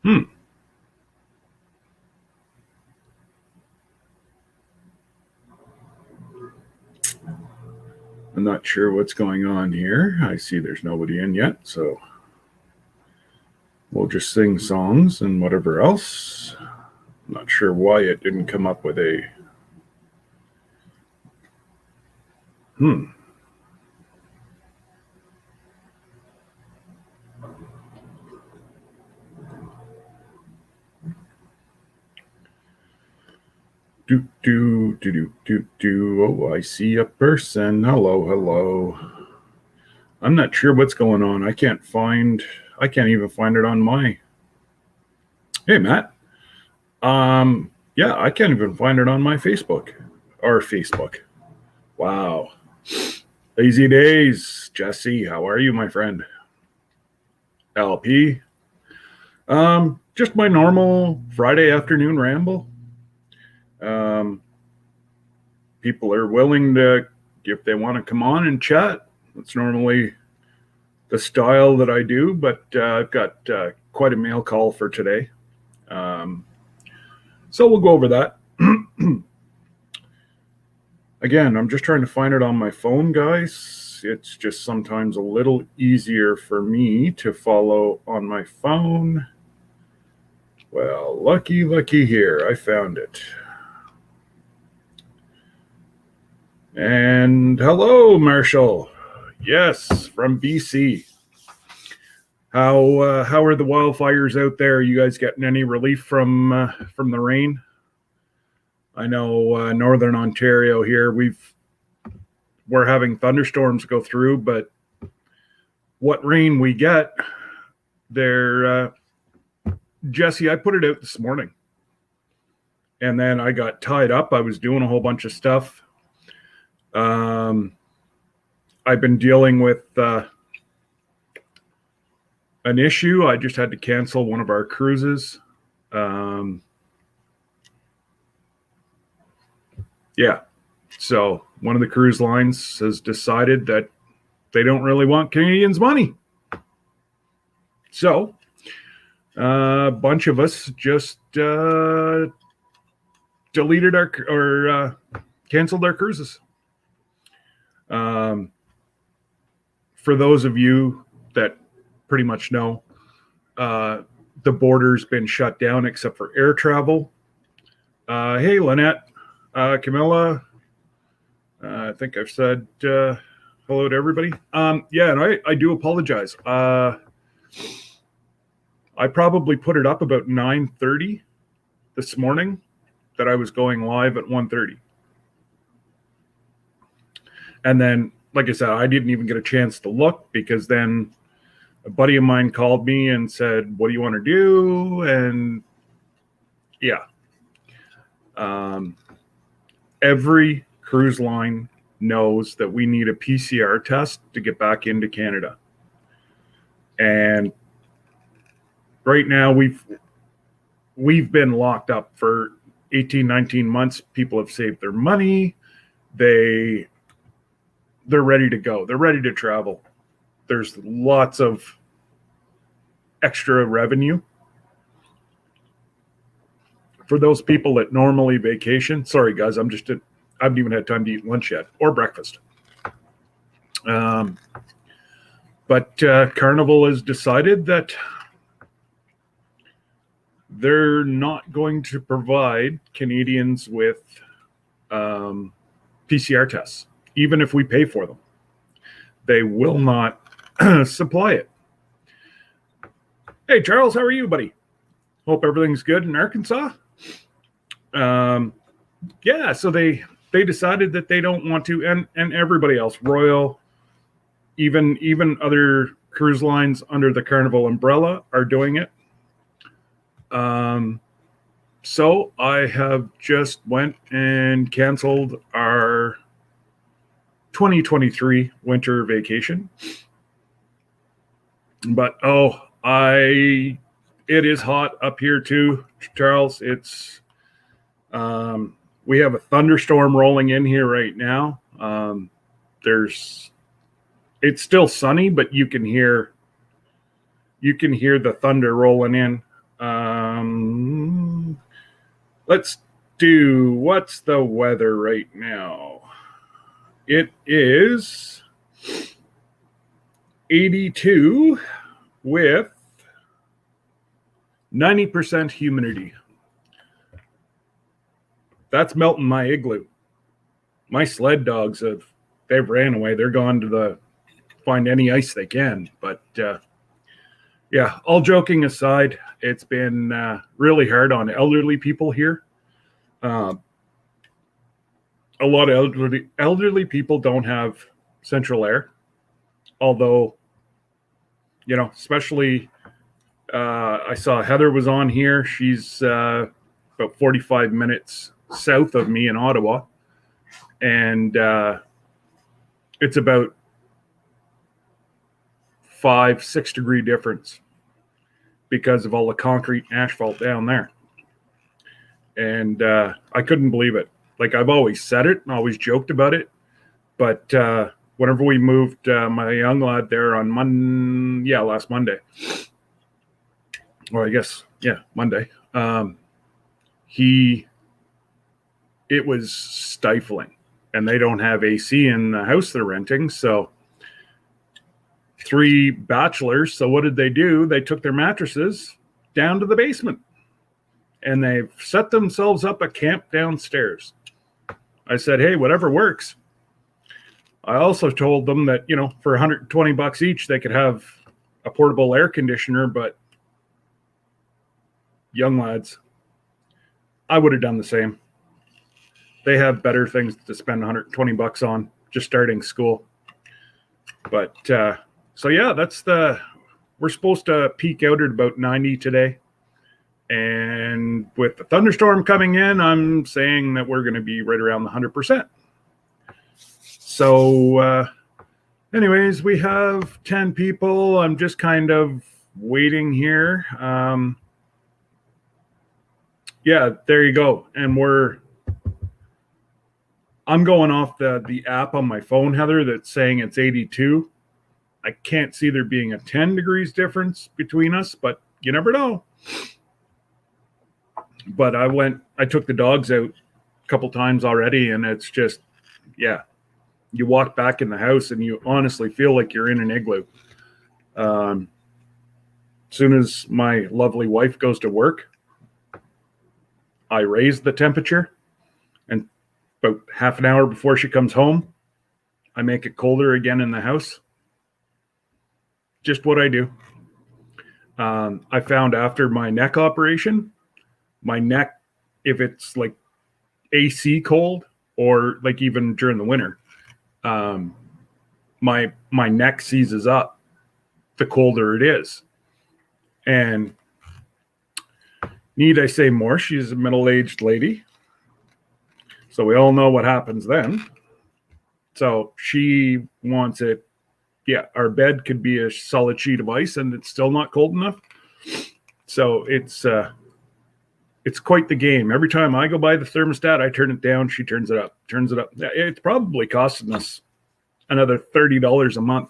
Hmm. I'm not sure what's going on here. I see there's nobody in yet, so we'll just sing songs and whatever else. I'm not sure why it didn't come up with a... Hmm. Do. Oh, I see a person. Hello, hello. I'm not sure what's going on. I can't even find it on my... Hey, Matt. Yeah, I can't even find it on my Facebook. Or Facebook. Wow. Lazy days. Jesse, how are you, my friend? LP. Just my normal Friday afternoon ramble. People are willing to, if they want to come on and chat. That's normally the style that I do, but I've got quite a mail call for today. So we'll go over that. Again, I'm just trying to find it on my phone, guys. It's just sometimes a little easier for me to follow on my phone. Well, looky here. I found it. And hello, Marshall. Yes, from BC. How are the wildfires out there? Are you guys getting any relief from the rain? I know northern Ontario here, we're having thunderstorms go through, but what rain we get there, Jesse, I put it out this morning, and then I got tied up. I was doing a whole bunch of stuff. I've been dealing with an issue. I just had to cancel one of our cruises. Yeah. So one of the cruise lines has decided that they don't really want Canadians' money. So a bunch of us just deleted or canceled our cruises. For those of you that pretty much know, the border's been shut down except for air travel. Hey, Lynette, Camilla, I think I've said hello to everybody. Yeah, and I do apologize. I probably put it up about 9:30 this morning that I was going live at 1:30. And then, like I said, I didn't even get a chance to look because then a buddy of mine called me and said, what do you want to do? And yeah. Every cruise line knows that we need a PCR test to get back into Canada. And right now we've been locked up for 18, 19 months. People have saved their money. They're ready to go. They're ready to travel. There's lots of extra revenue for those people that normally vacation. Sorry, guys, I haven't even had time to eat lunch yet or breakfast. But Carnival has decided that they're not going to provide Canadians with PCR tests, even if we pay for them. They will not supply it. Hey, Charles, how are you, buddy? Hope everything's good in Arkansas. Yeah, so they decided that they don't want to, and everybody else, Royal, even other cruise lines under the Carnival umbrella are doing it. So I have just went and canceled our 2023 winter vacation. But it's it is hot up here too, Charles. It's we have a thunderstorm rolling in here right now. It's still sunny, but you can hear the thunder rolling in. Let's do, what's the weather right now? It is 82 with 90% humidity. That's melting my igloo. My sled dogs they've ran away. They're gone to find any ice they can. But yeah, all joking aside, it's been really hard on elderly people here. A lot of elderly people don't have central air, although, especially I saw Heather was on here. She's about 45 minutes south of me in Ottawa, and it's about 5-6 degree difference because of all the concrete and asphalt down there. And I couldn't believe it. Like, I've always said it and always joked about it, but whenever we moved my young lad there on last Monday, or I guess, Monday, it was stifling, and they don't have AC in the house they're renting. So 3 bachelors. So what did they do? They took their mattresses down to the basement, and they've set themselves up a camp downstairs. I said, hey, whatever works. I also told them that, for $120 each, they could have a portable air conditioner, but young lads, I would have done the same. They have better things to spend $120 on just starting school. But so yeah, we're supposed to peak out at about 90 today. And with the thunderstorm coming in, I'm saying that we're going to be right around the 100%. So anyways, we have 10 people. I'm just kind of waiting here. Yeah, there you go. And I'm going off the app on my phone, Heather, that's saying it's 82. I can't see there being a 10 degrees difference between us, but you never know. But I took the dogs out a couple times already, and it's just, you walk back in the house and you honestly feel like you're in an igloo. As soon as my lovely wife goes to work, I raise the temperature, and about half an hour before she comes home, I make it colder again in the house. Just what I do. I found after my neck operation, my neck, if it's like AC cold or like even during the winter, my neck seizes up the colder it is. And need I say more? She's a middle-aged lady. So we all know what happens then. So she wants it. Yeah, our bed could be a solid sheet of ice and it's still not cold enough. So it's quite the game. Every time I go by the thermostat, I turn it down, she turns it up. It's probably costing us another $30 a month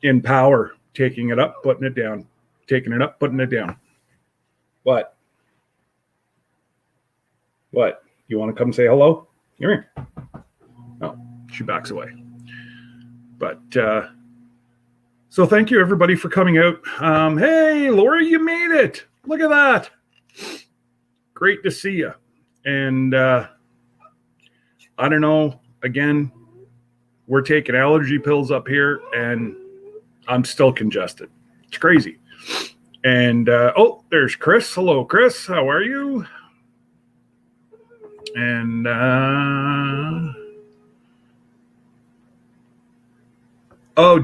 in power, taking it up, putting it down, taking it up, putting it down. What? You want to come say hello? Come here. Oh, she backs away. But so thank you everybody for coming out. Hey, Lori, you made it. Look at that. Great to see you. And I don't know, again, we're taking allergy pills up here and I'm still congested. It's crazy. And there's Chris. Hello, Chris. How are you? And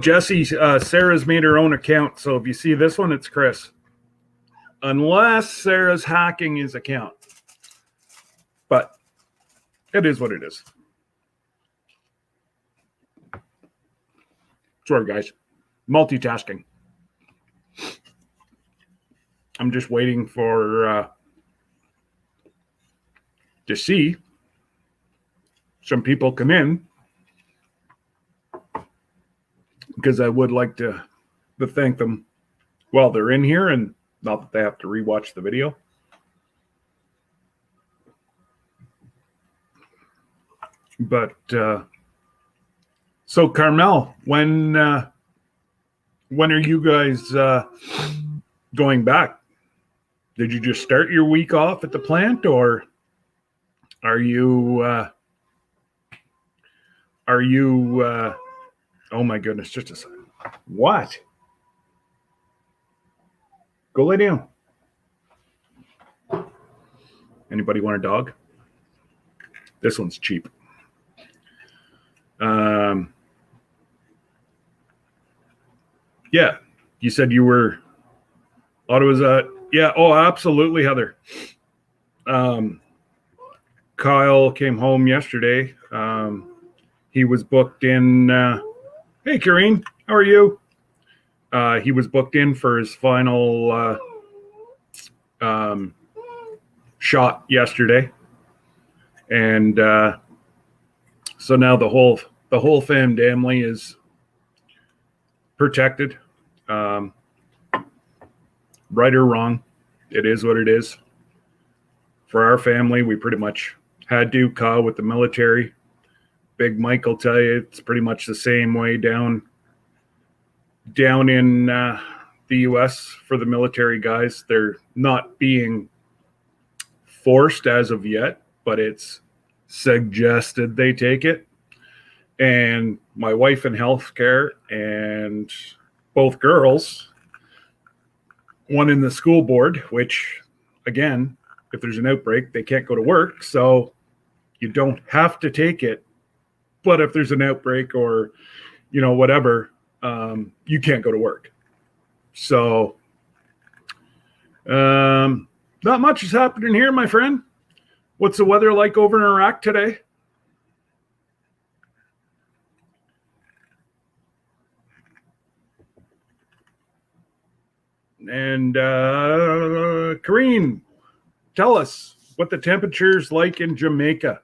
Jesse, Sarah's made her own account. So if you see this one, it's Chris. Unless Sarah's hacking his account. But it is what it is. Sorry, guys. Multitasking. I'm just waiting for to see some people come in, because I would like to thank them while they're in here, and not that they have to rewatch the video. But so Carmel, when are you guys going back? Did you just start your week off at the plant, or are you oh my goodness, just a second. What? Go lay down. Anybody want a dog? This one's cheap. Yeah, you said you were Ottawa's yeah, oh, absolutely, Heather. Kyle came home yesterday. He was booked in hey Karine, how are you? He was booked in for his final shot yesterday. And so now the whole family is protected. Right or wrong, it is what it is. For our family, we pretty much had to. Kyle with the military. Big Mike will tell you it's pretty much the same way down in the U.S. for the military guys. They're not being forced as of yet, but it's suggested they take it. And my wife in healthcare and both girls, one in the school board, which, again, if there's an outbreak, they can't go to work. So you don't have to take it. But if there's an outbreak or, whatever, you can't go to work. So not much is happening here, my friend. What's the weather like over in Iraq today? And Karine, tell us what the temperature's like in Jamaica.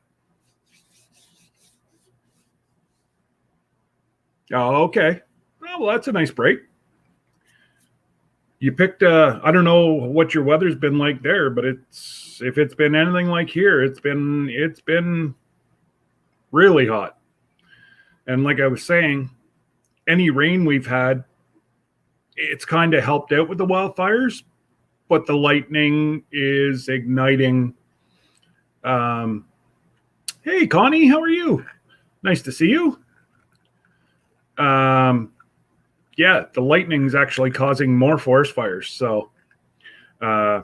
Oh, okay. Oh, well, that's a nice break. You picked I don't know what your weather's been like there, but if it's been anything like here, it's been really hot. And like I was saying, any rain we've had, it's kind of helped out with the wildfires, but the lightning is igniting. Hey, Connie, how are you? Nice to see you. Yeah, the lightning is actually causing more forest fires. So I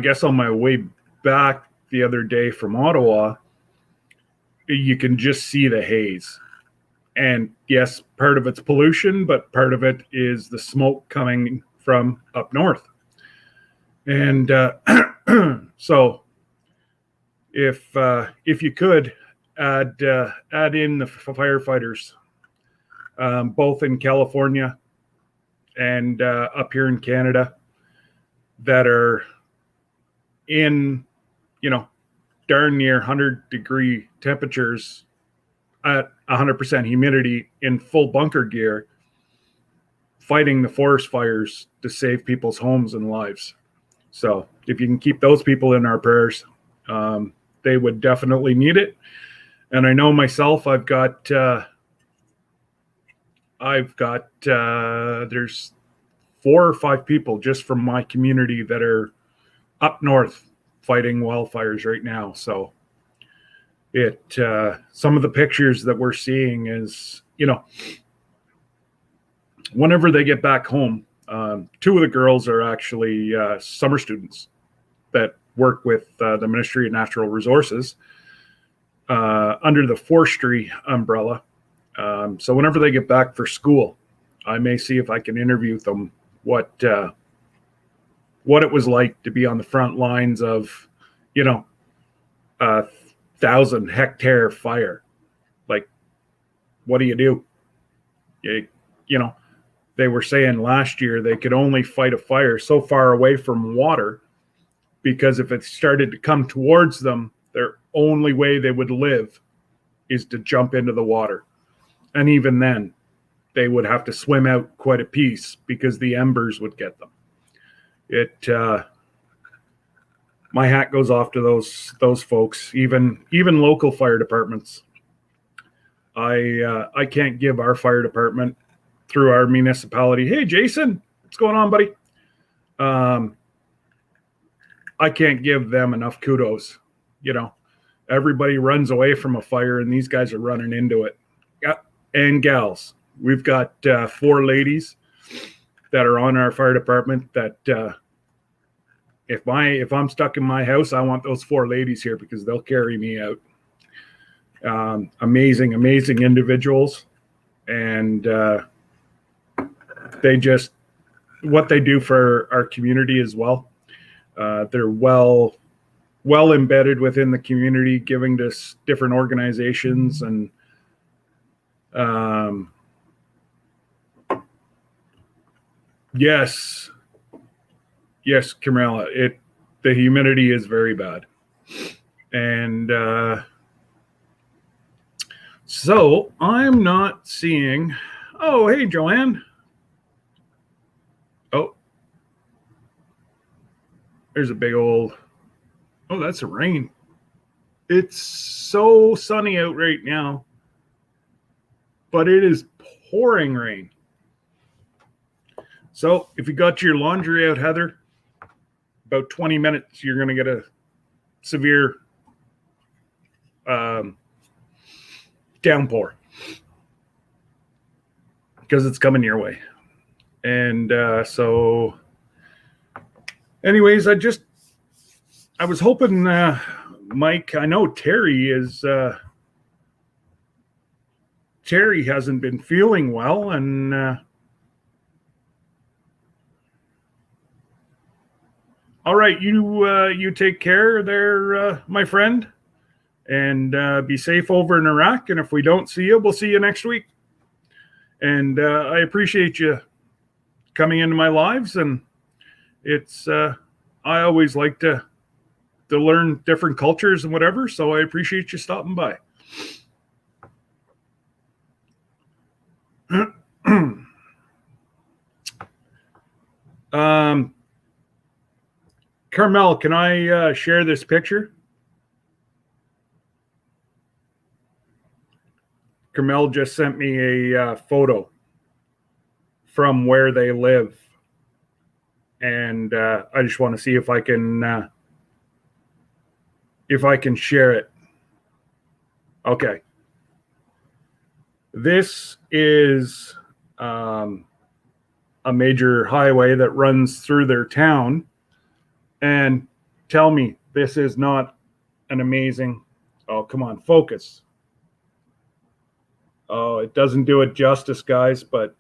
guess on my way back the other day from Ottawa, you can just see the haze. And yes, part of it's pollution, but part of it is the smoke coming from up north. And so if you could add in the firefighters, both in California and up here in Canada, that are in, darn near 100-degree temperatures at 100% humidity in full bunker gear, fighting the forest fires to save people's homes and lives. So if you can keep those people in our prayers, they would definitely need it. And I know myself, I've got there's 4 or 5 people just from my community that are up north fighting wildfires right now. So some of the pictures that we're seeing is, whenever they get back home, 2 of the girls are actually summer students that work with the Ministry of Natural Resources under the forestry umbrella. So whenever they get back for school, I may see if I can interview them what it was like to be on the front lines of, 1,000-hectare fire. Like, what do? You they were saying last year they could only fight a fire so far away from water, because if it started to come towards them, their only way they would live is to jump into the water. And even then, they would have to swim out quite a piece because the embers would get them. My hat goes off to those folks, even local fire departments. I can't give our fire department through our municipality, hey, Jason, what's going on, buddy? I can't give them enough kudos. Everybody runs away from a fire, and these guys are running into it. And gals, we've got 4 ladies that are on our fire department that if I'm stuck in my house, I want those 4 ladies here because they'll carry me out. Amazing individuals. And they just, what they do for our community as well. They're well embedded within the community, giving to different organizations. And yes, Carmela, the humidity is very bad. And so I'm not seeing, oh, hey, Joanne. Oh, there's a big old, oh, that's a rain. It's so sunny out right now, but it is pouring rain. So if you got your laundry out, Heather, about 20 minutes, you're going to get a severe downpour because it's coming your way. And so anyways, I was hoping, Mike, I know Terry hasn't been feeling well, and all right, you take care there, my friend, and be safe over in Iraq. And if we don't see you, we'll see you next week. And I appreciate you coming into my lives, and it's I always like to learn different cultures and whatever. So I appreciate you stopping by. Carmel, can I share this picture? Carmel just sent me a photo from where they live. And I just want to see if I can share it. Okay. This is a major highway that runs through their town. And tell me, this is not an amazing, oh, come on, focus. Oh, it doesn't do it justice, guys, but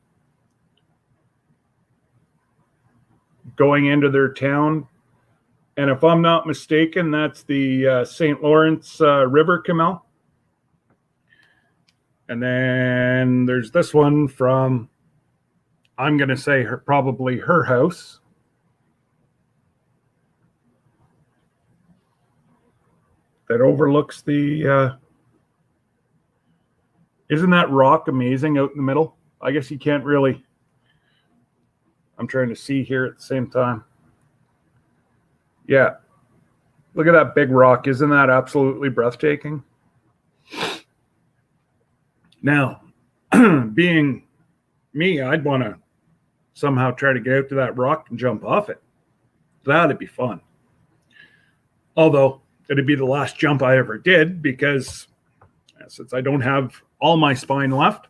going into their town, and if I'm not mistaken, that's the St. Lawrence River Canal. And then there's this one from, I'm going to say probably her house. That overlooks the, isn't that rock amazing out in the middle? I guess you can't really, I'm trying to see here at the same time. Yeah. Look at that big rock. Isn't that absolutely breathtaking? Now, being me, I'd want to somehow try to get out to that rock and jump off it. That'd be fun. Although, it'd be the last jump I ever did, because since I don't have all my spine left,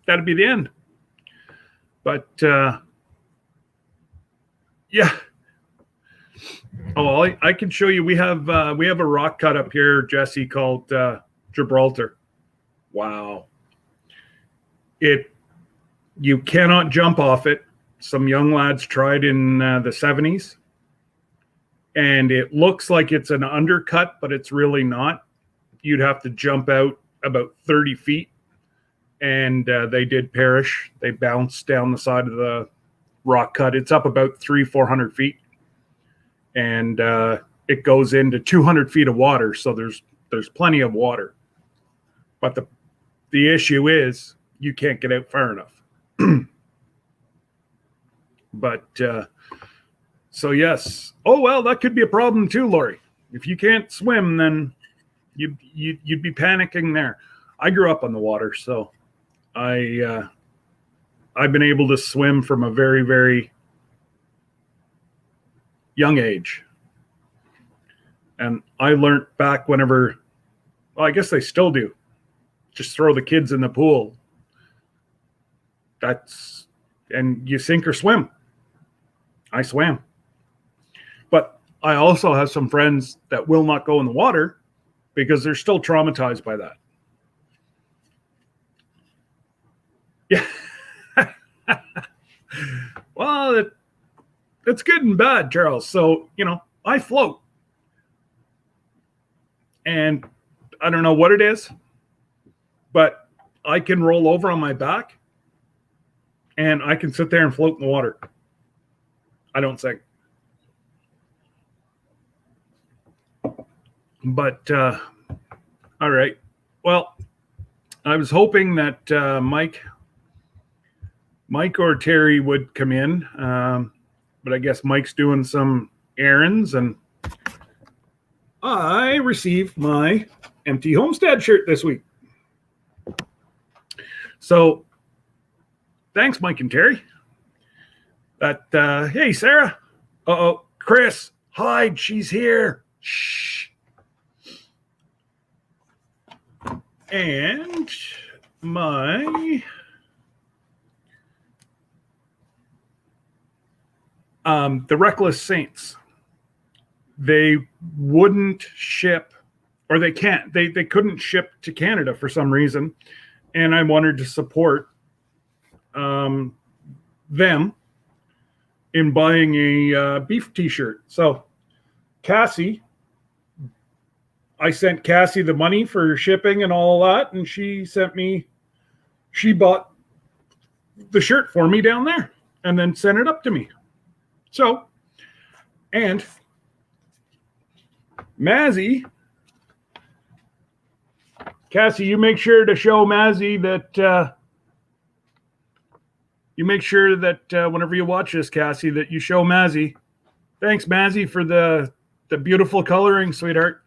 that'd be the end. But yeah. Oh, I can show you. We have a rock cut up here, Jesse, called Gibraltar. Wow. You cannot jump off it. Some young lads tried in the 70s. And it looks like it's an undercut, but it's really not. You'd have to jump out about 30 feet and they did perish. They bounced down the side of the rock cut. It's up about 400 feet, and it goes into 200 feet of water. So there's plenty of water, but the issue is you can't get out far enough. But so yes. Oh well, that could be a problem too, Lori. If you can't swim, then you'd be panicking there. I grew up on the water, so I've been able to swim from a very, very young age. And I learned back whenever, well, I guess they still do, just throw the kids in the pool. And you sink or swim. I swam. But I also have some friends that will not go in the water because they're still traumatized by that. Yeah. Well, it's good and bad, Charles. So, I float. And I don't know what it is, but I can roll over on my back and I can sit there and float in the water. I don't sink. But, all right. Well, I was hoping that Mike or Terry would come in, but I guess Mike's doing some errands, and I received my Empty Homestead shirt this week. So thanks, Mike and Terry. Hey, Sarah. Uh-oh, Chris, hide, she's here. Shh. And my the Reckless Saints, they wouldn't ship, or they couldn't ship to Canada for some reason, and I wanted to support them in buying a beef t-shirt. So Cassie, I sent Cassie the money for shipping and all that, and she bought the shirt for me down there and then sent it up to me. So, and Mazzy, Cassie, you make sure to show Mazzy that, whenever you watch this, Cassie, that you show Mazzy. Thanks, Mazzy, for the beautiful coloring, sweetheart.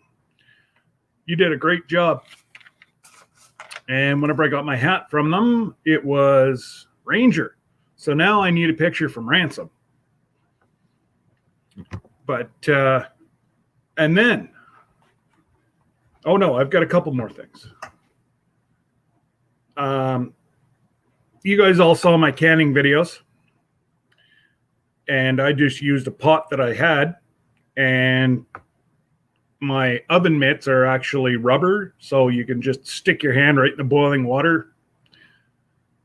You did a great job. And whenever I got my hat from them, it was Ranger. So now I need a picture from Ransom. But, and then, oh no, I've got a couple more things. You guys all saw my canning videos. And I just used a pot that I had. And my oven mitts are actually rubber, so you can just stick your hand right in the boiling water.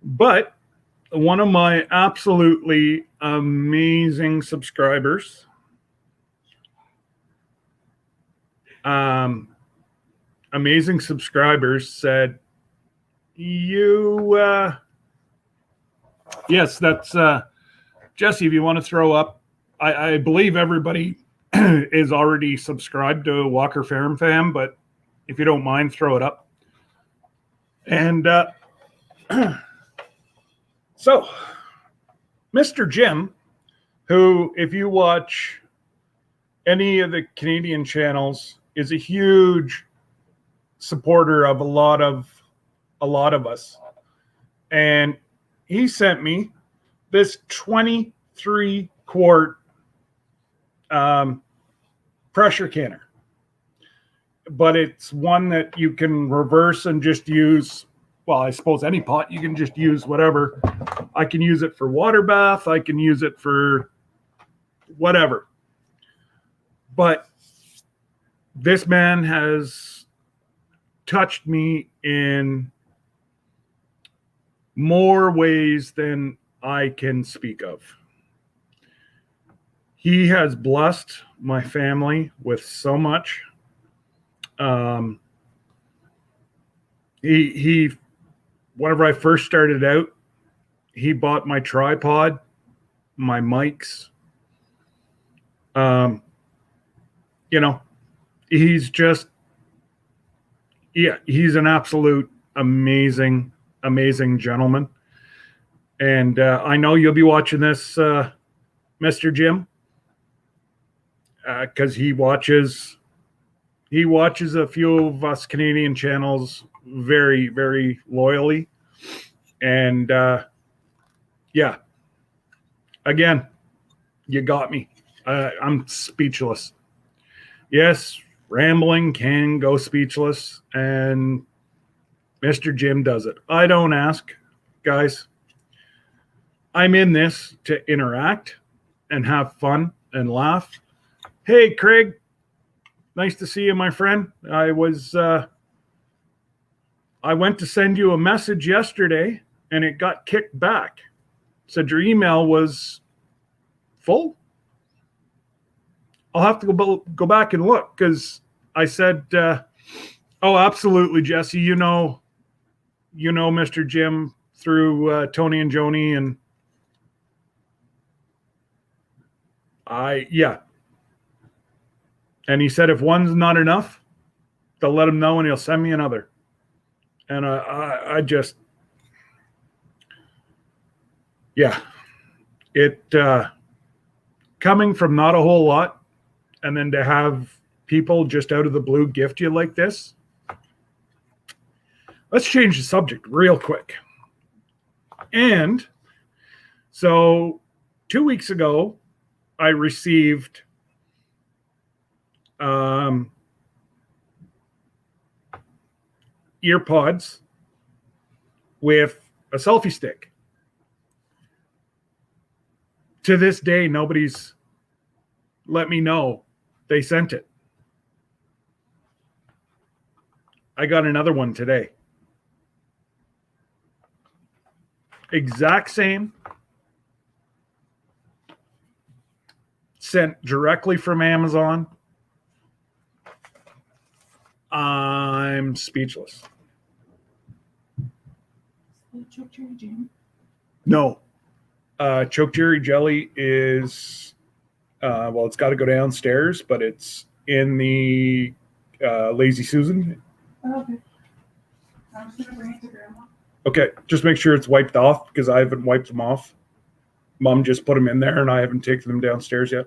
But one of my absolutely amazing subscribers, said, yes, that's Jesse, if you want to throw up, I believe everybody is already subscribed to Walker Farm Fam, but if you don't mind, throw it up. And so Mr. Jim, who, if you watch any of the Canadian channels, is a huge supporter of a lot of us. And he sent me this 23-quart pressure canner, but it's one that you can reverse and just use. Well, I suppose any pot, you can just use whatever. I can use it for water bath. I can use it for whatever. But this man has touched me in more ways than I can speak of. He has blessed my family with so much. He whenever I first started out, he bought my tripod, my mics. You know, he's just, yeah, he's an absolute amazing, amazing gentleman. And I know you'll be watching this, Mr. Jim, because he watches a few of us Canadian channels very, very loyally. And yeah, again, you got me. I'm speechless. Yes, rambling can go speechless, and Mr. Jim does it. I don't ask, guys. I'm in this to interact and have fun and laugh. Hey, Craig, nice to see you, my friend. I went to send you a message yesterday, and it got kicked back. Said your email was full. I'll have to go back and look, because I said, oh, absolutely, Jesse. You know, Mr. Jim through Tony and Joni, and yeah. And he said if one's not enough, they'll let him know and he'll send me another. And I just, yeah, it coming from not a whole lot, and then to have people just out of the blue gift you like this. Let's change the subject real quick. And so 2 weeks ago, I received earpods with a selfie stick. To this day, nobody's let me know they sent it. I got another one today. Exact same. Sent directly from Amazon. I'm speechless. Choke cherry jam? No. Choke cherry jelly is, well, it's got to go downstairs, but it's in the Lazy Susan. Oh, okay. I'm just going to bring it to Grandma. Okay, just make sure it's wiped off, because I haven't wiped them off. Mom just put them in there, and I haven't taken them downstairs yet.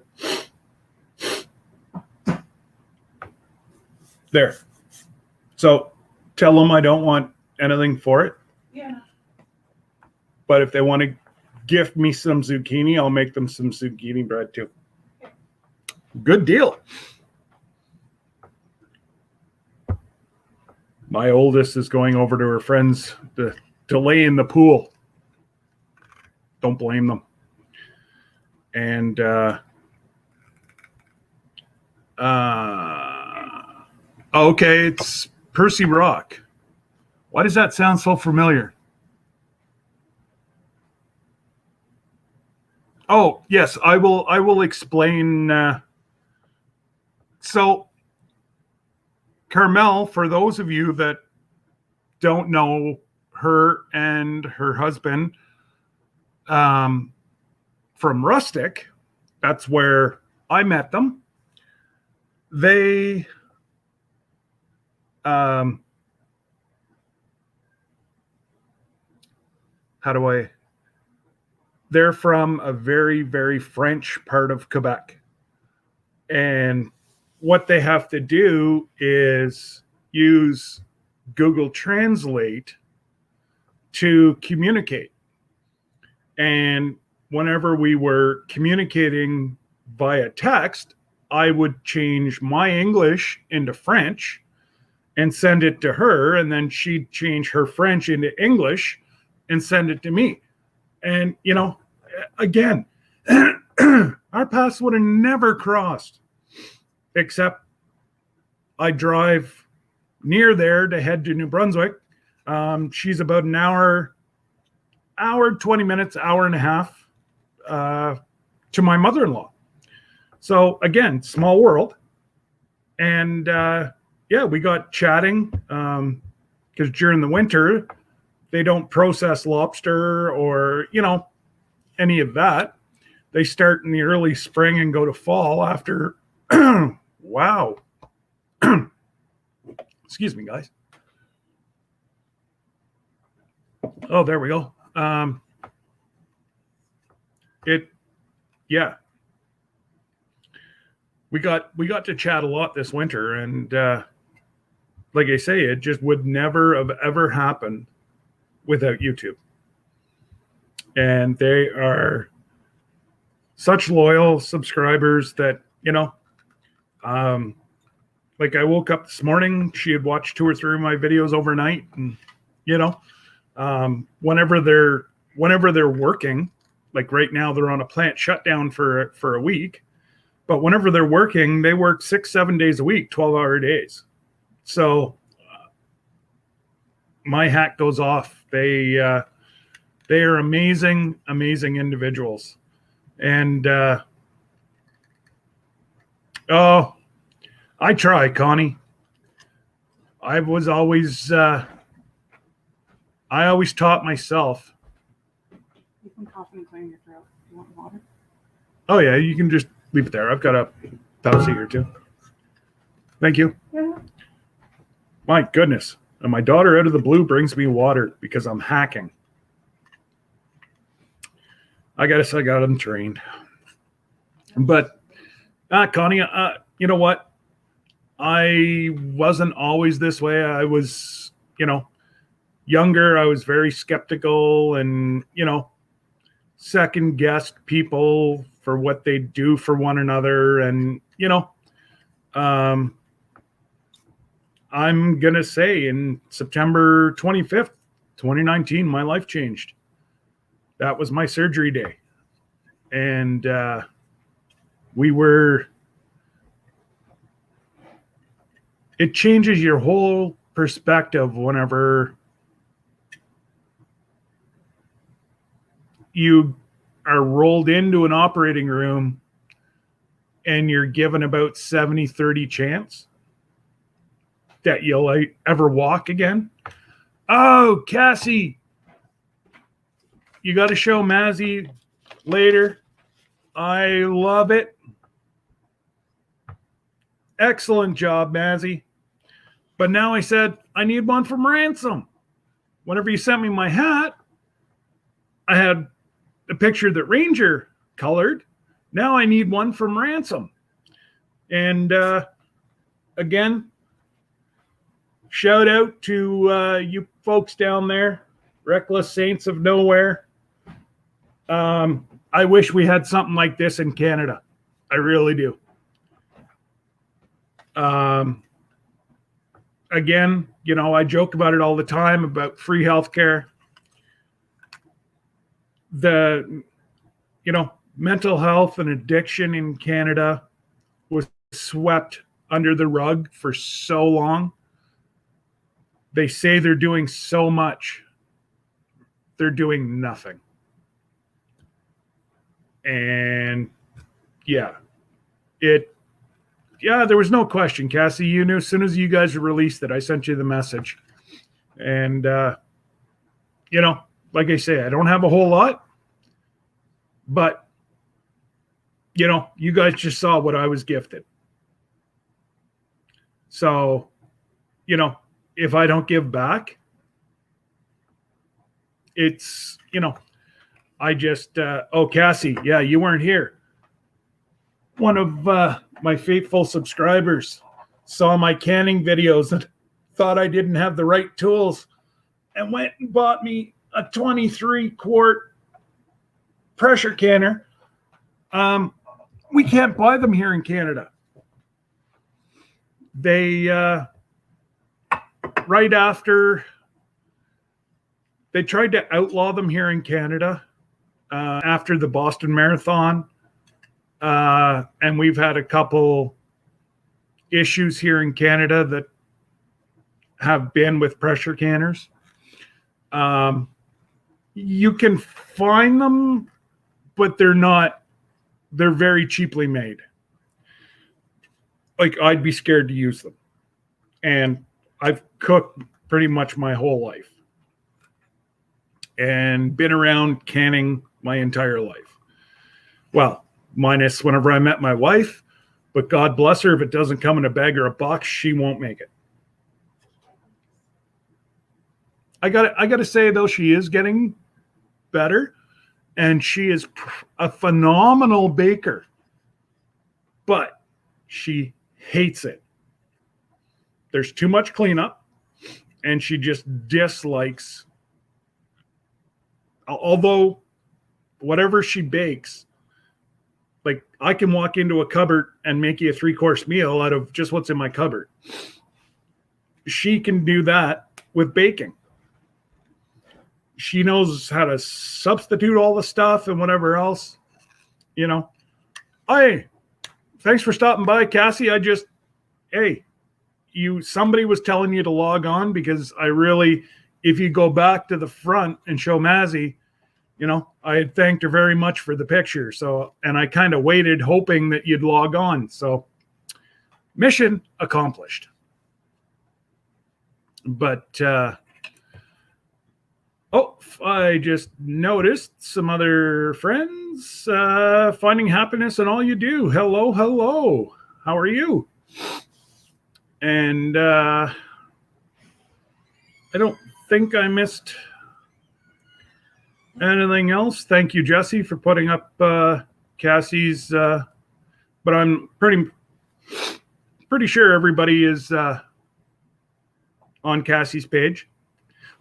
There. So tell them I don't want anything for it. Yeah. But if they want to gift me some zucchini, I'll make them some zucchini bread too. Good deal. My oldest is going over to her friends to lay in the pool. Don't blame them. And okay, it's Percy Rock. Why does that sound so familiar? Oh, yes, I will explain. So, Carmel, for those of you that don't know her and her husband, from Rustic, that's where I met them. They they're from a very, very French part of Quebec. And what they have to do is use Google Translate to communicate. And whenever we were communicating via text, I would change my English into French and send it to her, and then she'd change her French into English and send it to me. And, you know, again, our paths would have never crossed, except I drive near there to head to New Brunswick. She's about an hour, 20 minutes, hour and a half to my mother-in-law. So again, small world. And yeah, we got chatting because during the winter, they don't process lobster or, any of that. They start in the early spring and go to fall after. Wow. Excuse me, guys. Oh, there we go. Yeah. We got to chat a lot this winter, and like I say, it just would never have ever happened without YouTube. And they are such loyal subscribers that, like I woke up this morning, she had watched 2 or 3 of my videos overnight, and whenever they're working, like right now they're on a plant shutdown for a week, but whenever they're working, they work 6-7 days a week, 12-hour days. So my hat goes off. They are amazing individuals. And I try, Connie. I always taught myself. You've been coughing and clearing your throat. You want water? Oh yeah, you can just leave it there. I've got a Pepsi here too. Thank you. Yeah. My goodness. And my daughter out of the blue brings me water because I'm hacking. I guess I got them trained. But Connie, you know what? I wasn't always this way. I was, younger. I was very skeptical and, second guessed people for what they do for one another. And, I'm going to say in September 25th, 2019, my life changed. That was my surgery day. And it changes your whole perspective whenever you are rolled into an operating room and you're given about 70-30 chance that you'll ever walk again. Oh, Cassie, you got to show Mazzy later. I love it. Excellent job, Mazzy. But now I said, I need one from Ransom. Whenever you sent me my hat, I had a picture that Ranger colored. Now I need one from Ransom. And again, shout out to you folks down there, Reckless Saints of Nowhere. I wish we had something like this in Canada. I really do. Again, I joke about it all the time about free healthcare. The, mental health and addiction in Canada was swept under the rug for so long. They say they're doing so much. They're doing nothing. And there was no question, Cassie. You knew as soon as you guys released it, I sent you the message. And, like I say, I don't have a whole lot, but, you guys just saw what I was gifted. So, if I don't give back, it's, I just, Cassie, yeah, you weren't here. One of my faithful subscribers saw my canning videos and thought I didn't have the right tools and went and bought me a 23-quart pressure canner. We can't buy them here in Canada. They, right after, they tried to outlaw them here in Canada after the Boston Marathon. And we've had a couple issues here in Canada that have been with pressure canners. You can find them, but they're very cheaply made. Like, I'd be scared to use them. And I've cooked pretty much my whole life. and been around canning my entire life. Well, minus whenever I met my wife, but God bless her, if it doesn't come in a bag or a box, she won't make it. I got to say, though, she is getting better, and she is a phenomenal baker, but she hates it. There's too much cleanup, and she just dislikes, although whatever she bakes, like I can walk into a cupboard and make you a 3-course meal out of just what's in my cupboard. She can do that with baking. She knows how to substitute all the stuff and whatever else, Hey, thanks for stopping by, Cassie. Somebody was telling you to log on because if you go back to the front and show Mazzy, I had thanked her very much for the picture. So, and I kind of waited hoping that you'd log on. So mission accomplished. But, I just noticed some other friends finding happiness in all you do. Hello, hello. How are you? And I don't think I missed anything else. Thank you, Jesse, for putting up Cassie's. But I'm pretty sure everybody is on Cassie's page.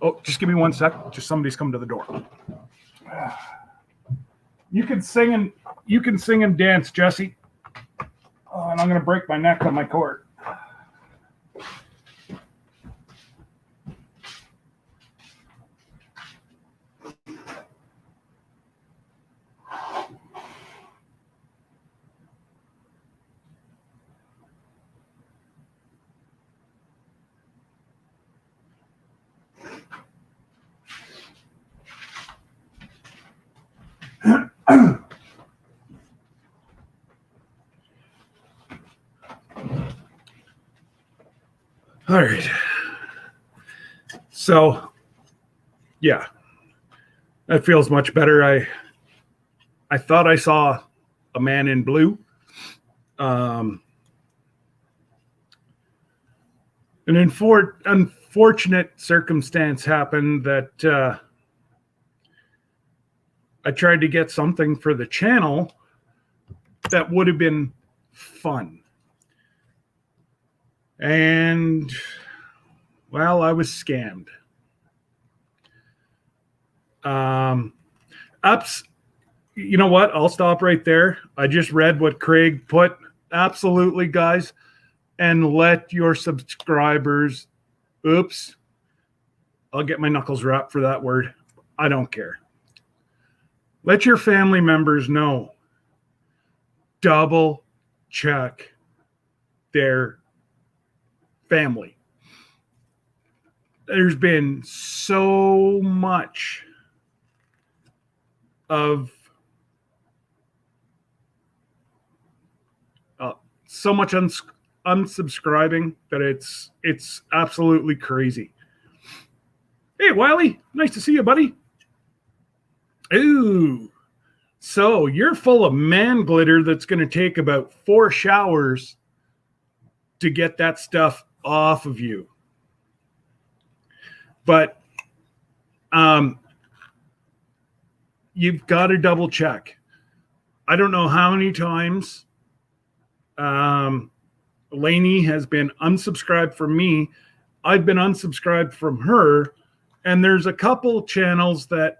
Oh, just give me 1 sec. Just somebody's come to the door. You can sing and dance, Jesse. Oh, and I'm going to break my neck on my cord. All right. So, yeah, that feels much better. I thought I saw a man in blue. An unfortunate circumstance happened that I tried to get something for the channel that would have been fun. And, well, I was scammed. You know what? I'll stop right there. I just read what Craig put. Absolutely, guys. And let your subscribers, I'll get my knuckles wrapped for that word. I don't care. Let your family members know. Double check their family. There's been so much of unsubscribing that it's absolutely crazy. Hey, Wiley, nice to see you, buddy. Ooh, so you're full of man glitter that's going to take about 4 showers to get that stuff off of you. But you've got to double check. I don't know how many times Lainey has been unsubscribed from me. I've been unsubscribed from her. And there's a couple channels that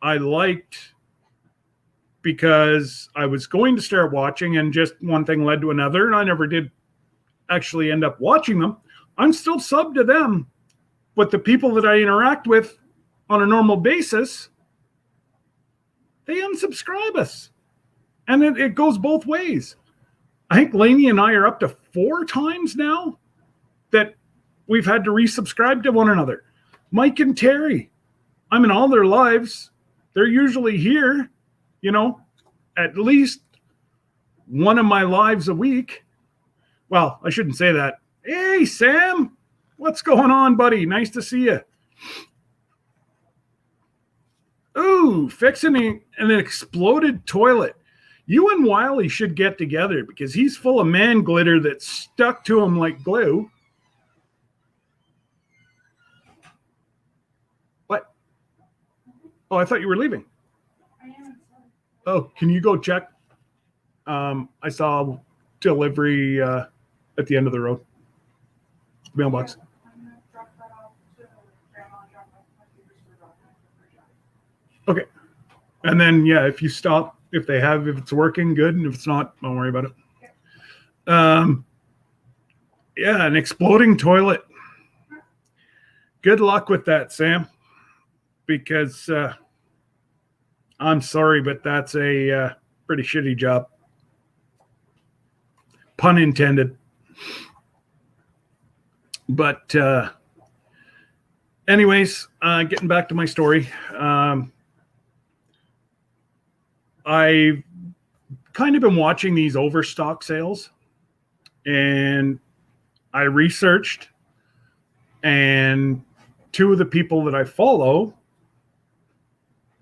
I liked because I was going to start watching and just one thing led to another. And I never did actually end up watching them. I'm still subbed to them. But the people that I interact with on a normal basis, they unsubscribe us. And it goes both ways. I think Lainey and I are up to 4 times now that we've had to resubscribe to one another. Mike and Terry, I'm in all their lives. They're usually here, at least one of my lives a week. Well, I shouldn't say that. Hey, Sam, what's going on, buddy? Nice to see you. Ooh, fixing an exploded toilet. You and Wiley should get together because he's full of man glitter that's stuck to him like glue. What? Oh, I thought you were leaving. I am. Oh, can you go check? I saw delivery at the end of the road. Mailbox. I'm going to drop that off to Grandma and drop off my papers for documents. Okay. And then, yeah, if you stop, if it's working, good. And if it's not, don't worry about it. Yeah, an exploding toilet. Good luck with that, Sam. Because I'm sorry, but that's a pretty shitty job. Pun intended. But anyways, getting back to my story. I've kind of been watching these overstock sales, and I researched, and two of the people that I follow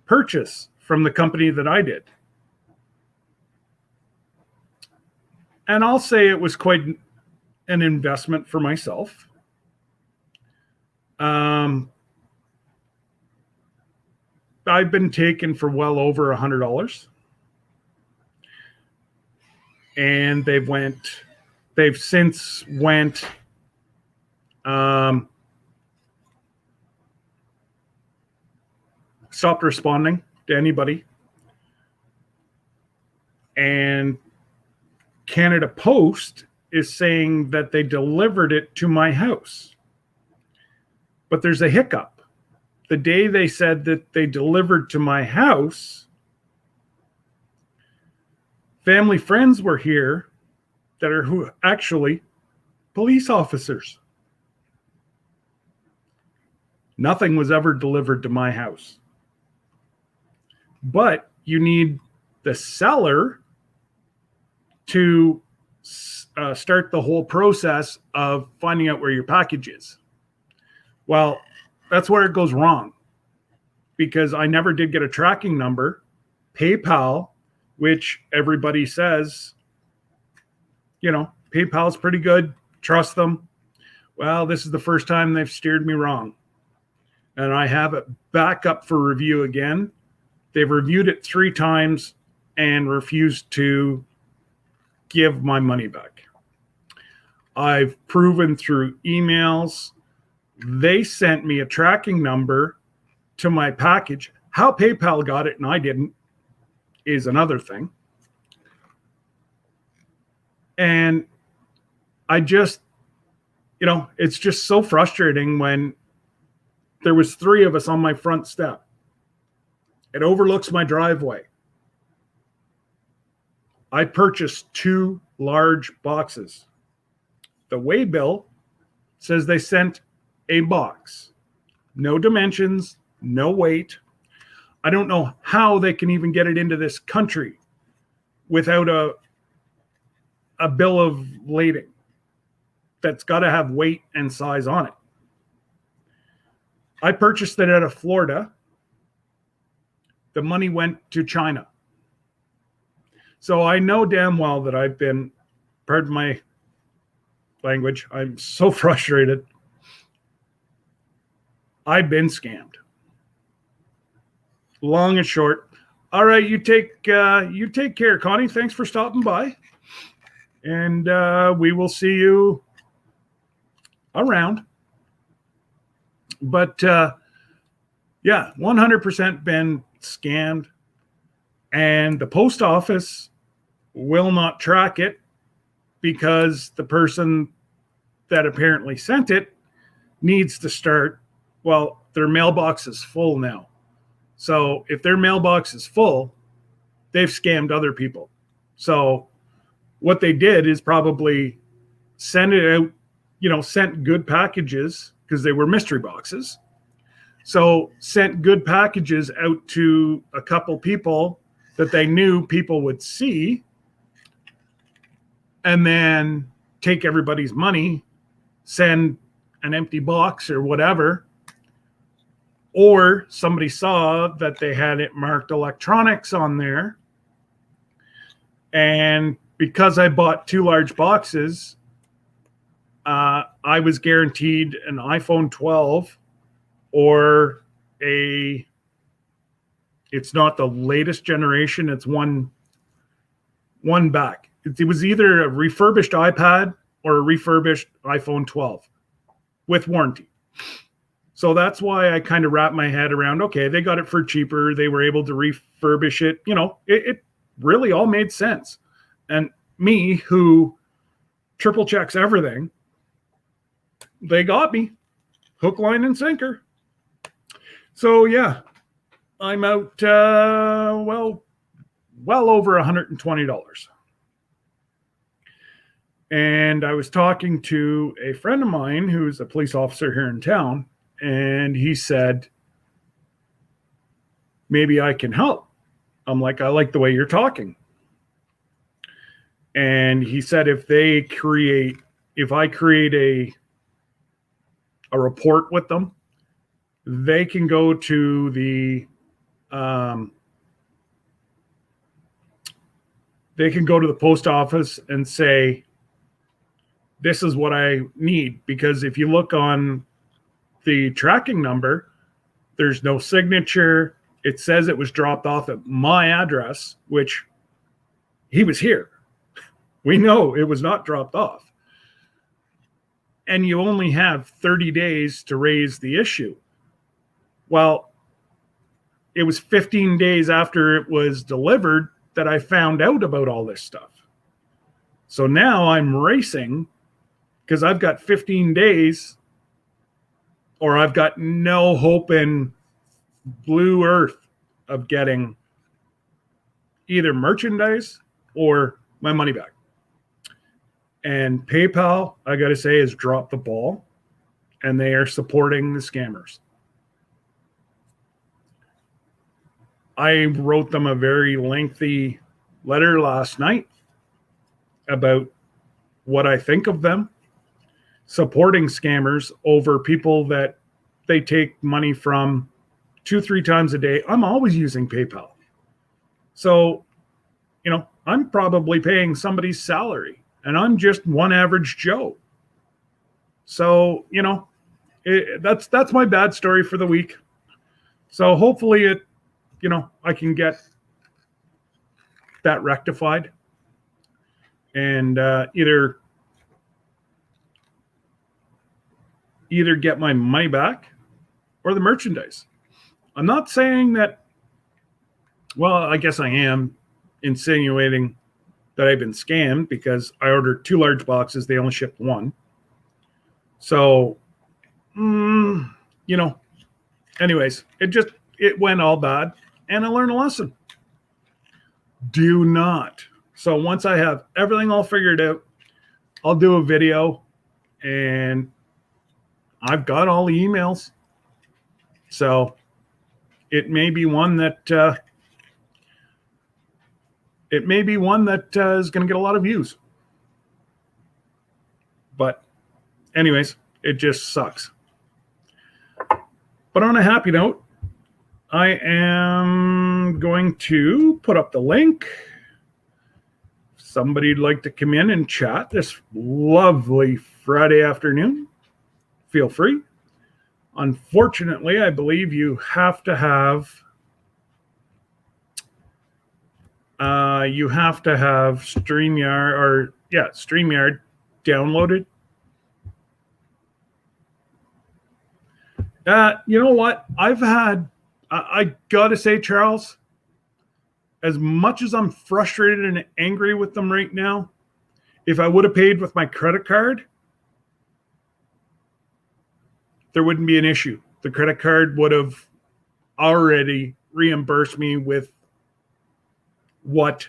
purchase from the company that I did. And I'll say it was quite an investment for myself. I've been taken for well over $100. And they've since went stopped responding to anybody. And Canada Post is saying that they delivered it to my house. But there's a hiccup. The day they said that they delivered to my house, family friends were here that are who actually police officers. Nothing was ever delivered to my house. But you need the seller to start the whole process of finding out where your package is. Well, that's where it goes wrong, because I never did get a tracking number. PayPal, which everybody says, PayPal's pretty good, trust them. Well, this is the first time they've steered me wrong. And I have it back up for review again. They've reviewed it 3 times and refused to give my money back. I've proven through emails. They sent me a tracking number to my package. How PayPal got it and I didn't is another thing. And I just, it's just so frustrating when there was 3 of us on my front step. It overlooks my driveway. I purchased 2 large boxes. The weigh bill says they sent a box. No dimensions, no weight. I don't know how they can even get it into this country without a bill of lading that's got to have weight and size on it. I purchased it out of Florida. The money went to China. So I know damn well that I've been, pardon my language, I'm so frustrated. I've been scammed. Long and short. All right, you take care, Connie. Thanks for stopping by. And we will see you around. But yeah, 100% been scammed. And the post office will not track it because the person that apparently sent it needs to start, well, their mailbox is full now. So if their mailbox is full, they've scammed other people. So what they did is probably send it out, sent good packages because they were mystery boxes. So sent good packages out to a couple people that they knew people would see, and then take everybody's money, send an empty box or whatever, or somebody saw that they had it marked electronics on there. And because I bought 2 large boxes, I was guaranteed an iPhone 12 or it's not the latest generation. It's one back. It was either a refurbished iPad or a refurbished iPhone 12 with warranty. So that's why I kind of wrapped my head around, okay, they got it for cheaper. They were able to refurbish it. It really all made sense. And me, who triple checks everything, they got me hook, line, and sinker. So yeah, I'm out, well over $120. And I was talking to a friend of mine who's a police officer here in town, and he said, maybe I can help. I'm like, I like the way you're talking. And he said, if I create a report with them, they can go to the post office and say, this is what I need. Because if you look on the tracking number, there's no signature. It says it was dropped off at my address, which he was here. We know it was not dropped off. And you only have 30 days to raise the issue. Well, it was 15 days after it was delivered that I found out about all this stuff. So now I'm racing because I've got 15 days, or I've got no hope in blue earth of getting either merchandise or my money back. And PayPal, I got to say, has dropped the ball, and they are supporting the scammers. I wrote them a very lengthy letter last night about what I think of them supporting scammers over people that they take money from 2-3 times a day. I'm always using PayPal. So, I'm probably paying somebody's salary, and I'm just one average Joe. So, that's my bad story for the week. So hopefully I can get that rectified and either get my money back or the merchandise. I'm not saying that, well, I guess I am insinuating that I've been scammed because I ordered 2 large boxes. They only shipped 1. So, anyways, it went all bad, and I learned a lesson. Do not. So once I have everything all figured out, I'll do a video, and I've got all the emails. So it may be one that is going to get a lot of views. But anyways, it just sucks. But on a happy note, I am going to put up the link. If somebody'd like to come in and chat this lovely Friday afternoon, feel free. Unfortunately, I believe you have to have StreamYard downloaded. You know what? I gotta say, Charles, as much as I'm frustrated and angry with them right now, if I would have paid with my credit card, there wouldn't be an issue. The credit card would have already reimbursed me with what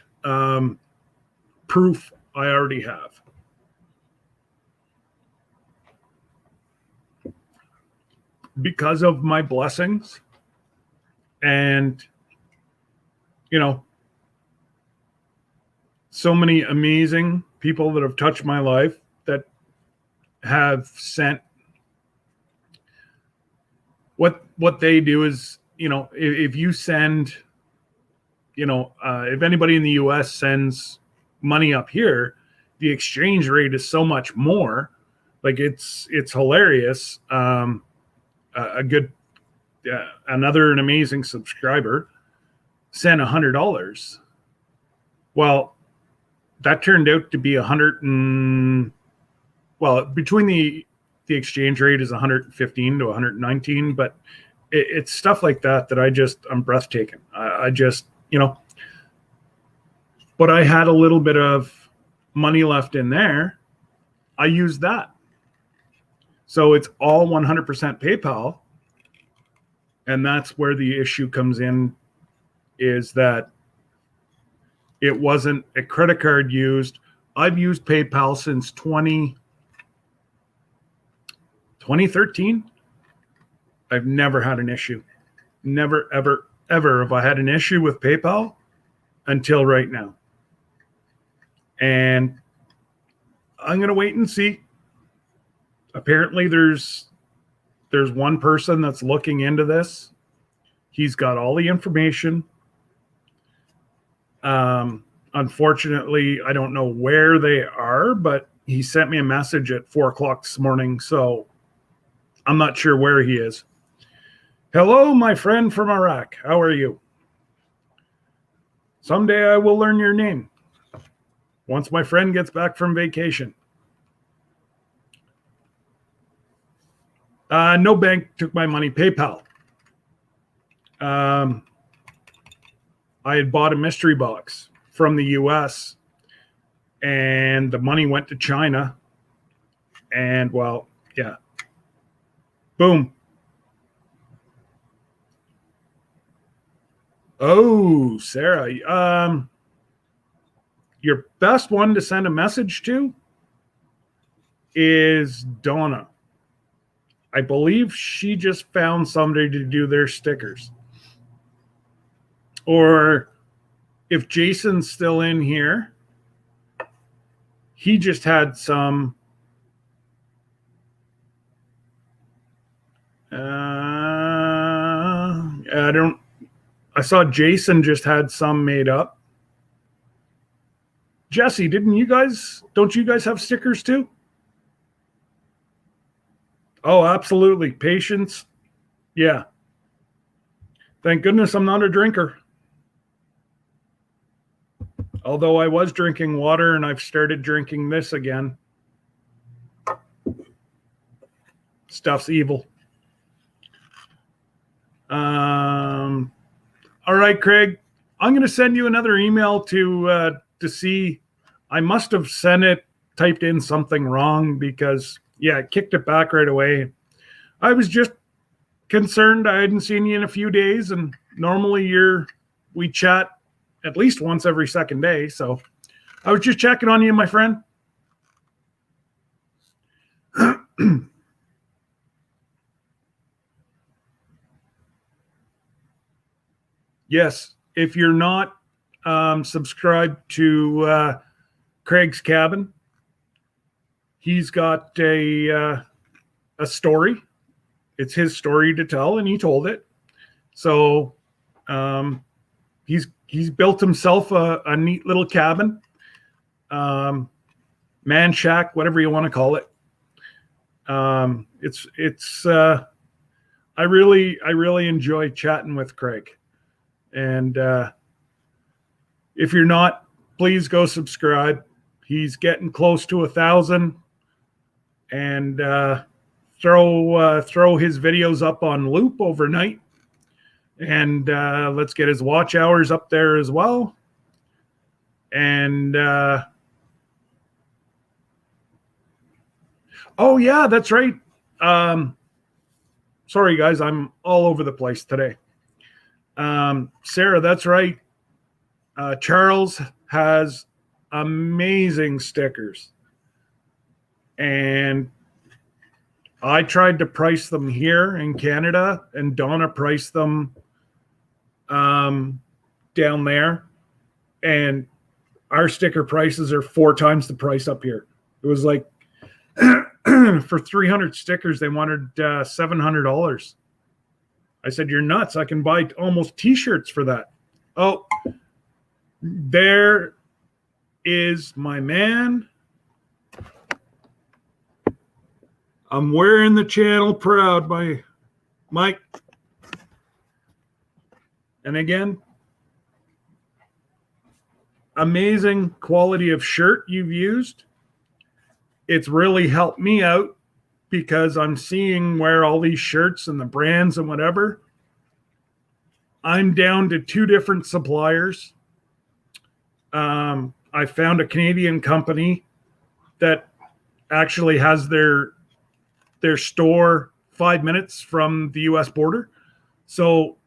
proof I already have. Because of my blessings and, so many amazing people that have touched my life that have sent what what they do is, if you send, if anybody in the US sends money up here, the exchange rate is so much more. Like it's hilarious. An amazing subscriber sent $100. Well, that turned out to be between the exchange rate is 115 to 119, but it's stuff like that I'm breathtaking. I just, but I had a little bit of money left in there. I used that. So it's all 100% PayPal. And that's where the issue comes in, is that it wasn't a credit card used. I've used PayPal since 2013. I've never had an issue. Never, ever, ever have I had an issue with PayPal until right now. And I'm going to wait and see. Apparently there's one person that's looking into this. He's got all the information. Unfortunately, I don't know where they are, but he sent me a message at 4:00 this morning, so I'm not sure where he is. Hello, my friend from Iraq. How are you? Someday I will learn your name once my friend gets back from vacation. No bank took my money. PayPal. I had bought a mystery box from the US and the money went to China. And well, yeah. Boom. Oh, Sarah. Your best one to send a message to is Donna. I believe she just found somebody to do their stickers. Or if Jason's still in here, he just had some. I saw Jason just had some made up. Jesse, don't you guys have stickers too? Oh, absolutely. Patience. Yeah. Thank goodness I'm not a drinker. Although I was drinking water and I've started drinking this again. Stuff's evil. All right, Craig. I'm going to send you another email to see. I must have typed in something wrong because, yeah, it kicked it back right away. I was just concerned. I hadn't seen you in a few days, and normally we chat at least once every second day. So I was just checking on you, my friend. Yes, if you're not subscribed to Craig's Cabin, he's got a story. It's his story to tell, and he told it. So he's built himself a neat little cabin, man shack, whatever you want to call it. I really enjoy chatting with Craig. And if you're not, please go subscribe. He's getting close to 1,000, and throw his videos up on loop overnight, and let's get his watch hours up there as well. And oh yeah, that's right. Sorry guys, I'm all over the place today. Sarah, that's right. Charles has amazing stickers, and I tried to price them here in Canada, and Donna priced them down there, and our sticker prices are 4 times the price up here. It was like for 300 stickers they wanted $700. I said, you're nuts. I can buy almost t-shirts for that. Oh, there is my man. I'm wearing the channel proud by Mike. And again, amazing quality of shirt you've used. It's really helped me out because I'm seeing where all these shirts and the brands and whatever. I'm down to 2 different suppliers. I found a Canadian company that actually has their store 5 minutes from the US border. So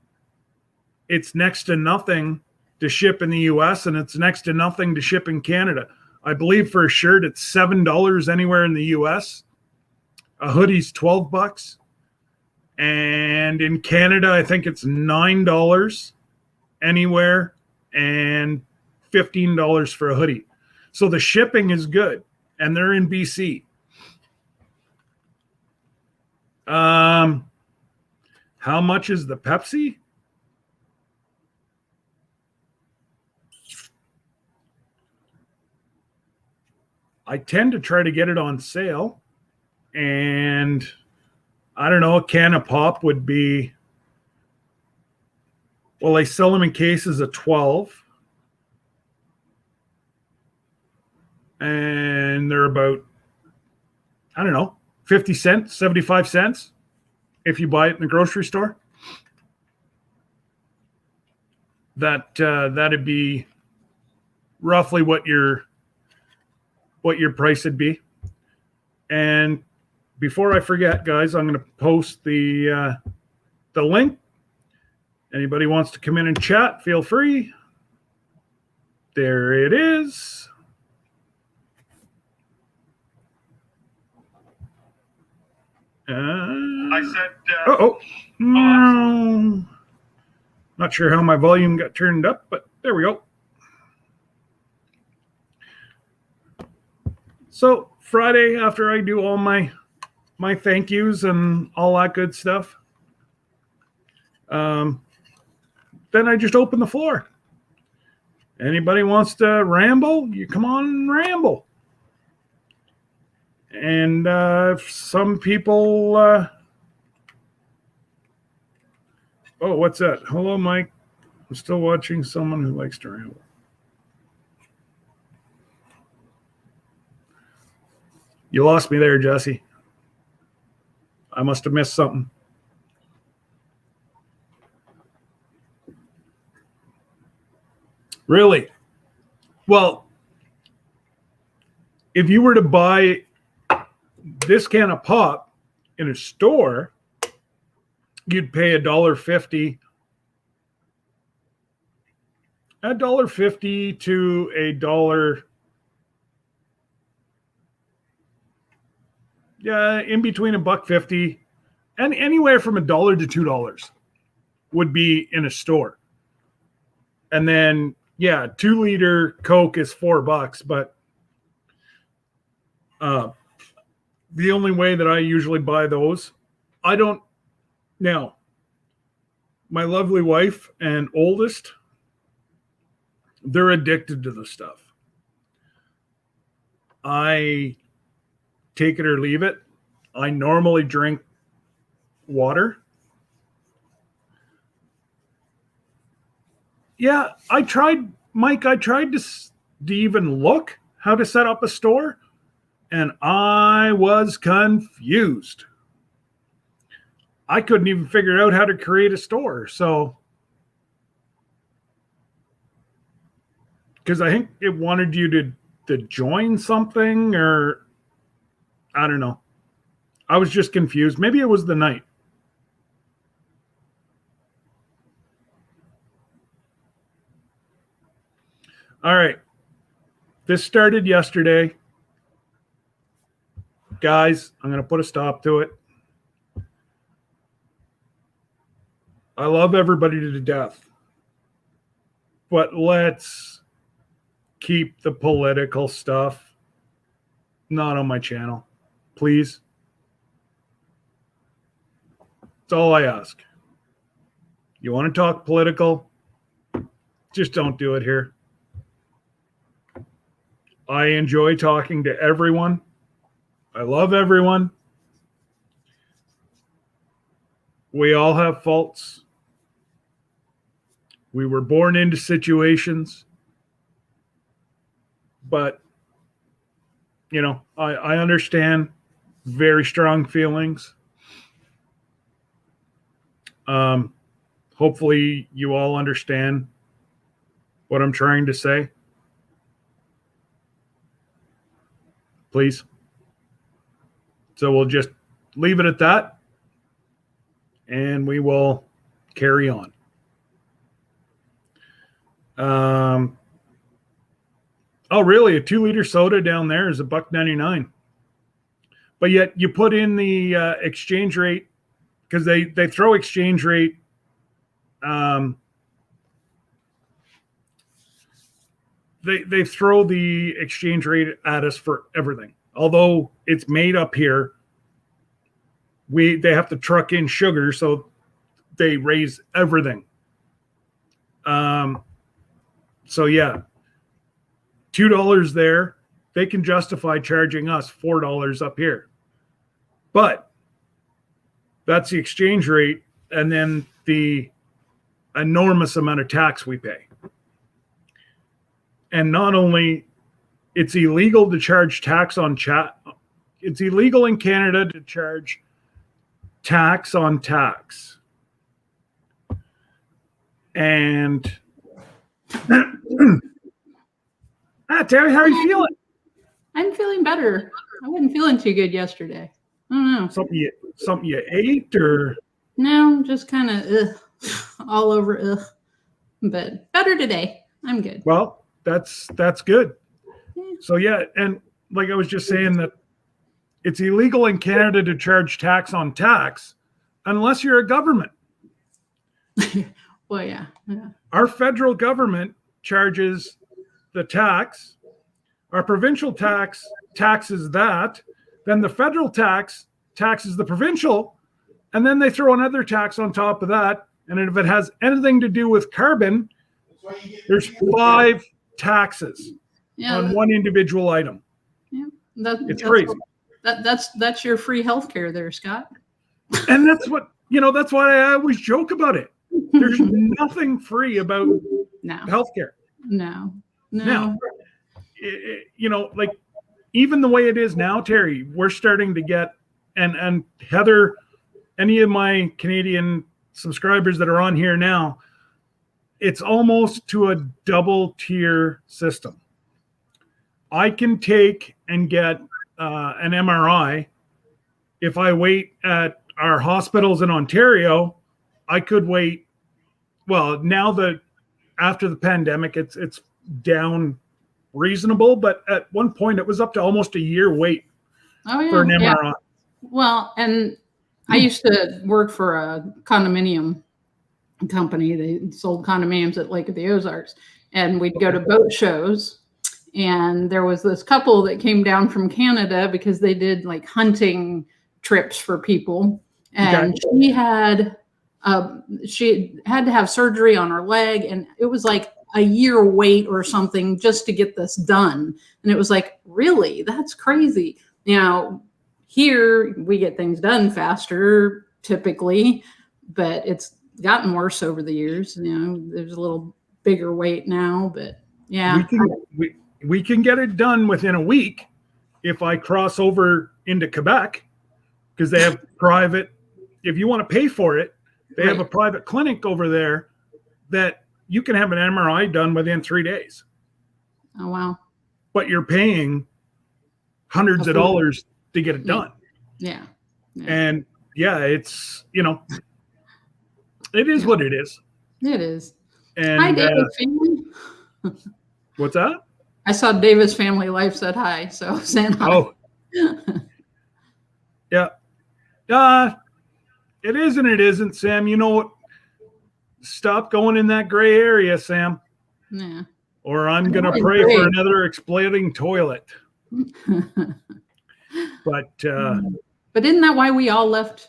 it's next to nothing to ship in the US, and it's next to nothing to ship in Canada. I believe for a shirt, it's $7 anywhere in the US. A hoodie's $12. And in Canada, I think it's $9 anywhere and $15 for a hoodie. So the shipping is good, and they're in BC. How much is the Pepsi? I tend to try to get it on sale, and I don't know, a can of pop would be, well, they sell them in cases of 12, and they're about, I don't know, 50 cents, 75 cents if you buy it in the grocery store. That'd be roughly what your price would be. And before I forget, guys, I'm going to post the link. Anybody wants to come in and chat, feel free. There it is. I said, not sure how my volume got turned up, but there we go. So Friday, after I do all my thank yous and all that good stuff, then I just open the floor. Anybody wants to ramble, you come on and ramble. And some people, oh, what's that? Hello, Mike. I'm still watching someone who likes to ramble. You lost me there, Jesse. I must have missed something. Really? Well, if you were to buy this can of pop in a store, you'd pay $1.50. $1.50 to $1. Yeah, in between $1.50 and anywhere from $1 to $2 would be in a store. And then, yeah, 2-liter Coke is $4, but the only way that I usually buy those, I don't. Now, my lovely wife and oldest, they're addicted to the stuff. I take it or leave it. I normally drink water. Yeah, I tried, Mike, to even look how to set up a store, and I was confused. I couldn't even figure out how to create a store. So, because I think it wanted you to join something, or I don't know. I was just confused. Maybe it was the night. All right. This started yesterday. Guys, I'm going to put a stop to it. I love everybody to death. But let's keep the political stuff not on my channel. Please. That's all I ask. You want to talk political? Just don't do it here. I enjoy talking to everyone. I love everyone. We all have faults. We were born into situations. But, you know, I understand very strong feelings. Hopefully you all understand what I'm trying to say. Please. So we'll just leave it at that, and we will carry on. Oh, really? A 2-liter soda down there is $1.99. But yet you put in the exchange rate, because they throw exchange rate. They throw the exchange rate at us for everything. Although it's made up here, they have to truck in sugar, so they raise everything. So yeah, $2 there. They can justify charging us $4 up here. But that's the exchange rate, and then the enormous amount of tax we pay. And not only, it's illegal to charge tax on chat. It's illegal in Canada to charge tax on tax. And Terry, how are you feeling? I'm feeling better. I wasn't feeling too good yesterday. I don't know. Something you ate, or? No, just kind of all over. But better today. I'm good. Well, that's good. Yeah. So yeah, and like I was just saying, that it's illegal in Canada to charge tax on tax unless you're a government. Well, yeah. Our federal government charges the tax. Our provincial tax taxes that. Then the federal taxes the provincial. And then they throw another tax on top of that. And if it has anything to do with carbon, there's 5 taxes on one individual item. Yeah, it's crazy. That's your free healthcare there, Scott. And that's what, that's why I always joke about it. There's nothing free about healthcare. No. Now, like even the way it is now, Terry, we're starting to get, and Heather, any of my Canadian subscribers that are on here now, it's almost to a double tier system. I can take and get an MRI. If I wait at our hospitals in Ontario, I could wait. Well, now that after the pandemic, it's down reasonable, but at one point it was up to almost a year wait for an MRI. Yeah. Well, and I used to work for a condominium company. They sold condominiums at Lake of the Ozarks, and we'd go to boat shows. And there was this couple that came down from Canada because they did like hunting trips for people. And she had to have surgery on her leg, and it was like a year wait or something just to get this done. And it was like, really? That's crazy. Now, here we get things done faster typically, but it's gotten worse over the years. There's a little bigger wait now, but yeah. We can get it done within a week if I cross over into Quebec, because they have private, if you want to pay for it, they have a private clinic over there that you can have an MRI done within 3 days. Oh, wow. But you're paying hundreds of dollars to get it done. Yeah. And it's, it is what it is. It is. And hi, David's family. What's that? I saw David's family life said hi, so saying hi. Oh. Yeah. It is and it isn't, Sam. You know what? Stop going in that gray area, Sam. Yeah. Or I'm going to pray for another exploding toilet. But isn't that why we all left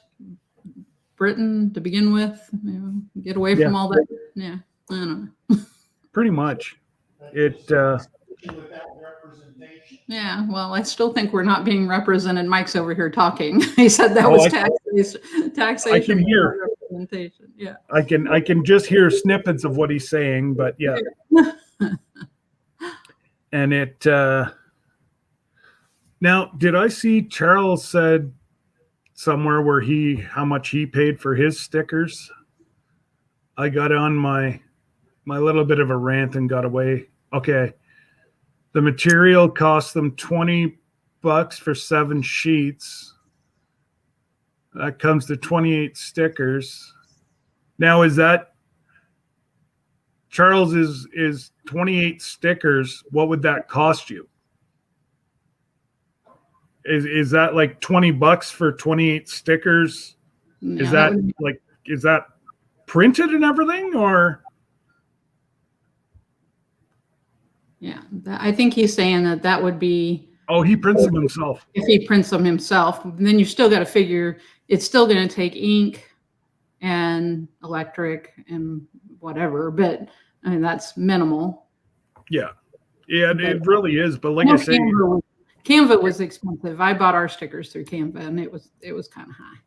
Britain to begin with. You know, get away from all that. Yeah, I don't know. Pretty much. It. Without representation. Yeah, well, I still think we're not being represented. Mike's over here talking. He said that was taxation. I can hear representation. Yeah, I can just hear snippets of what he's saying, but yeah. And it. Now, did I see Charles said somewhere where how much he paid for his stickers? I got on my little bit of a rant and got away. Okay. The material cost them $20 for 7 sheets. That comes to 28 stickers. Now, is that Charles is 28 stickers? What would that cost you? Is that like $20 for 28 stickers? No, Is that printed and everything, or? Yeah, I think he's saying that would be. Oh, he prints them himself. If he prints them himself, then you still got to figure it's still going to take ink and electric and whatever. But I mean, that's minimal. Yeah, it really is. But like I say, Canva was expensive. I bought our stickers through Canva, and it was kind of high.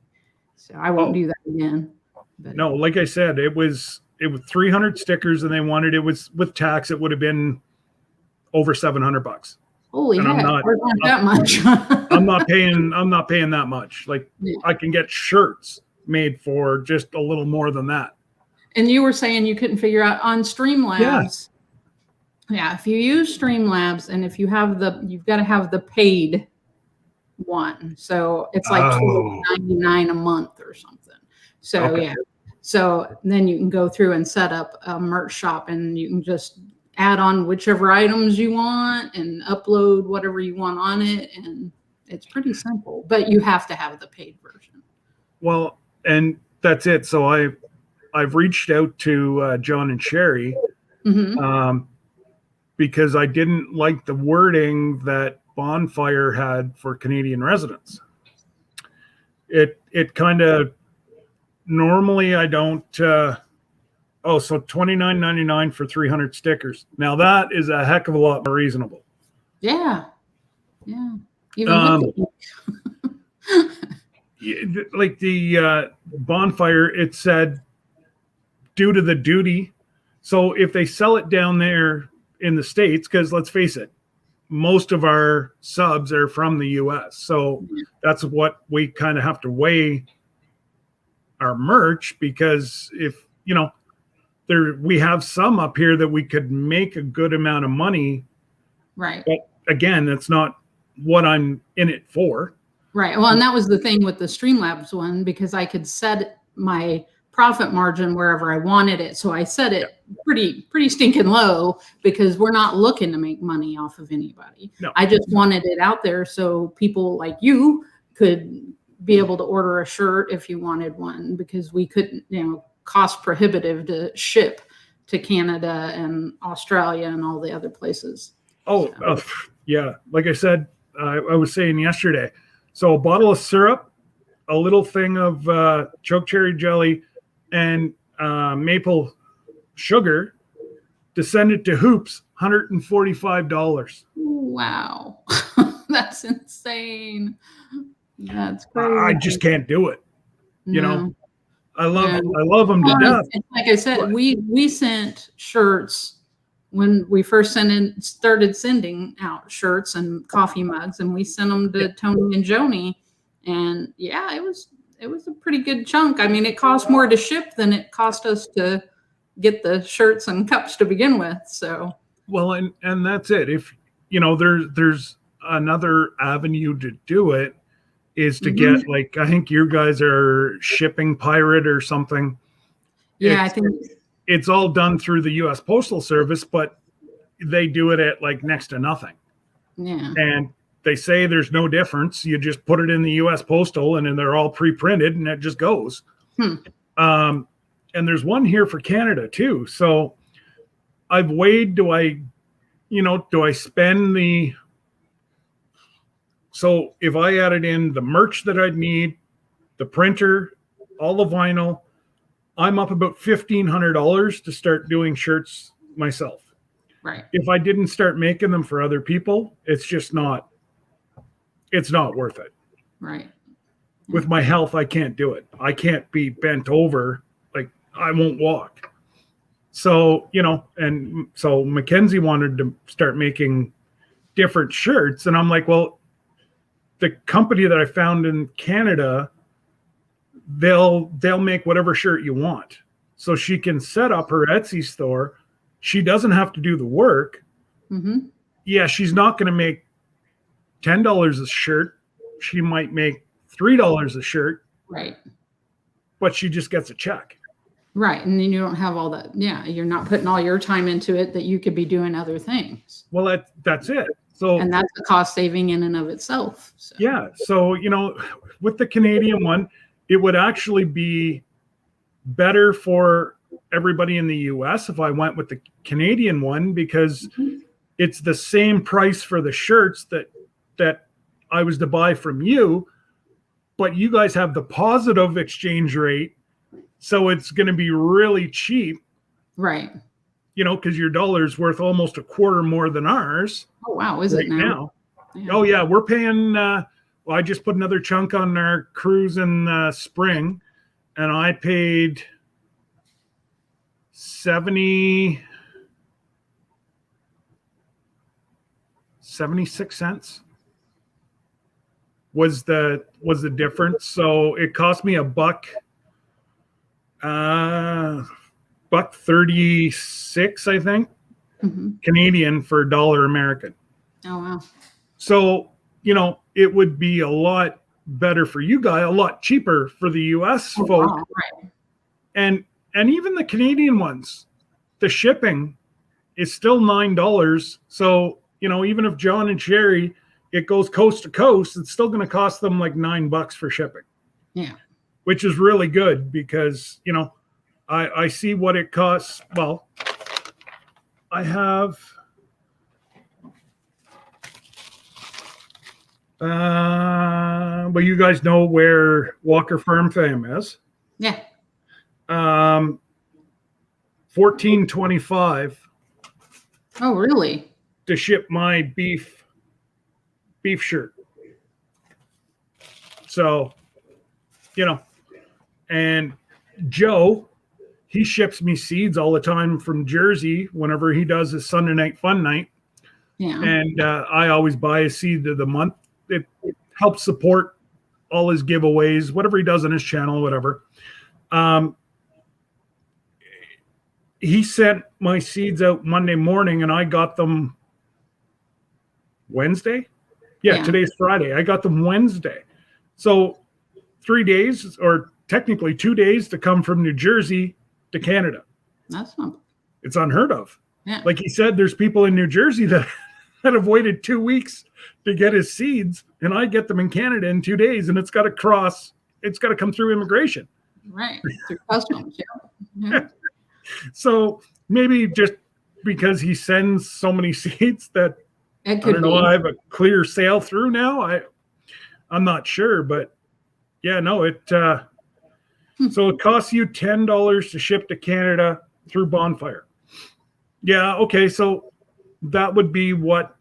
So I won't do that again. But. No, like I said, it was 300 stickers, and they wanted it was with tax. It would have been over $700. Holy heck! Not that much. I'm not paying that much. Like I can get shirts made for just a little more than that. And you were saying you couldn't figure out on Streamlabs. Yeah, if you use Streamlabs and if you have you've got to have the paid one. So it's like $12.99 a month or something. So yeah. So then you can go through and set up a merch shop, and you can just add on whichever items you want and upload whatever you want on it. And it's pretty simple, but you have to have the paid version. Well, and that's it. So I've reached out to John and Sherry. Mm-hmm. Because I didn't like the wording that Bonfire had for Canadian residents. It kind of normally I don't. So $29.99 for 300 stickers. Now that is a heck of a lot more reasonable. Yeah. Even like the Bonfire, it said due to the duty. So if they sell it down there in the States, because let's face it, most of our subs are from the US. So that's what we kind of have to weigh our merch, because if, we have some up here that we could make a good amount of money. Right. But again, that's not what I'm in it for. Right. Well, and that was the thing with the Streamlabs one, because I could set my profit margin wherever I wanted it. So I set it pretty stinking low, because we're not looking to make money off of anybody. No. I just wanted it out there so people like you could be able to order a shirt if you wanted one, because we couldn't, cost prohibitive to ship to Canada and Australia and all the other places. Yeah. Like I said, I was saying yesterday. So a bottle of syrup, a little thing of choke cherry jelly, and maple sugar descended to hoops, $145. Wow. That's insane. That's crazy. I just can't do it. No. I love them to death. Like I said, we sent shirts when we first started sending out shirts and coffee mugs, and we sent them to Tony and Joni, and it was a pretty good chunk. I mean, it cost more to ship than it cost us to get the shirts and cups to begin with. So well, and that's it. If there's another avenue to do it, is to get, like, I think you guys are Shipping Pirate or something. Yeah, I think it's all done through the U.S. Postal Service, but they do it at like next to nothing. Yeah. And they say there's no difference. You just put it in the U.S. Postal, and then they're all pre-printed, and it just goes. And there's one here for Canada too. So I've weighed, do I spend the... So if I added in the merch that I'd need, the printer, all the vinyl. I'm up about $1,500 to start doing shirts myself. Right. If I didn't start making them for other people, it's not worth it. Right. With my health, I can't do it. I can't be bent over. Like, I won't walk. So, and so Mackenzie wanted to start making different shirts. And I'm like, well, the company that I found in Canada, they'll make whatever shirt you want. So she can set up her Etsy store. She doesn't have to do the work. Mm-hmm. Yeah, she's not going to make $10 a shirt. She might make $3 a shirt. Right. But she just gets a check. Right. And then you don't have all that. Yeah. You're not putting all your time into it that you could be doing other things. Well, that's it. So, and that's a cost saving in and of itself. So. Yeah. So, with the Canadian one, it would actually be better for everybody in the US if I went with the Canadian one, because it's the same price for the shirts that I was to buy from you, but you guys have the positive exchange rate. So it's going to be really cheap. Right. Because your dollar's worth almost a quarter more than ours. Oh, wow. Is it now? Yeah. Oh, yeah. We're paying, I just put another chunk on our cruise in spring, and I paid 76 cents was the difference. So it cost me $1.36, I think, Canadian for $1 American. Oh, wow. So, it would be a lot better for you guys, a lot cheaper for the US folk. Wow. Right. And even the Canadian ones, the shipping is still $9. So, even if John and Sherry, it goes coast to coast, it's still going to cost them like $9 for shipping. Yeah. Which is really good because, I see what it costs. Well, I have, well, you guys know where Walker Farm Fam is. Yeah. $14.25. Oh, really? To ship my beef shirt. So, and Joe, he ships me seeds all the time from Jersey whenever he does his Sunday night fun night. Yeah. And I always buy a seed of the month. It helps support all his giveaways, whatever he does on his channel, whatever. He sent my seeds out Monday morning, and I got them Wednesday. Yeah, today's Friday. I got them Wednesday. So 3 days, or technically 2 days, to come from New Jersey to Canada. That's not. It's unheard of. Yeah. Like he said, there's people in New Jersey that have waited 2 weeks to get his seeds, and I get them in Canada in 2 days, and it's got to come through immigration. Right. Through customs. Yeah. So maybe just because he sends so many seeds that It could be. I have a clear sail through now. I'm not sure, but yeah, no, it so it costs you $10 to ship to Canada through Bonfire. Yeah, okay, so that would be what.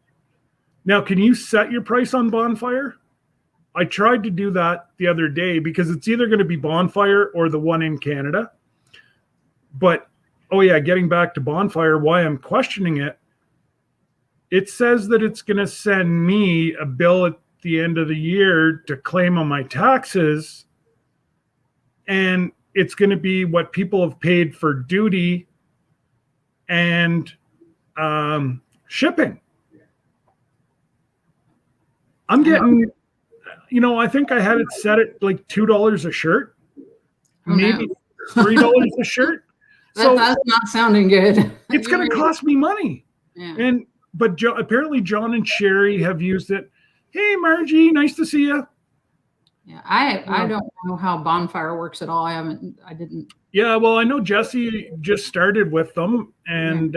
Now, can you set your price on Bonfire? I tried to do that the other day because it's either going to be Bonfire or the one in Canada. But getting back to Bonfire, why I'm questioning it. It says that it's going to send me a bill at the end of the year to claim on my taxes. And it's going to be what people have paid for duty and shipping. I'm getting, I think I had it set at like $2 a shirt, maybe $3 a shirt. So that's not sounding good. It's going to cost me money. Yeah. But apparently John and Sherry have used it. Hey, Margie, nice to see you. Yeah, I don't know how Bonfire works at all. I didn't. Yeah, well, I know Jesse just started with them, and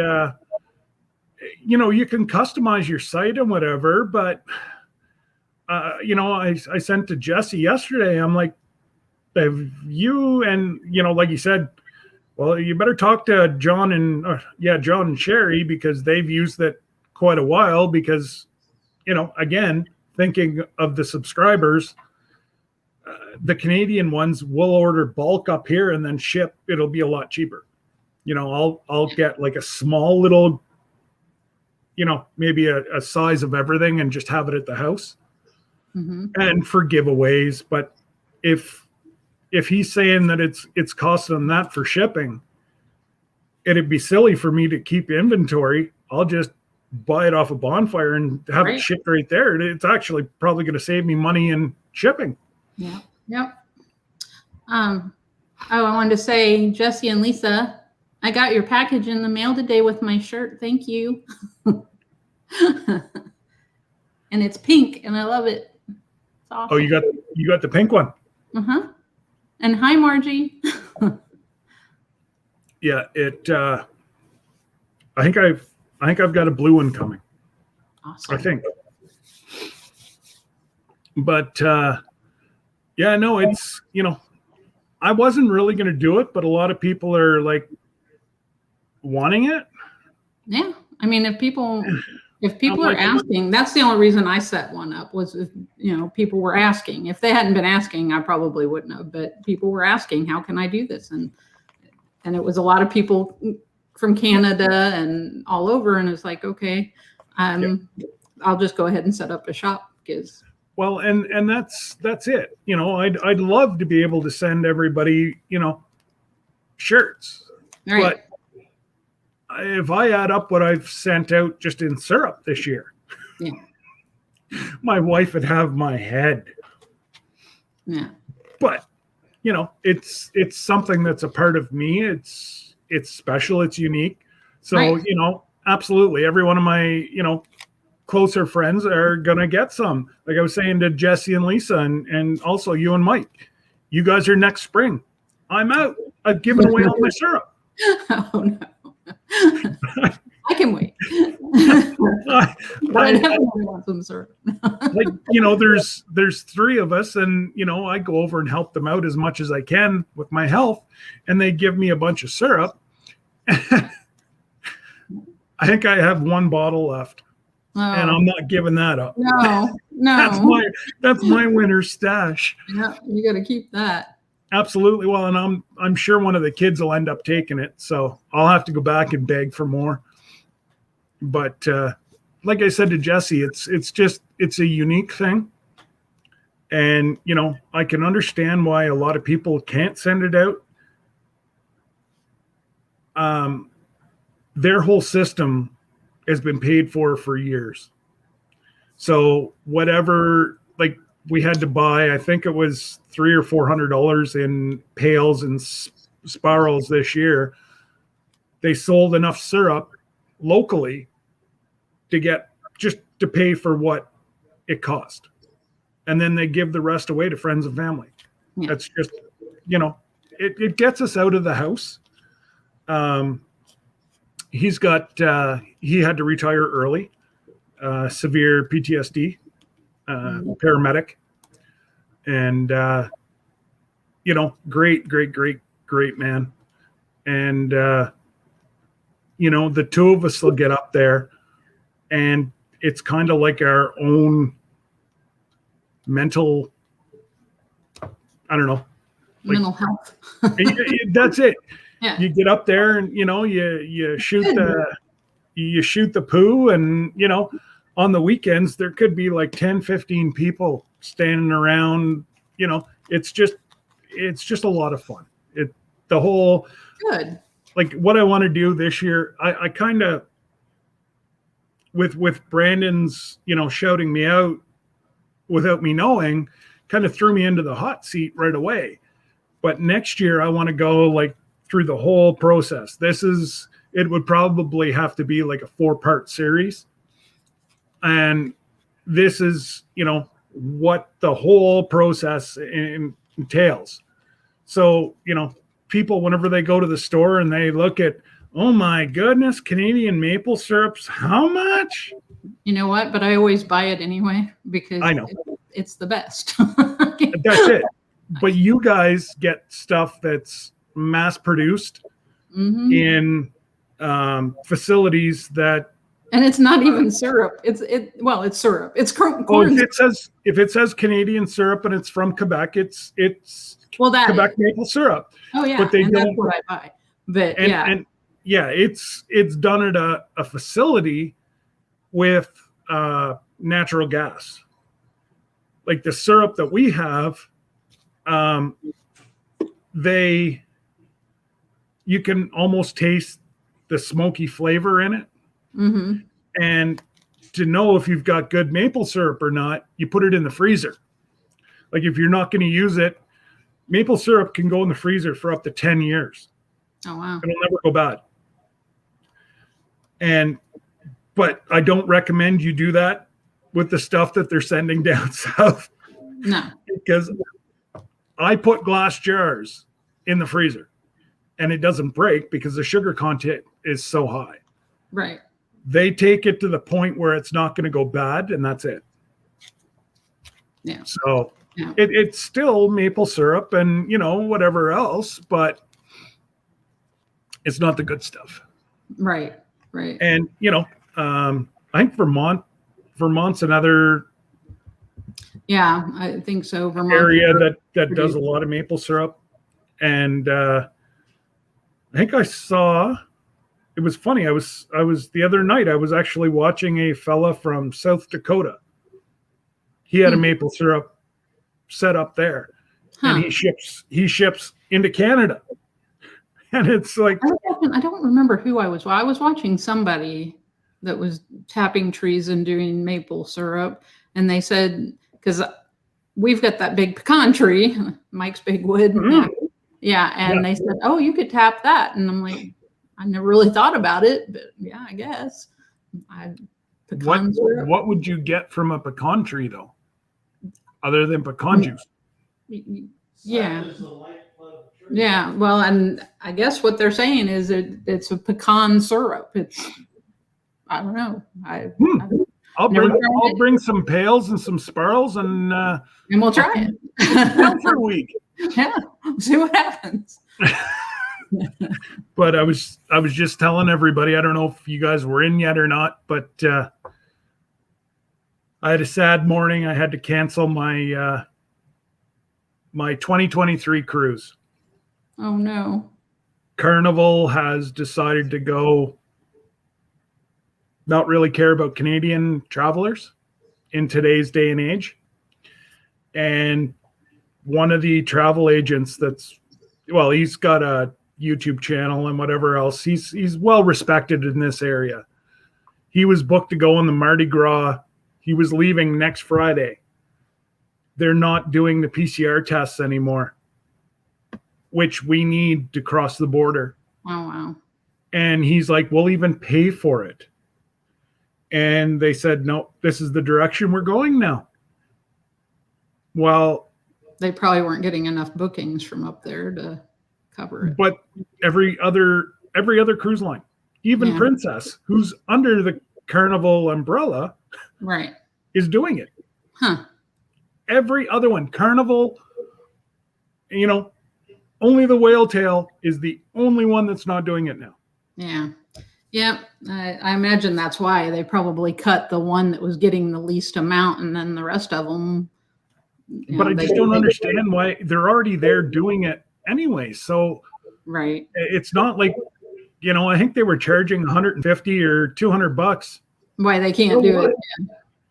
you can customize your site and whatever. But I sent to Jesse yesterday. I'm like, you and, like you said, well, you better talk to John and Sherry, because they've used it quite a while, because, again, thinking of the subscribers, the Canadian ones will order bulk up here and then ship. It'll be a lot cheaper. I'll get like a small little, maybe a size of everything and just have it at the house. Mm-hmm. And for giveaways. But if he's saying that it's costing them that for shipping, it'd be silly for me to keep inventory. I'll just buy it off a bonfire and have it shipped right there. It's actually probably going to save me money in shipping. Yeah. Yep. I wanted to say, Jesse and Lisa, I got your package in the mail today with my shirt. Thank you. And it's pink, and I love it. It's awesome. Oh, you got the pink one. Uh-huh. And hi, Margie. Yeah, I think I've got a blue one coming. Awesome. I think. But yeah, no, it's, I wasn't really going to do it, but a lot of people are like wanting it. Yeah. I mean, if people are asking, that's the only reason I set one up, was if, people were asking. If they hadn't been asking, I probably wouldn't have, but people were asking, how can I do this? And it was a lot of people from Canada and all over. And it's like, okay, I'll just go ahead and set up a shop, because. Well, and that's it. I'd love to be able to send everybody, shirts. Right. But if I add up what I've sent out just in syrup this year, yeah, my wife would have my head. Yeah. But, it's something that's a part of me. It's special. It's unique. So, right. Absolutely. Every one of my, closer friends are going to get some. Like I was saying to Jesse and Lisa, and also you and Mike, you guys are next spring. I'm out. I've given away all my syrup. Oh, no. I can wait. But I definitely want some syrup. Like, there's three of us, and, I go over and help them out as much as I can with my health, and they give me a bunch of syrup. I think I have one bottle left. Oh. And I'm not giving that up. No. That's my winter stash. Yeah, you got to keep that. Absolutely. Well, and I'm sure one of the kids will end up taking it, so I'll have to go back and beg for more. But like I said to Jesse, it's a unique thing, and I can understand why a lot of people can't send it out. Their whole system has been paid for years. So whatever, like, we had to buy, I think it was $300 or $400 in pails and spirals this year. They sold enough syrup locally to pay for what it cost. And then they give the rest away to friends and family. Yeah. That's just, it gets us out of the house. He had to retire early, severe PTSD, paramedic, and, great man. And, the two of us will get up there, and it's kind of like our own mental, I don't know. Mental health. That's it. Yeah. You get up there and you shoot the poo, and on the weekends there could be like 10-15 people standing around. It's just a lot of fun. The whole good, like, what I want to do this year, I kind of, with Brandon's shouting me out without me knowing, kind of threw me into the hot seat right away. But next year I want to go like through the whole process. It would probably have to be like a 4-part series. And this is, what the whole process entails. So, people, whenever they go to the store and they look at, oh my goodness, Canadian maple syrups, how much? You know what? But I always buy it anyway, because I know it's the best. That's it. But you guys get stuff that's mass produced Mhm. in facilities that. And it's not even syrup. It's syrup. It's corn. Oh, if it says Canadian syrup and it's from Quebec, it's Well, that Quebec is. maple syrup. Oh yeah, But they and don't. that's what I buy. But And yeah, it's done at a facility with natural gas. Like the syrup that we have, you can almost taste the smoky flavor in it. Mhm. And to know if you've got good maple syrup or not, you put it in the freezer. Like if you're not going to use it, maple syrup can go in the freezer for up to 10 years. Oh wow. It'll never go bad. But I don't recommend you do that with the stuff that they're sending down south. No. Because I put glass jars in the freezer and it doesn't break because the sugar content is so high. Right. They take it to the point where it's not going to go bad, and that's it. Yeah. So Yeah. it's still maple syrup and, whatever else, but it's not the good stuff. Right. Right. And, I think Vermont's another Yeah, I think so. Vermont area that does a lot of maple syrup. And I think I saw, it was funny. I was the other night, I was actually watching a fella from South Dakota. He had a maple syrup set up there, and he ships into Canada. And it's like, I don't remember who I was. Well, I was watching somebody that was tapping trees and doing maple syrup, and they said, because we've got that big pecan tree, Mike's Big Wood. Yeah, and they said, "Oh, you could tap that," and I'm like, I never really thought about it, but yeah, I guess. What would you get from a pecan tree though, other than pecan juice? Yeah. Yeah, well, and I guess what they're saying is it's a pecan syrup. I don't know. I'll bring some pails and some sparrows and we'll try it for a week. Yeah, see what happens. But I was just telling everybody, I don't know if you guys were in yet or not, but I had a sad morning. I had to cancel my 2023 cruise. Oh no. Carnival has decided to go not really care about Canadian travelers in today's day and age. And one of the travel agents he's got a YouTube channel and whatever else. He's well respected in this area. He was booked to go on the Mardi Gras. He was leaving next Friday. They're not doing the PCR tests anymore, which we need to cross the border. Oh, wow. And he's like, we'll even pay for it. And they said, no, this is the direction we're going now. Well, they probably weren't getting enough bookings from up there to cover it. But every other cruise line, even Princess, who's under the Carnival umbrella, right, is doing it. Huh. Every other one, Carnival, only the Whale Tail is the only one that's not doing it now. Yeah. Yeah. I imagine that's why they probably cut the one that was getting the least amount, and then the rest of them. But I just don't understand why they're already there doing it anyway. So right. It's not like, I think they were charging $150 or $200. Why they can't do it.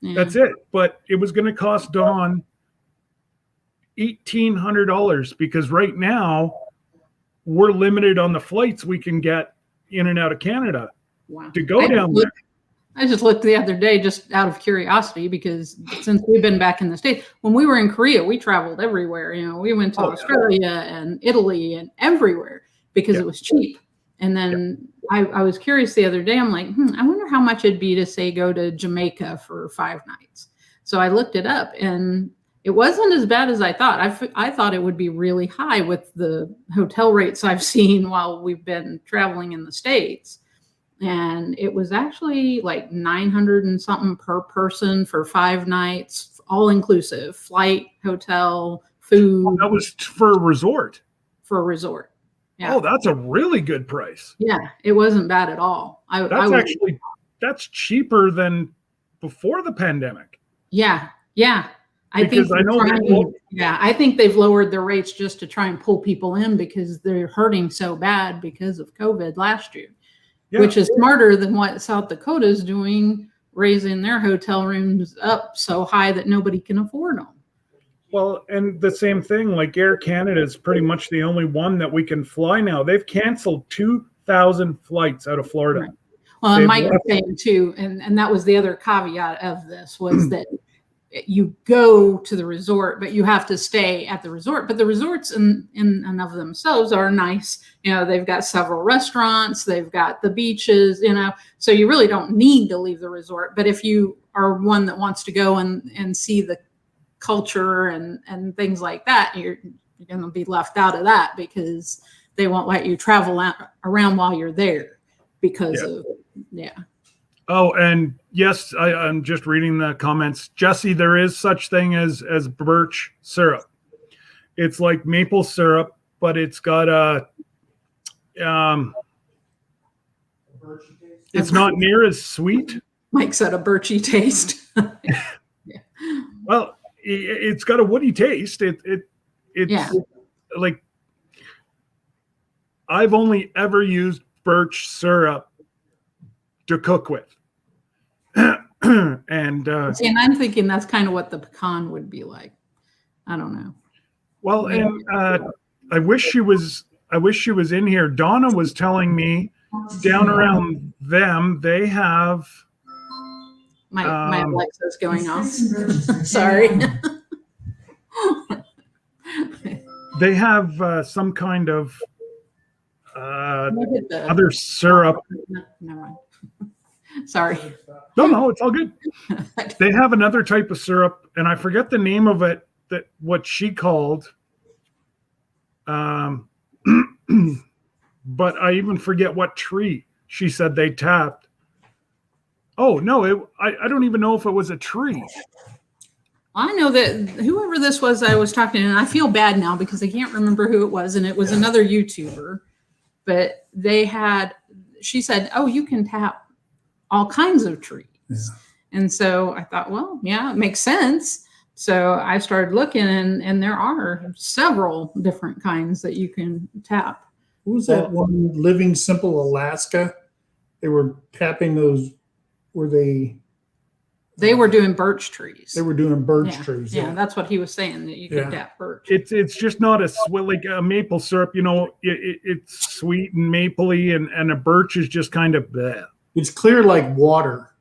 Yeah. That's it. But it was going to cost Dawn $1,800 because right now we're limited on the flights we can get in and out of Canada to go down there. I just looked the other day just out of curiosity because since we've been back in the States, when we were in Korea, we traveled everywhere. We went to Australia and Italy and everywhere because it was cheap. And then I was curious the other day. I'm like, I wonder how much it'd be to say go to Jamaica for 5 nights. So I looked it up and it wasn't as bad as I thought. I thought it would be really high with the hotel rates I've seen while we've been traveling in the States. And it was actually like 900 and something per person for 5 nights, all inclusive, flight, hotel, food That was for a resort. for a resort. Yeah. Oh, that's a really good price. Yeah, it wasn't bad at all. That's cheaper than before the pandemic. Yeah. Because I know I think they've lowered their rates just to try and pull people in because they're hurting so bad because of COVID last year, which is smarter than what South Dakota is doing, raising their hotel rooms up so high that nobody can afford them. Well, and the same thing, like Air Canada is pretty much the only one that we can fly now. They've canceled 2,000 flights out of Florida. Right. Well, and Mike was saying too, and that was the other caveat of this was that you go to the resort, but you have to stay at the resort. But the resorts in and of themselves are nice. They've got several restaurants, they've got the beaches, so you really don't need to leave the resort. But if you are one that wants to go and see the culture and things like that, you're going to be left out of that because they won't let you travel around while you're there because of. Oh, and yes, I'm just reading the comments. Jesse, there is such thing as birch syrup. It's like maple syrup, but it's got it's not near as sweet. Mike said a birchy taste. Well, it's got a woody taste. It's like I've only ever used birch syrup to cook with. and I'm thinking that's kind of what the pecan would be like. I don't know. Well, and I wish she was in here. Donna was telling me down around them they have my Alexa's going off. Sorry. They have some kind of other syrup. Never mind. Sorry. No, it's all good. They have another type of syrup, and I forget the name of it. That what she called. But I even forget what tree she said they tapped. Oh no, I don't even know if it was a tree. I know that whoever this was I was talking to, and I feel bad now because I can't remember who it was, and it was another YouTuber. But she said, oh, you can tap all kinds of trees. Yeah. And so I thought, well, yeah, it makes sense. So I started looking, and there are several different kinds that you can tap. Who was that one, Living Simple Alaska? They were tapping those, they were doing birch trees. They were doing birch trees. Yeah, that's what he was saying, that you could tap birch. It's just not as sweet like a maple syrup. It's sweet and mapley, and a birch is just kind of bleh. It's clear like water.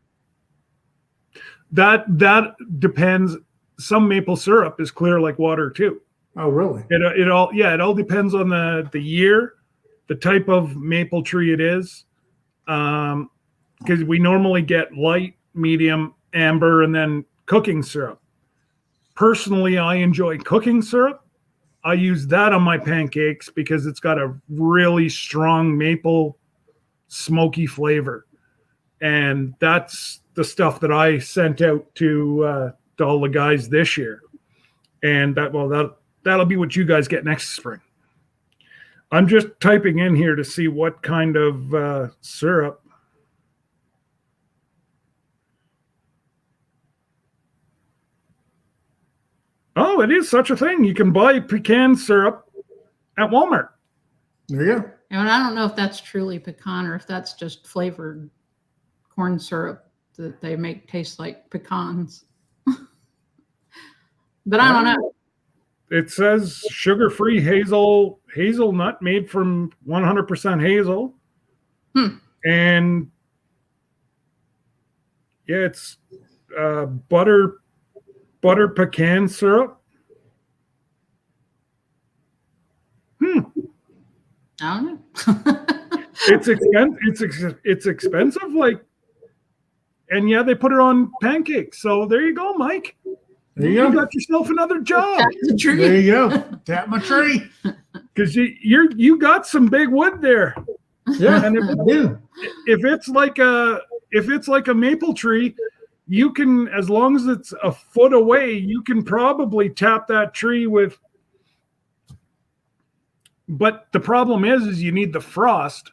That depends. Some maple syrup is clear like water too. Oh, really? It all depends on the year, the type of maple tree it is. Because we normally get light, medium, amber, and then cooking syrup. Personally, I enjoy cooking syrup. I use that on my pancakes because it's got a really strong maple smoky flavor. And that's the stuff that I sent out to all the guys this year. And that'll be what you guys get next spring. I'm just typing in here to see what kind of syrup. Oh, it is such a thing. You can buy pecan syrup at Walmart. There you go. And I don't know if that's truly pecan or if that's just flavored corn syrup that they make taste like pecans. But I don't know. It says sugar-free hazelnut made from 100% hazel. And it's butter pecan syrup. I don't know. It's expensive, and they put it on pancakes. So there you go, Mike. There you go. You got yourself another job. There you go. Tap my tree. Because you got some big wood there. Yeah, and I do. If it's like a maple tree, you can, as long as it's a foot away, you can probably tap that tree with but the problem is you need the frost.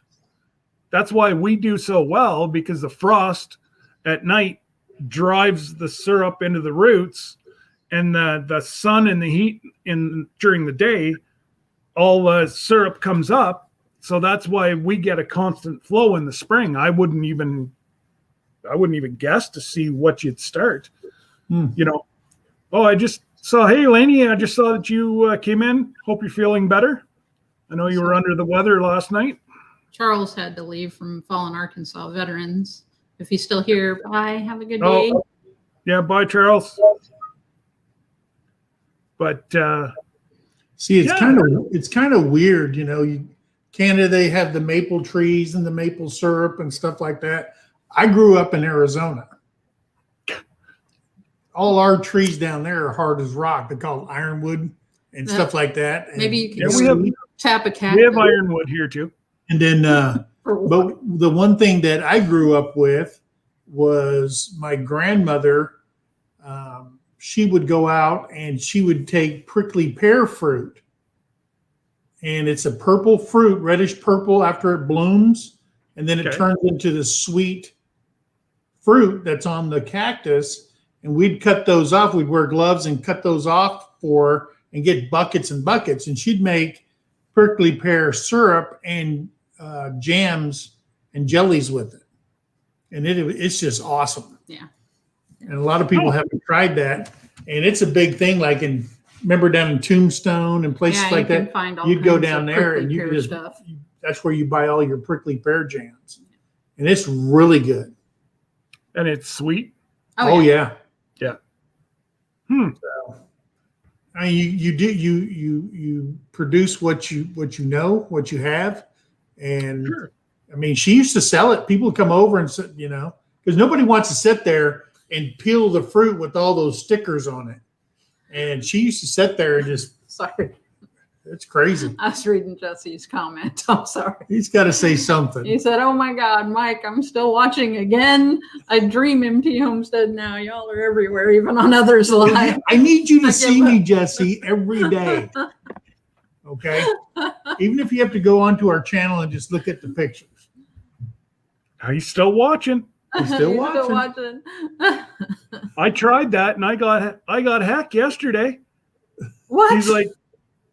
That's why we do so well, because the frost at night drives the syrup into the roots, and the sun and the heat during the day, all the syrup comes up. So that's why we get a constant flow in the spring. I wouldn't even guess to see what you'd start. You know, oh, I just saw, hey, Lainey, I just saw that you came in. Hope you're feeling better. I know you were under the weather last night. Charles had to leave from Fallen Arkansas Veterans. If he's still here, bye. Have a good day. Oh, yeah, bye, Charles. But See, it's yeah. kind of weird, you know. Canada, they have the maple trees and the maple syrup and stuff like that. I grew up in Arizona. All our trees down there are hard as rock. They're called ironwood and stuff like that. And Maybe you Yeah, can tap a cat. we have ironwood here too. And then, but the one thing that I grew up with was my grandmother. She would go out and she would take prickly pear fruit. And it's a purple fruit, reddish purple after it blooms. And then it turns into the sweet fruit that's on the cactus. And we'd cut those off. We'd wear gloves and cut those off and get buckets and buckets. And she'd make prickly pear syrup and jams and jellies with it. And it's just awesome. Yeah. And a lot of people haven't tried that. And it's a big thing. Like remember down in Tombstone and places like that, you'd go down there and you just, that's where you buy all your prickly pear jams. And it's really good. And it's sweet. Oh yeah. Yeah. So, I mean, you produce what you know, what you have. And Sure. I mean, she used to sell it. People come over and sit, you know, because nobody wants to sit there and peel the fruit with all those stickers on it. And she used to sit there and just, Sorry. it's crazy. I was reading Jesse's comment. I'm sorry. He's got to say something. He said, "Oh my God, Mike, I'm still watching again. I dream MT Homestead now. Y'all are everywhere, even on others' lives." I need you to see me, Jesse, every day. Okay? Even if you have to go onto our channel and just look at the pictures. He's still watching. He's still watching. I tried that and I got hacked yesterday. What? He's like,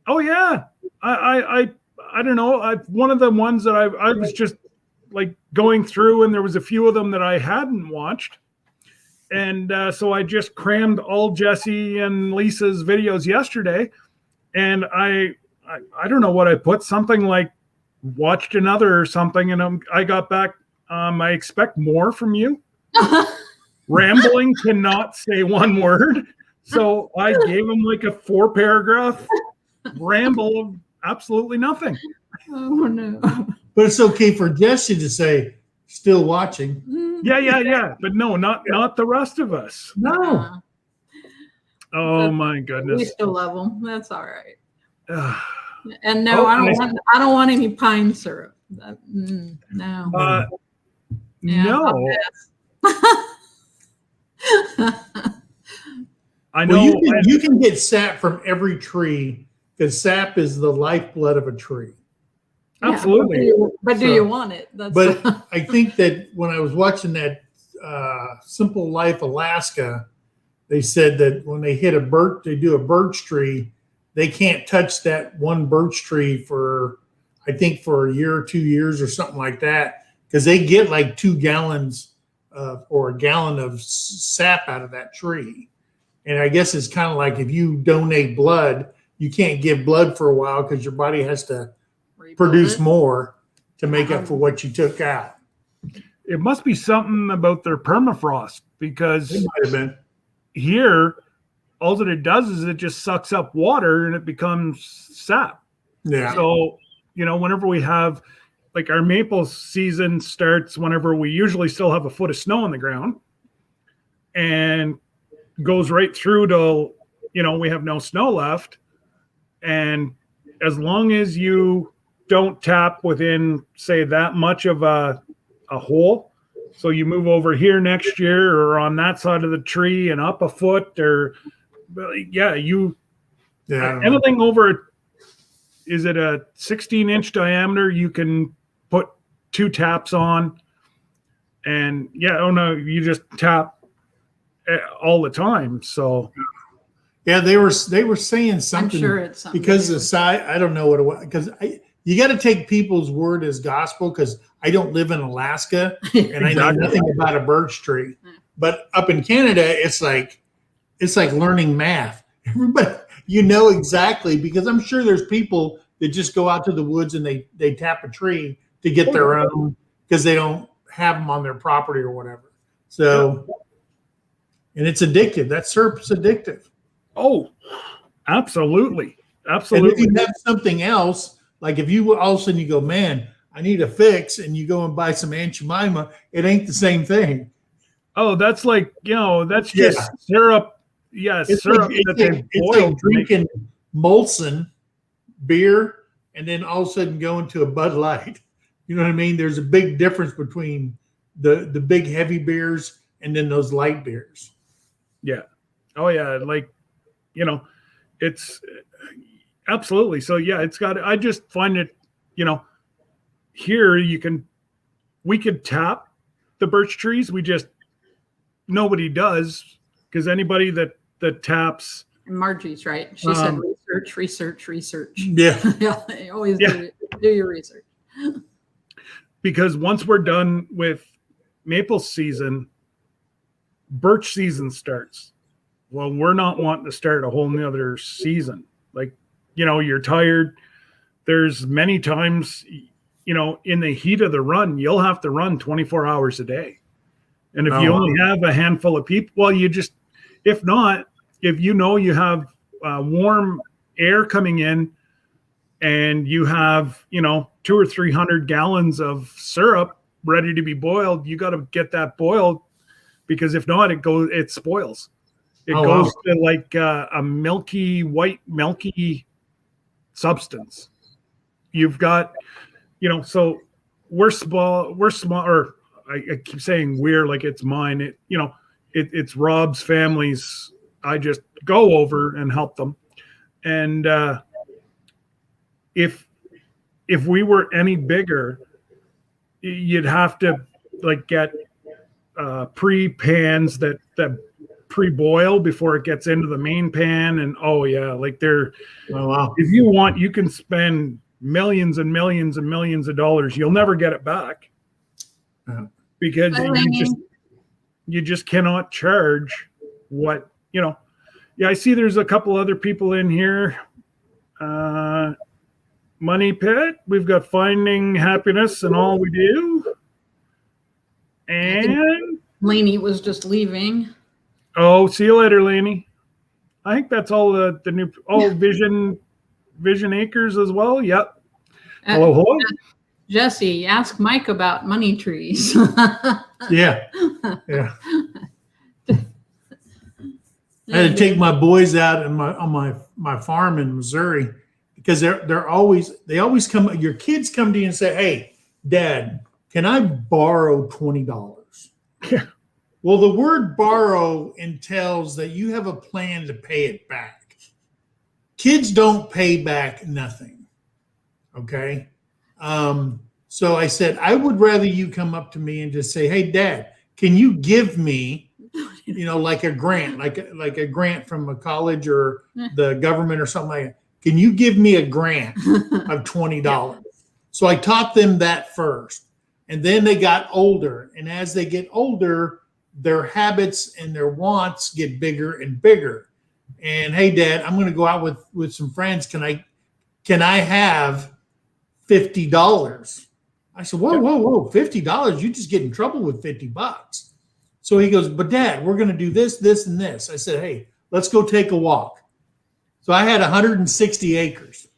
"Oh yeah, I don't know. One of the ones that I was just like going through, and there was a few of them that I hadn't watched, and so I just crammed all Jesse and Lisa's videos yesterday, and I don't know what I put, something like watched another or something, and I got back. I expect more from you. Rambling cannot say one word, so I gave him like a 4-paragraph ramble of absolutely nothing. Oh no. But it's okay for Jesse to say, still watching. Yeah. But no, not the rest of us. No. Oh my goodness. We still love them. That's all right. Uh, And no, Oh, I don't want any pine syrup. No. Yeah, no, I know. Well, you can get sap from every tree because sap is the lifeblood of a tree. Absolutely. But do you want it? That's But I think that when I was watching that Simple Life Alaska, they said that when they hit they do a birch tree, they can't touch that one birch tree for, I think, for a year or 2 years or something like that, because they get like 2 gallons or a gallon of sap out of that tree. And I guess it's kind of like if you donate blood, you can't give blood for a while because your body has to produce more to make up for what you took out. It must be something about their permafrost, because It might have been. here, all that it does is it just sucks up water and it becomes sap. Yeah. So, whenever we have, like, our maple season starts whenever we usually still have a foot of snow on the ground, and goes right through till, we have no snow left. And as long as you don't tap within, say, that much of a hole, so you move over here next year or on that side of the tree and up a foot, or anything over, is it a 16-inch diameter you can put 2 taps on? And yeah, oh no, you just tap all the time. So Yeah, they were saying I'm something sure it's something. because to the do size. I don't know what it was because you got to take people's word as gospel because I don't live in Alaska with- and I know Exactly. nothing about a birch tree. Yeah. But up in Canada, it's like learning math. Everybody, you know exactly because I'm sure there's people that just go out to the woods and they tap a tree to get their own because they don't have them on their property or whatever. So, and it's addictive. That syrup's addictive. Oh, absolutely. And Absolutely. then you have something else, like if you all of a sudden you go, man, I need a fix, and you go and buy some Aunt Jemima, it ain't the same thing. Oh, that's like, that's Yeah. just syrup. Yeah, It's syrup like, that it's they like, it's boil. like drinking Molson beer and then all of a sudden going to a Bud Light. You know what I mean? There's a big difference between the big heavy beers and then those light beers. Yeah. Oh yeah. Like, it's absolutely. So yeah, I just find it, here we could tap the birch trees. Nobody does because anybody that taps. And Margie's right. She said research. Yeah. Yeah, they always do your research. Because once we're done with maple season, birch season starts. Well, we're not wanting to start a whole nother season. Like, you're tired. There's many times, in the heat of the run, you'll have to run 24 hours a day. And if you only have a handful of people, well, if you have warm air coming in and you have, 200 or 300 gallons of syrup ready to be boiled, you got to get that boiled because if not, it spoils. It goes to like a white milky substance. You've got, so we're small, or I keep saying we're like it's mine. It's Rob's family's. I just go over and help them. And if we were any bigger, you'd have to like get pre-pans that pre-boil before it gets into the main pan. And if you want, you can spend millions and millions and millions of dollars. You'll never get it back because you just cannot charge what, Yeah, I see there's a couple other people in here. Money Pit, we've got Finding Happiness in All We Do. And Lainey was just leaving. oh, see you later, Lainey. I think that's all the new Vision Acres as well. Yep. Hello. Jesse, ask Mike about money trees. Yeah. I had to take my boys out on my farm in Missouri because they always come. Your kids come to you and say, "Hey, Dad, can I borrow $20?" Yeah. Well, the word borrow entails that you have a plan to pay it back. Kids don't pay back nothing. Okay. So I said, I would rather you come up to me and just say, "Hey, Dad, can you give me, like a grant, like a grant from a college or the government or something like that. Can you give me a grant of $20?" So I taught them that first. And then they got older. And as they get older, their habits and their wants get bigger and bigger. And hey, Dad, I'm going to go out with some friends. Can I have $50? I said, whoa, $50? You just get in trouble with $50. So he goes, but Dad, we're going to do this, this, and this. I said, hey, let's go take a walk. So I had 160 acres.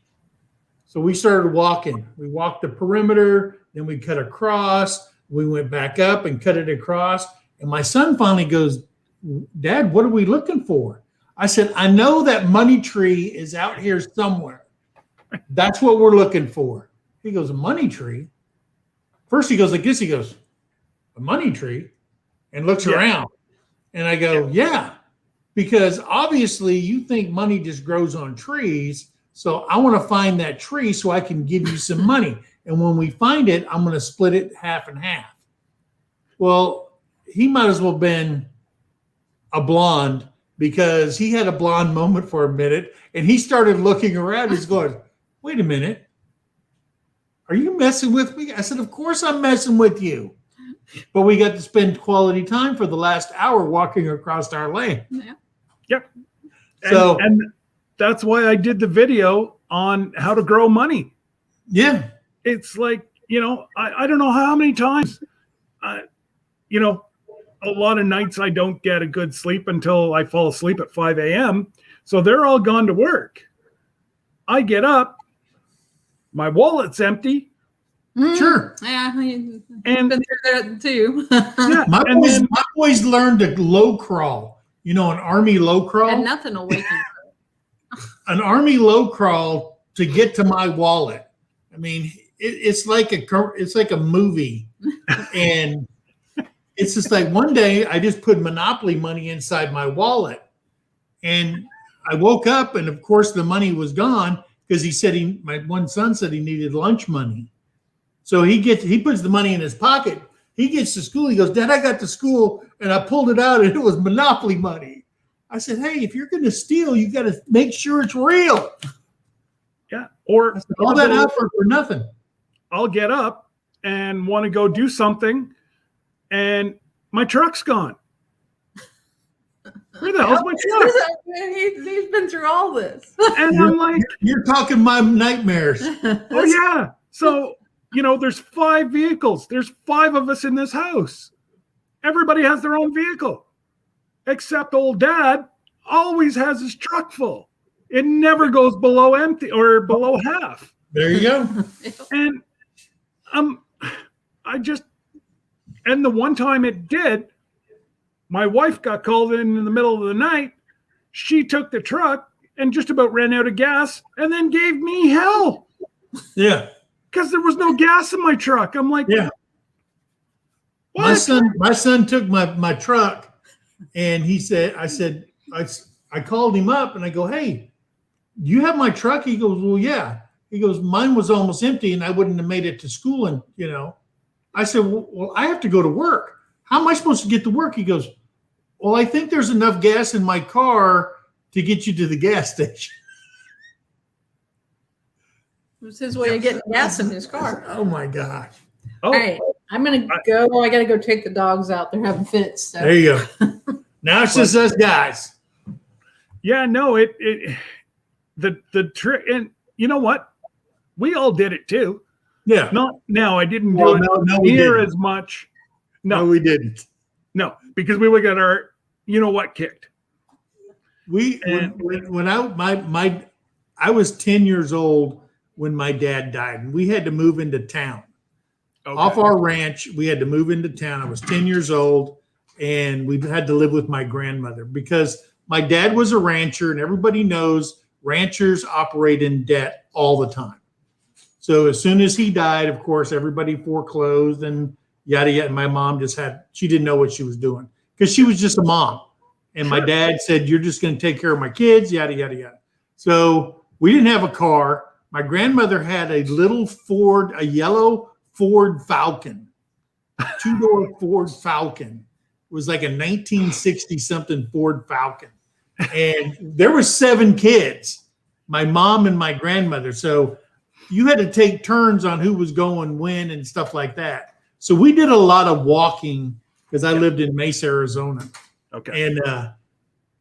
So we started walking. We walked the perimeter, then we cut across. We went back up and cut it across. And my son finally goes, Dad, what are we looking for? I said, I know that money tree is out here somewhere. That's what we're looking for. He goes, a money tree? First he goes like this. He goes, a money tree? And looks around. And I go, yeah, because obviously you think money just grows on trees, So I want to find that tree so I can give you some money. And when we find it, I'm going to split it half and half. Well, he might as well have been a blonde because he had a blonde moment for a minute and he started looking around. He's going, wait a minute. Are you messing with me? I said, of course I'm messing with you. But we got to spend quality time for the last hour walking across our land. Yeah. Yep. So- and that's why I did the video on how to grow money. Yeah. It's like, I don't know how many times, a lot of nights I don't get a good sleep until I fall asleep at 5 a.m. So they're all gone to work. I get up, my wallet's empty. Sure. Yeah, And been through that too. yeah, My and boys, then, my boys learned to low crawl. An army low crawl. And nothing will wake you. An army low crawl to get to my wallet. I mean, it's like a movie, and it's just like one day I just put Monopoly money inside my wallet, and I woke up, and of course the money was gone because he said my one son said he needed lunch money, so he puts the money in his pocket. He gets to school. He goes, Dad, I got to school, and I pulled it out, and it was Monopoly money. I said, hey, if you're going to steal, you got to make sure it's real. yeah, or I said, all that effort for nothing. I'll get up and want to go do something, and my truck's gone. Where the hell's my truck? He's been through all this. And I'm like, You're talking my nightmares. oh yeah. So, there's 5 vehicles. There's 5 of us in this house. Everybody has their own vehicle. Except old Dad always has his truck full. It never goes below empty or below half. There you go. And and the one time it did, my wife got called in the middle of the night. She took the truck and just about ran out of gas and then gave me hell Yeah. because there was no gas in my truck. I'm like, Yeah. what? My son took my truck, and I called him up and I go, hey, do you have my truck? He goes, well, yeah. He goes, mine was almost empty and I wouldn't have made it to school. And, I said, well, I have to go to work. How am I supposed to get to work? He goes, well, I think there's enough gas in my car to get you to the gas station. It was his way of getting gas in his car. Oh my gosh. Oh, All right, I'm gonna go. I gotta go take the dogs out. They're having fits. So. There you go. Now it's just us guys. yeah, no, the trick, and you know what? We all did it too. Yeah. I didn't Well, do it no, we near didn't. as much. No, No, we didn't. no, because we would get our, kicked. When I was 10 years old when my dad died, and we had to move into town. Okay. Off our ranch, we had to move into town. I was 10 years old, and we had to live with my grandmother because my dad was a rancher, and everybody knows ranchers operate in debt all the time. So as soon as he died, of course, everybody foreclosed and yada yada. And my mom she didn't know what she was doing because she was just a mom. And my dad said, you're just going to take care of my kids, yada, yada, yada. So we didn't have a car. My grandmother had a yellow Ford Falcon, 2-door Ford Falcon. It was like a 1960 something Ford Falcon. And there were 7 kids, my mom and my grandmother. So you had to take turns on who was going when and stuff like that. So we did a lot of walking because I lived in Mesa, Arizona. Okay. And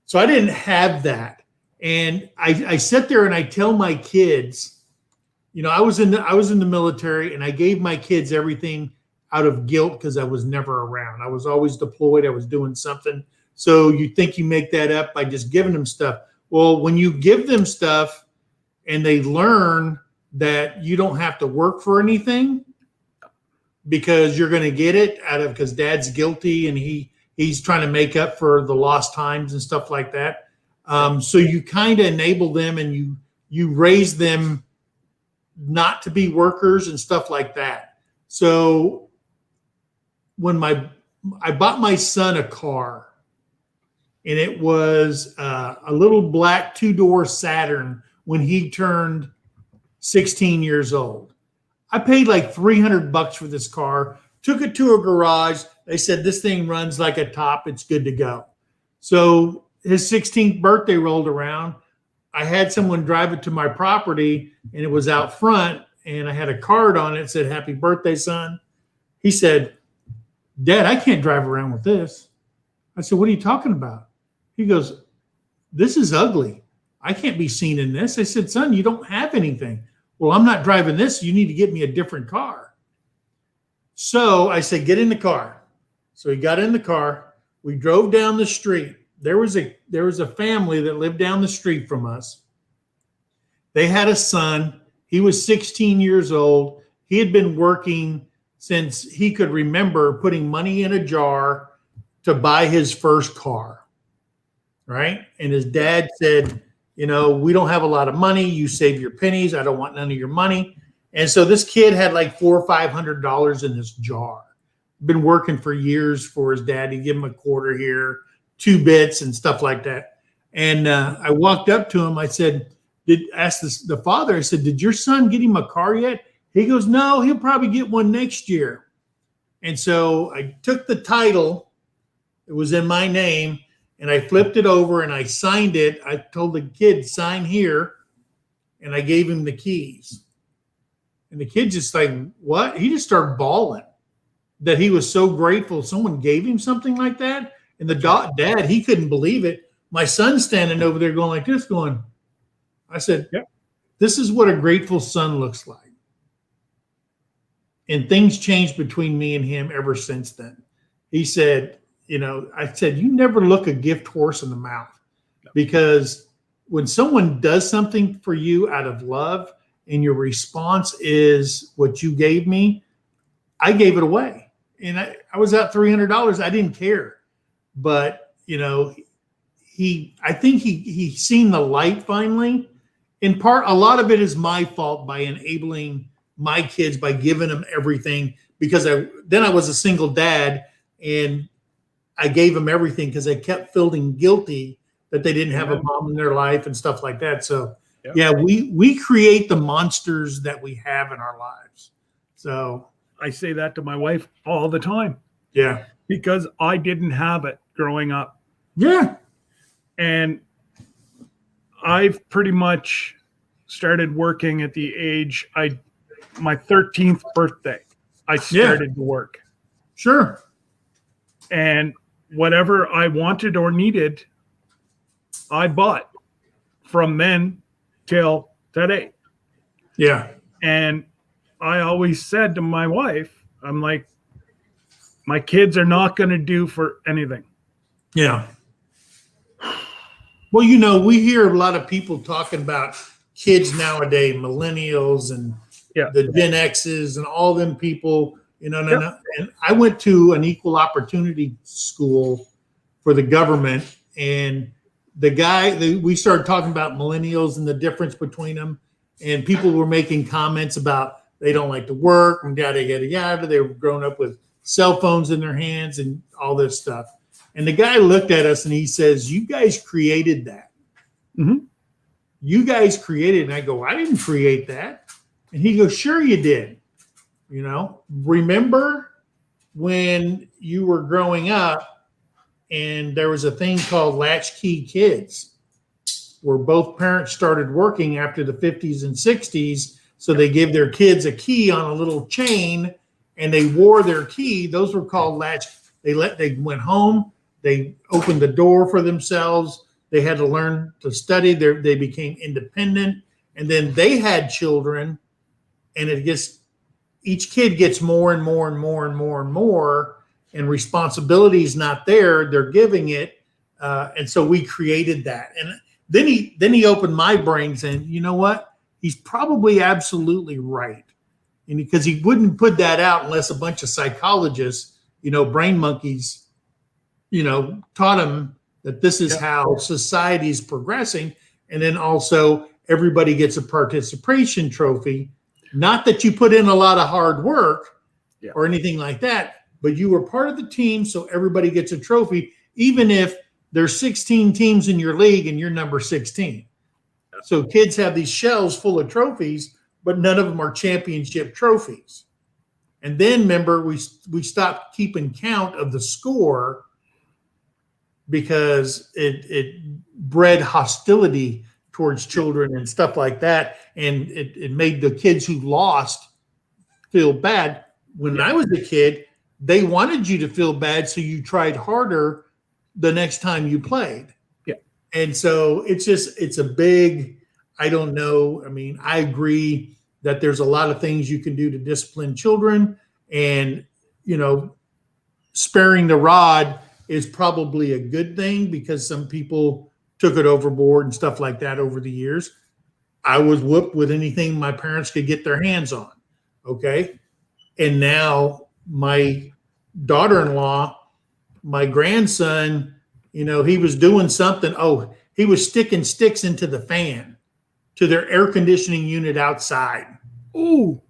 so I didn't have that. And I sit there and I tell my kids, I was in the military, and I gave my kids everything out of guilt because I was never around. I was always deployed. I was doing something. So you think you make that up by just giving them stuff. Well, when you give them stuff and they learn that you don't have to work for anything because you're going to get it because dad's guilty and he's trying to make up for the lost times and stuff like that. So you kind of enable them and you raise them not to be workers and stuff like that. So when I bought my son a car, and it was a little black 2-door Saturn when he turned 16 years old. I paid like $300 for this car, took it to a garage. They said, this thing runs like a top. It's good to go. So his 16th birthday rolled around. I had someone drive it to my property, and it was out front, and I had a card on it that said, happy birthday, son. He said, Dad, I can't drive around with this. I said, what are you talking about? He goes, this is ugly. I can't be seen in this. I said, son, you don't have anything. Well, I'm not driving this. You need to get me a different car. So I said, get in the car. So he got in the car. We drove down the street. There was a family that lived down the street from us. They had a son. He was 16 years old. He had been working since he could remember, putting money in a jar to buy his first car, right? And his dad said, we don't have a lot of money. You save your pennies. I don't want none of your money. And so this kid had like $400 or $500 in this jar. Been working for years for his dad. He'd give him a quarter here, 2 bits and stuff like that. And I walked up to him. I said, the father, I said, did your son get him a car yet? He goes, no, he'll probably get one next year. And so I took the title. It was in my name. And I flipped it over and I signed it. I told the kid, sign here. And I gave him the keys. And the kid just like, what? He just started bawling that he was so grateful someone gave him something like that. And the dad, he couldn't believe it. My son's standing over there going like this, going, I said, yep, this is what a grateful son looks like. And things changed between me and him ever since then. He said, I said, you never look a gift horse in the mouth, because when someone does something for you out of love and your response is what you gave me, I gave it away. And I was out $300. I didn't care. But, I think he seen the light finally. In part, a lot of it is my fault by enabling my kids, by giving them everything, because I was a single dad and I gave them everything because I kept feeling guilty that they didn't have a mom in their life and stuff like that. So we create the monsters that we have in our lives. So I say that to my wife all the time. Yeah. Because I didn't have it growing up. Yeah. And I've pretty much started working at the age my 13th birthday. I started to work. Sure. And whatever I wanted or needed, I bought from then till today. Yeah. And I always said to my wife, I'm like, my kids are not going to do for anything. Yeah. Well, we hear a lot of people talking about kids nowadays, millennials and the Gen X's and all them people, And I went to an equal opportunity school for the government, and we started talking about millennials and the difference between them, and people were making comments about they don't like to work and yada, yada, yada. They were growing up with cell phones in their hands and all this stuff. And the guy looked at us and he says, you guys created that. Mm-hmm. You guys created it. And I go, I didn't create that. And he goes, sure you did. Remember when you were growing up and there was a thing called latchkey kids where both parents started working after the 50s and 60s. So they gave their kids a key on a little chain and they wore their key. Those were called latch. They went home. They opened the door for themselves. They had to learn to study. They became independent. And then they had children, and each kid gets more and more and more and more and more, and responsibility is not there. They're giving it. And so we created that. And then he opened my brain saying, you know what? He's probably absolutely right. And because he wouldn't put that out unless a bunch of psychologists, brain monkeys, taught him that this is how society is progressing. And then also everybody gets a participation trophy. Not that you put in a lot of hard work or anything like that, but you were part of the team, so everybody gets a trophy, even if there's 16 teams in your league and you're number 16. So kids have these shelves full of trophies, but none of them are championship trophies. And then remember, we stopped keeping count of the score because it bred hostility towards children and stuff like that. And it made the kids who lost feel bad. When I was a kid, they wanted you to feel bad, so you tried harder the next time you played. Yeah. And so it's a big, I don't know. I mean, I agree that there's a lot of things you can do to discipline children, and, sparing the rod is probably a good thing because some people took it overboard and stuff like that over the years. I was whooped with anything my parents could get their hands on. Okay. And now my daughter-in-law, my grandson, he was doing something. Oh, he was sticking sticks into the fan to their air conditioning unit outside. Ooh.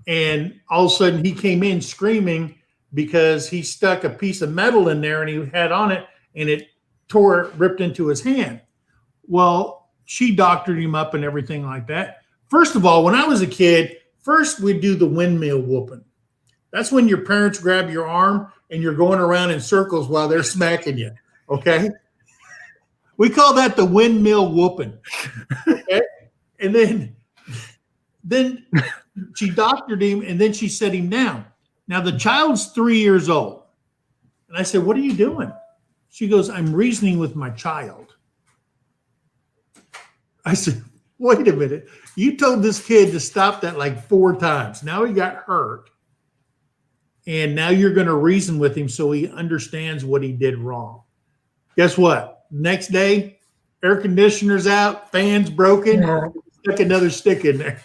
And all of a sudden he came in screaming because he stuck a piece of metal in there and he had on it and it ripped into his hand. Well, she doctored him up and everything like that. First of all, when I was a kid, first we'd do the windmill whooping. That's when your parents grab your arm and you're going around in circles while they're smacking you. Okay. We call that the windmill whooping. Okay. And then she doctored him and then she set him down. Now the child's 3 years old. And I said, "What are you doing?" She goes, "I'm reasoning with my child." I said, "Wait a minute. You told this kid to stop that like 4 times. Now he got hurt. And now you're going to reason with him so he understands what he did wrong." Guess what? Next day, air conditioner's out, fan's broken, stuck another stick in there.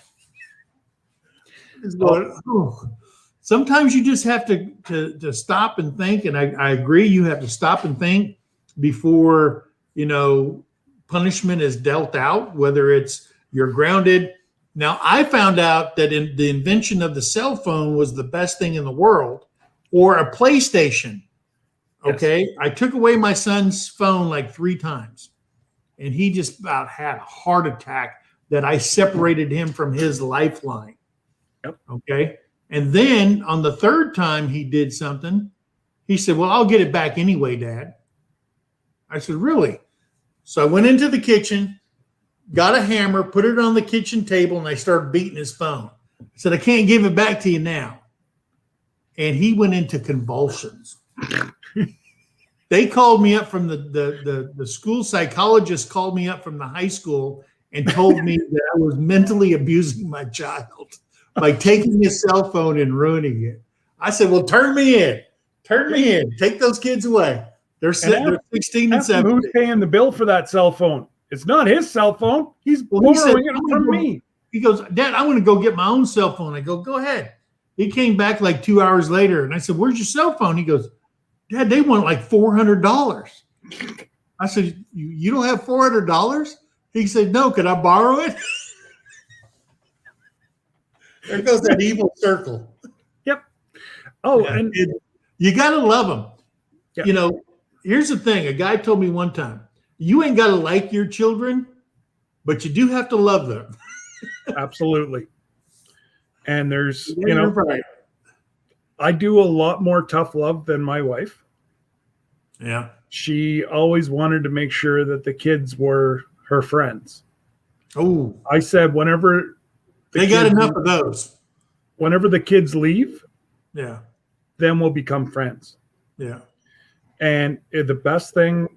It's going, oh. Sometimes you just have to stop and think, and I agree, you have to stop and think before, punishment is dealt out, whether it's you're grounded. Now, I found out that the invention of the cell phone was the best thing in the world, or a PlayStation. Okay. Yes. I took away my son's phone like 3 times, and he just about had a heart attack that I separated him from his lifeline. Yep. Okay. And then on the 3rd time he did something, he said, "Well, I'll get it back anyway, Dad." I said, "Really?" So I went into the kitchen, got a hammer, put it on the kitchen table, and I started beating his phone. I said, "I can't give it back to you now." And he went into convulsions. They called me up from the school psychologist, called me up from the high school and told me that I was mentally abusing my child by taking his cell phone and ruining it. I said, "Well, turn me in. Take those kids away. They're 16 and 17. Who's paying the bill for that cell phone? It's not his cell phone. He's borrowing it from me." He goes, "Dad, I want to go get my own cell phone." I go ahead. He came back like 2 hours later, and I said, "Where's your cell phone?" He goes, "Dad, they want like $400. I said, "You don't have $400? He said, "No, could I borrow it?" There goes that evil circle. Yep. Oh, yeah, and you got to love them. Yeah. Here's the thing. A guy told me one time, you ain't got to like your children, but you do have to love them. Absolutely. And there's, right. I do a lot more tough love than my wife. Yeah. She always wanted to make sure that the kids were her friends. Oh, I said, whenever they got enough of those. Whenever the kids leave, yeah, then we'll become friends. Yeah. And the best thing,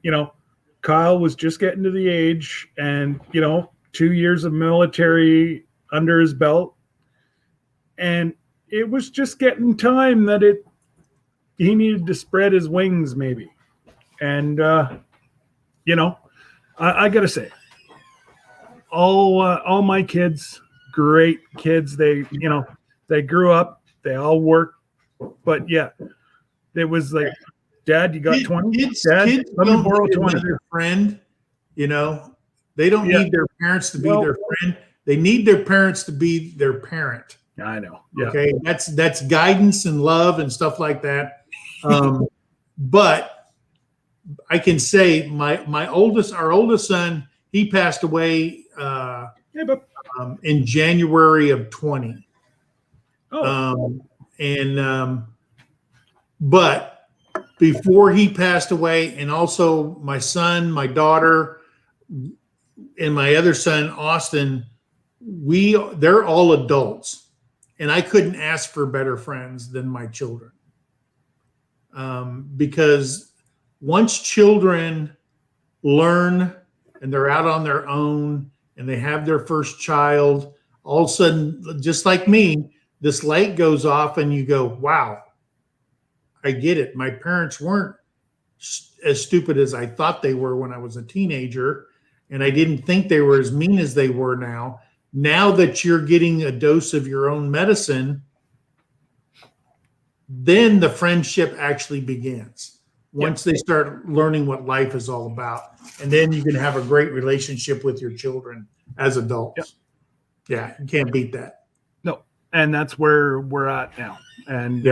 Kyle was just getting to the age and, 2 years of military under his belt. And it was just getting time that he needed to spread his wings maybe. And, I got to say, all my kids, great kids. They grew up, they all worked, but yeah, it was like, "Dad, you got 20? Dad, kids let me borrow 20. Their friend, they don't need their parents to be their friend. They need their parents to be their parent. I know. Yeah. Okay. That's guidance and love and stuff like that. But I can say our oldest son, he passed away Hey, but in January of 20. oh, But before he passed away, and also my son, my daughter, and my other son, Austin, they're all adults. And I couldn't ask for better friends than my children. Because once children learn and they're out on their own and they have their first child, all of a sudden, just like me, this light goes off and you go, wow, I get it. My parents weren't as stupid as I thought they were when I was a teenager. And I didn't think they were as mean as they were now. Now that you're getting a dose of your own medicine, then the friendship actually begins. Once they start learning what life is all about. And then you can have a great relationship with your children as adults. Yeah, you can't beat that. no. And that's where we're at now. And,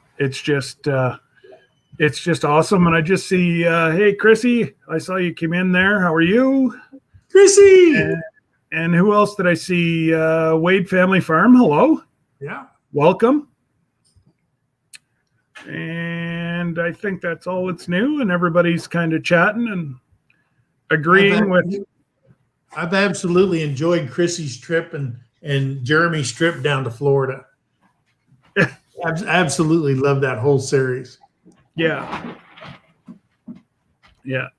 it's just awesome. And I just see, hey, Chrissy, I saw you came in there. How are you? Chrissy! And who else did I see? Wade Family Farm. Hello. Yeah. Welcome. And I think that's all that's new. And everybody's kind of chatting and agreeing with. I've absolutely enjoyed Chrissy's trip and Jeremy's trip down to Florida. I absolutely love that whole series. Yeah.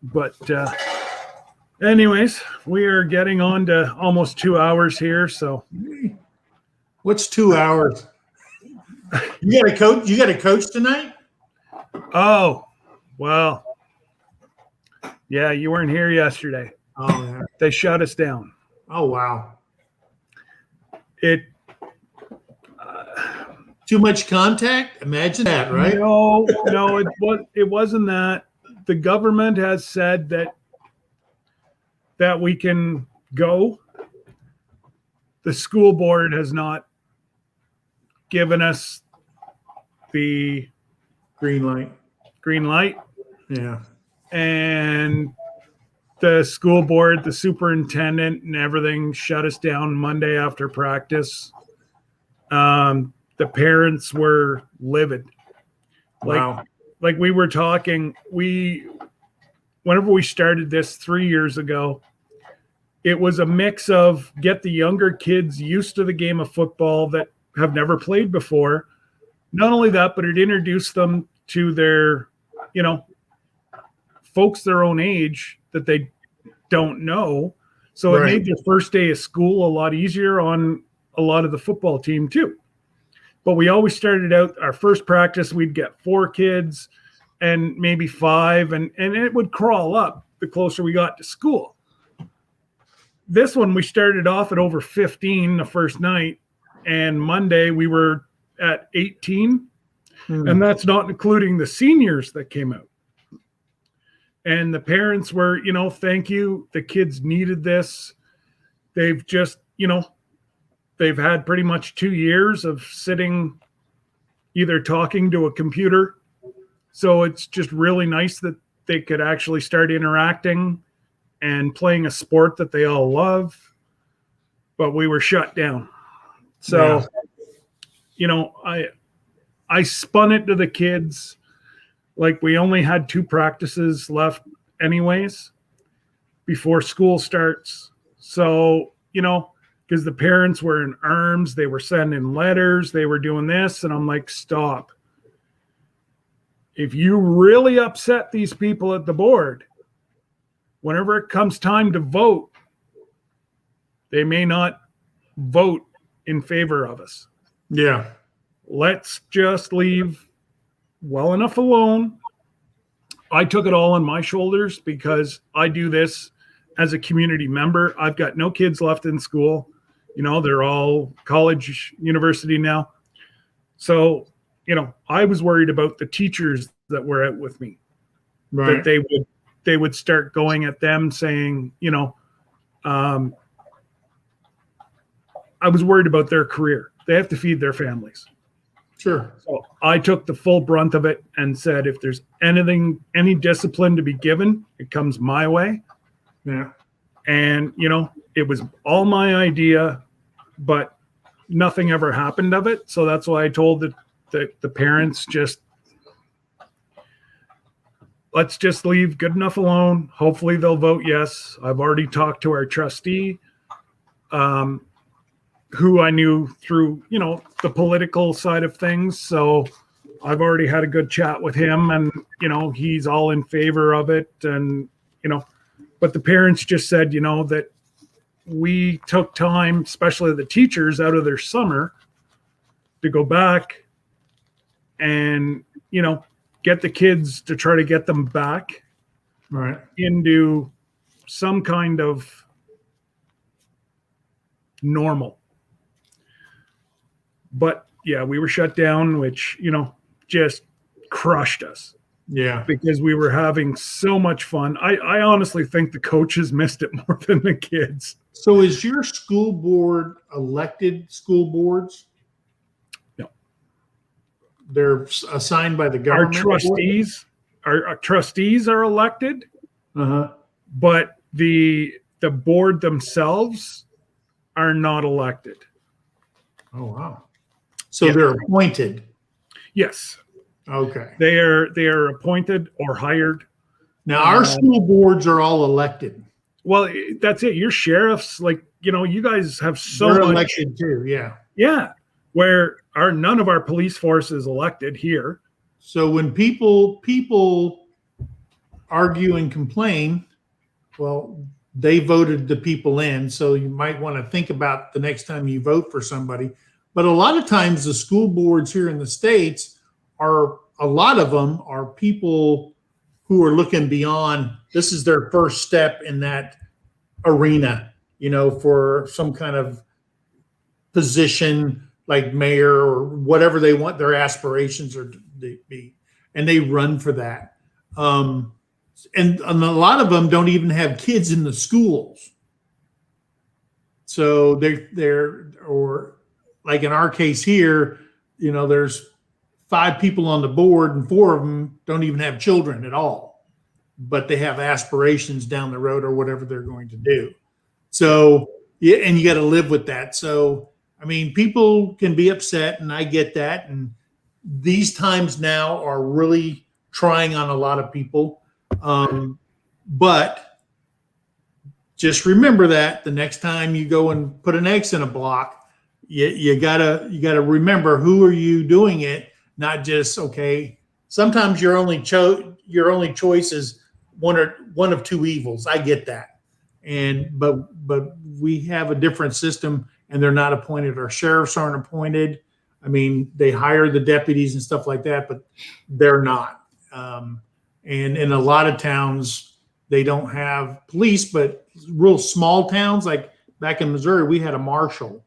But anyways, we are getting on to almost 2 hours here. So what's 2 hours? You got a coach? You got a coach tonight? Oh, well, yeah, you weren't here yesterday. Oh, yeah. They shut us down. Oh, wow. It too much contact? Imagine that, right? No, it wasn't that. The government has said that we can go. The school board has not given us the green light. Yeah. And the school board, the superintendent and everything shut us down Monday after practice. The parents were livid. Wow. Like we were talking, whenever we started this 3 years ago, it was a mix of get the younger kids used to the game of football that have never played before. Not only that, but it introduced them to their, folks their own age that they don't know. So it made their first day of school a lot easier on a lot of the football team too. But we always started out our first practice, we'd get 4 kids and maybe 5, and it would crawl up the closer we got to school. This one, we started off at over 15 the first night, and Monday we were at 18, and that's not including the seniors that came out. And the parents were, thank you. The kids needed this. They've just, they've had pretty much 2 years of sitting, either talking to a computer. So it's just really nice that they could actually start interacting and playing a sport that they all love. But we were shut down. So, I spun it to the kids. Like we only had 2 practices left anyways before school starts. So, because the parents were in arms, they were sending letters, they were doing this. And I'm like, stop. If you really upset these people at the board, whenever it comes time to vote, they may not vote in favor of us. Yeah. Let's just leave well enough alone. I took it all on my shoulders because I do this as a community member. I've got no kids left in school. They're all college, university now. So, I was worried about the teachers that were out with me. Right. That they would start going at them saying, I was worried about their career. They have to feed their families. Sure. So I took the full brunt of it and said, if there's any discipline to be given, it comes my way. Yeah. And, it was all my idea, but nothing ever happened of it. So that's why I told the parents, let's just leave good enough alone. Hopefully they'll vote yes. I've already talked to our trustee, who I knew through, the political side of things. So I've already had a good chat with him, and, he's all in favor of it. And, but the parents just said, that we took time, especially the teachers, out of their summer to go back and, get the kids to try to get them back into some kind of normal. But yeah, we were shut down, which, just crushed us. Yeah. Because we were having so much fun. I honestly think the coaches missed it more than the kids. So is your school board elected school boards? No. They're assigned by the government? Our trustees are elected, Uh-huh. but the board themselves are not elected. Oh, wow. So they're appointed. Yes. Okay. They are appointed or hired. Now, our school boards are all elected. Well, that's it. Your sheriffs, you guys have They're much elected too, yeah. Yeah. Where none of our police force is elected here. So when people argue and complain, well, they voted the people in. So you might want to think about the next time you vote for somebody. But a lot of times the school boards here in the States a lot of them are people who are looking beyond. This is their first step in that arena, for some kind of position like mayor or whatever they want their aspirations are to be, and they run for that. And a lot of them don't even have kids in the schools. So they're or like in our case here, there's 5 people on the board and 4 of them don't even have children at all, but they have aspirations down the road or whatever they're going to do. So, yeah, and you got to live with that. So, I mean, people can be upset, and I get that. And these times now are really trying on a lot of people. But just remember that the next time you go and put an X in a block, you gotta remember who are you doing it. Not just, okay, sometimes your only choice is one of 2 evils. I get that. But we have a different system, and they're not appointed. Our sheriffs aren't appointed. I mean, they hire the deputies and stuff like that, but they're not. And in a lot of towns, they don't have police, but real small towns, like back in Missouri, we had a marshal,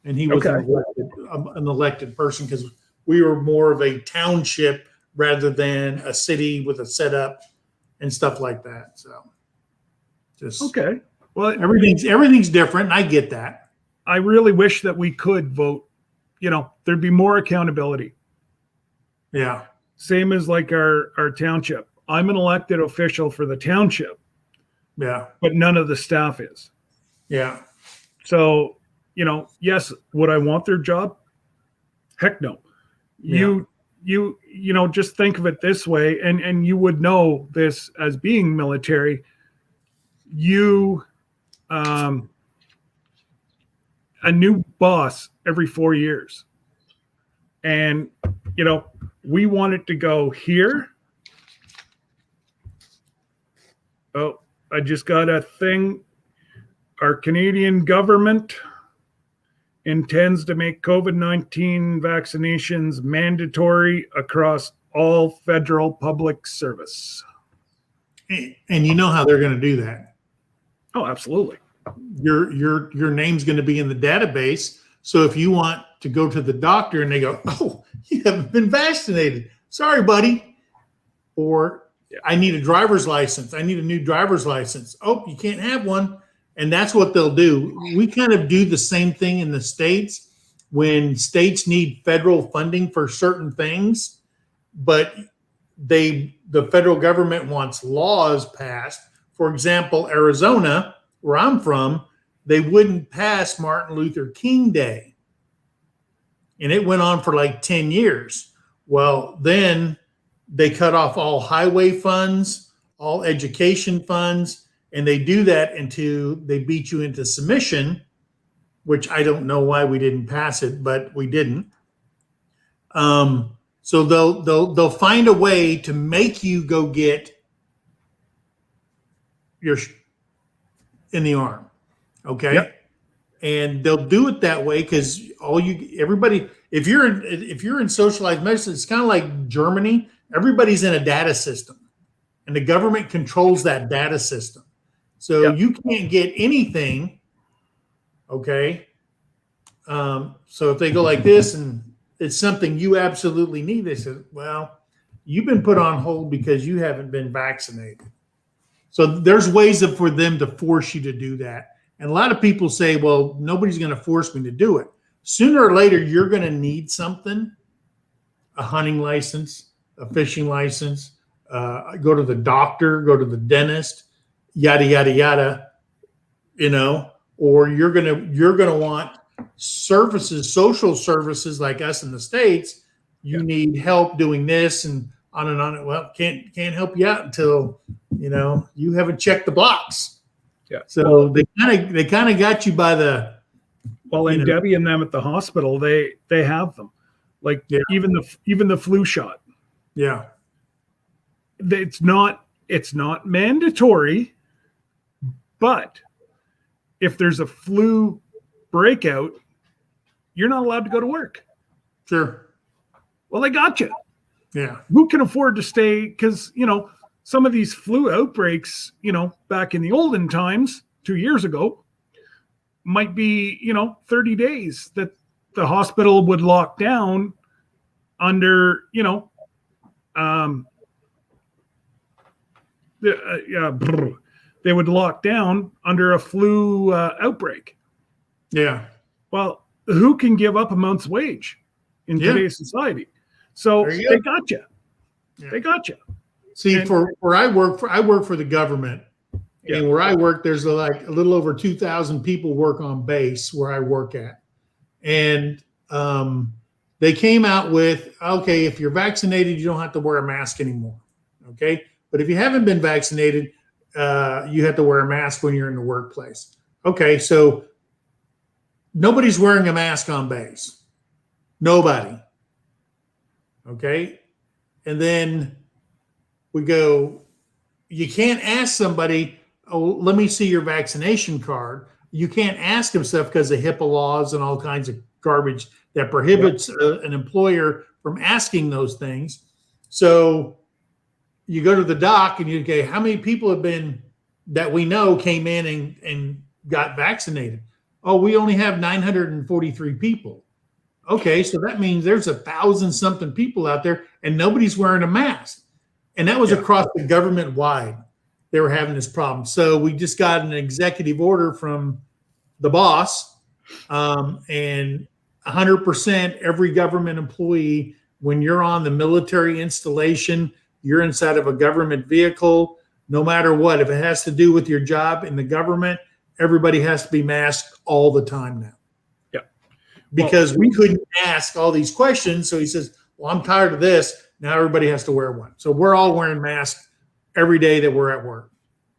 and he was an elected person because we were more of a township rather than a city with a setup and stuff like that. So just okay. Well, everything's different, and I get that. I really wish that we could vote. There'd be more accountability. Yeah. Same as like our township. I'm an elected official for the township. Yeah. But none of the staff is. Yeah. So, yes, would I want their job? Heck no. You just think of it this way, and you would know this as being military. A new boss every 4 years. And, we want it to go here. Oh, I just got a thing. Our Canadian government intends to make COVID-19 vaccinations mandatory across all federal public service. And you know how they're going to do that. Oh, absolutely. Your name's going to be in the database. So if you want to go to the doctor and they go, "Oh, you haven't been vaccinated. Sorry, buddy." Or I need a driver's license. I need a new driver's license. Oh, you can't have one. And that's what they'll do. We kind of do the same thing in the States when states need federal funding for certain things, but the federal government wants laws passed. For example, Arizona where I'm from, they wouldn't pass Martin Luther King Day. And it went on for like 10 years. Well, then they cut off all highway funds, all education funds, and they do that until they beat you into submission, which I don't know why we didn't pass it, but we didn't. So they'll find a way to make you go get your in the arm, okay? Yep. And they'll do it that way because everybody, if you're in socialized medicine, it's kind of like Germany. Everybody's in a data system, and the government controls that data system. So Yep. you can't get anything, okay? So if they go like this and it's something you absolutely need, they said, well, you've been put on hold because you haven't been vaccinated. So there's ways for them to force you to do that. And a lot of people say, well, nobody's going to force me to do it. Sooner or later, you're going to need something, a hunting license, a fishing license, go to the doctor, go to the dentist, yada, yada, yada, or you're going to want services, social services like us in the States. You need help doing this and on and on. Well, can't help you out until, you haven't checked the box. Yeah. So they kind of got you by the. Well, and Debbie and them at the hospital, they have them, like even the flu shot. Yeah. It's not mandatory, but if there's a flu breakout, you're not allowed to go to work. Sure. Well, they got you. Yeah. Who can afford to stay? Because, some of these flu outbreaks, back in the olden times, 2 years ago, might be, 30 days that the hospital would lock down under, they would lock down under a flu outbreak. Yeah. Well, who can give up a month's wage in today's society? So they got you. Yeah. They got you. See, where I work for the government, and where I work, there's like a little over 2,000 people work on base where I work at, and they came out with, okay, if you're vaccinated, you don't have to wear a mask anymore, okay? But if you haven't been vaccinated, you have to wear a mask when you're in the workplace. Okay, so nobody's wearing a mask on base. Nobody. Okay, and then we go, you can't ask somebody, oh, let me see your vaccination card. You can't ask them stuff because of HIPAA laws and all kinds of garbage that prohibits an employer from asking those things. So you go to the doc and you go, how many people have been that we know came in and got vaccinated? Oh, we only have 943 people. Okay, so that means there's 1,000-something people out there and nobody's wearing a mask. And that was across the government wide. They were having this problem. So we just got an executive order from the boss, and 100% every government employee, when you're on the military installation, you're inside of a government vehicle, no matter what, if it has to do with your job in the government, everybody has to be masked all the time now. Yeah. Because we couldn't ask all these questions. So he says, well, I'm tired of this. Now everybody has to wear one. So we're all wearing masks every day that we're at work.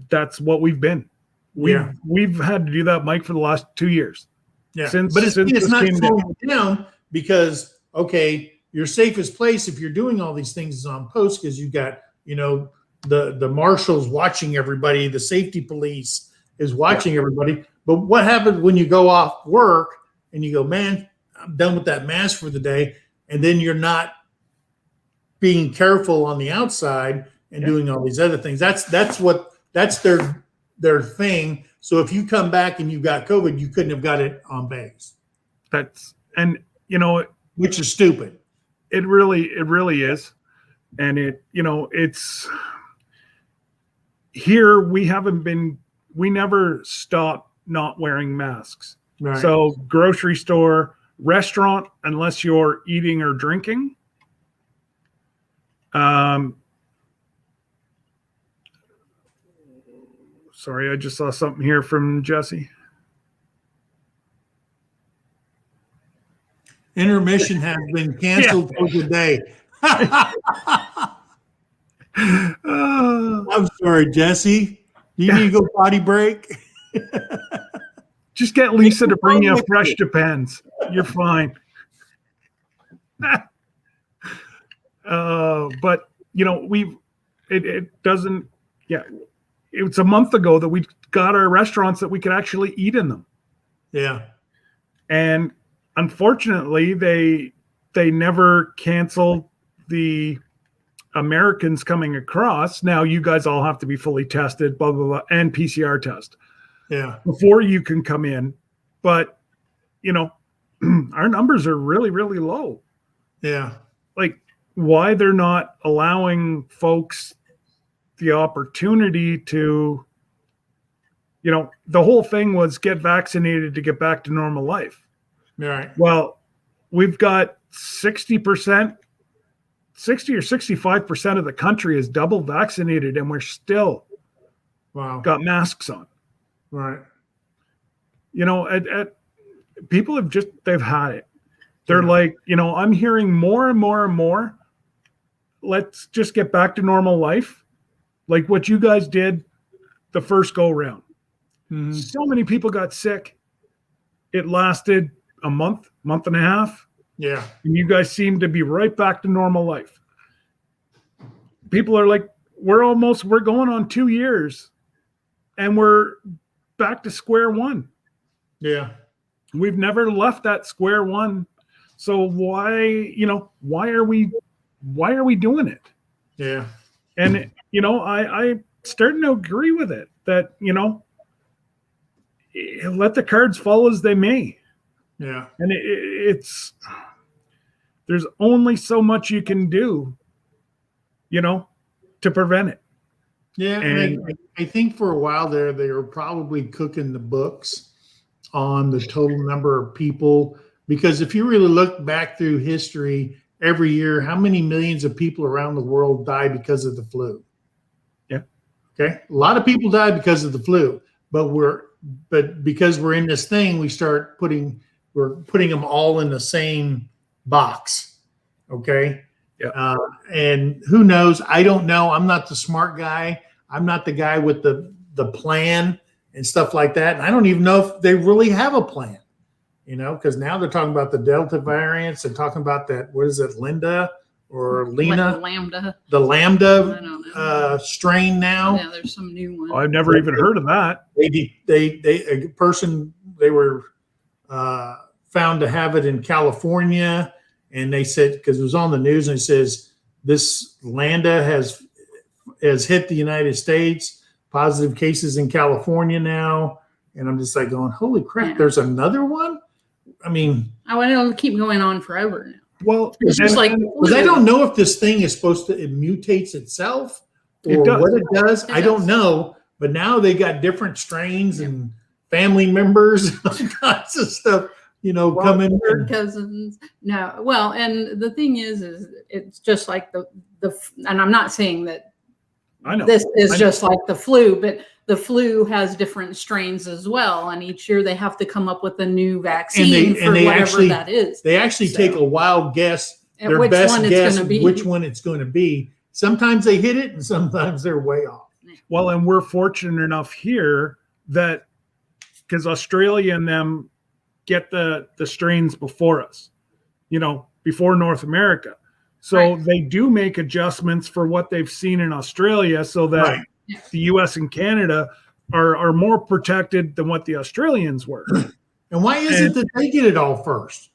That's what we've been. We've had to do that, Mike, for the last 2 years. Yeah. Since it's not came slowing down because, okay, your safest place if you're doing all these things is on post because you got, the marshals watching everybody, the safety police is watching everybody. But what happens when you go off work and you go, man, I'm done with that mask for the day, and then you're not being careful on the outside and doing all these other things. That's their thing. So if you come back and you got COVID, you couldn't have got it on base. Which is stupid. It really is. And it's here. We never stop not wearing masks. Right. So grocery store, restaurant, unless you're eating or drinking. Sorry, I just saw something here from Jesse. Intermission has been canceled for today. I'm sorry, Jesse. Do you need to go potty break? Just get Lisa to bring you fresh Depends. You're fine. But it doesn't. Yeah, it's a month ago that we got our restaurants that we could actually eat in them. Yeah, and unfortunately, they never canceled the Americans coming across. Now you guys all have to be fully tested, blah blah blah, and PCR test. Yeah, before you can come in. But our numbers are really, really low. Yeah. Like, why they're not allowing folks the opportunity to, the whole thing was get vaccinated to get back to normal life. Right. Well, we've got 60 or 65% of the country is double vaccinated, and we're still got masks on. Right. People they've had it. They're like, I'm hearing more and more and more. Let's just get back to normal life. Like what you guys did the first go round. Mm-hmm. So many people got sick. It lasted a month and a half. Yeah. And you guys seem to be right back to normal life. People are like, we're going on 2 years and we're back to square one. Yeah. We've never left that square one. So why are we doing it? Yeah. And I starting to agree with it that, let the cards fall as they may. Yeah. And it's there's only so much you can do, to prevent it. Yeah. And I think for a while there, they were probably cooking the books on the total number of people, because if you really look back through history, every year, how many millions of people around the world die because of the flu? Yeah. Okay. A lot of people die because of the flu, but because we're in this thing, we're putting them all in the same box. Okay. Yeah. And who knows? I don't know. I'm not the smart guy. I'm not the guy with the plan and stuff like that. And I don't even know if they really have a plan, because now they're talking about the Delta variants. They're talking about that. What is it? Lena? Lambda. The Lambda strain now. Yeah, there's some new one. I've never even heard of that. They were found to have it in California, and they said, because it was on the news, and it says this Lambda has hit the United States. Positive cases in California now, and I'm just like going, holy crap! Yeah. There's another one. I mean, it'll keep going on forever now. Well, it's just because I don't know if this thing is supposed to, it mutates itself or what it does. I don't know. But now they got different strains and family members, all kinds of stuff, coming. Third cousins. No. Well, and the thing is it's just like the and I'm not saying that I know this is just like the flu, but the flu has different strains as well. And each year they have to come up with a new vaccine for whatever that is. They actually take a wild guess, their best guess which one it's going to be. Sometimes they hit it and sometimes they're way off. Well, and we're fortunate enough here that because Australia and them get the strains before us, before North America. So they do make adjustments for what they've seen in Australia so that the US and Canada are more protected than what the Australians were. And why is it that they get it all first?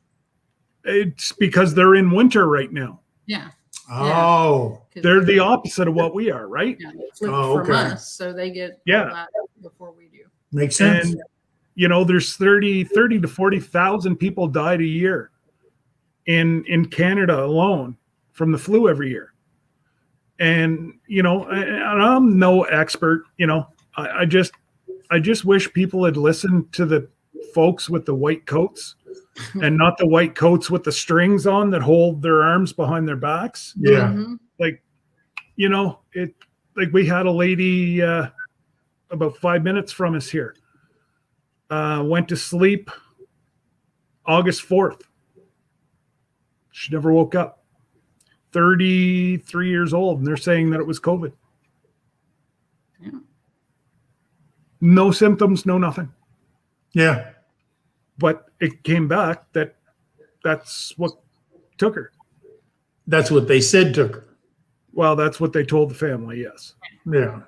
It's because they're in winter right now. Yeah. Oh. They're the opposite of what we are, right? Yeah, they flip from us, so they get all that before we do. Makes sense. And, there's 30 to 40,000 people died a year in Canada alone from the flu every year. And, and I'm no expert, I just wish people had listened to the folks with the white coats and not the white coats with the strings on that hold their arms behind their backs. Yeah. Mm-hmm. Like, we had a lady about 5 minutes from us here. Went to sleep August 4th. She never woke up. 33 years old, and they're saying that it was COVID. Yeah. No symptoms, no nothing. Yeah. But it came back that's what took her. That's what they said took her. Well, that's what they told the family, yes. Yeah.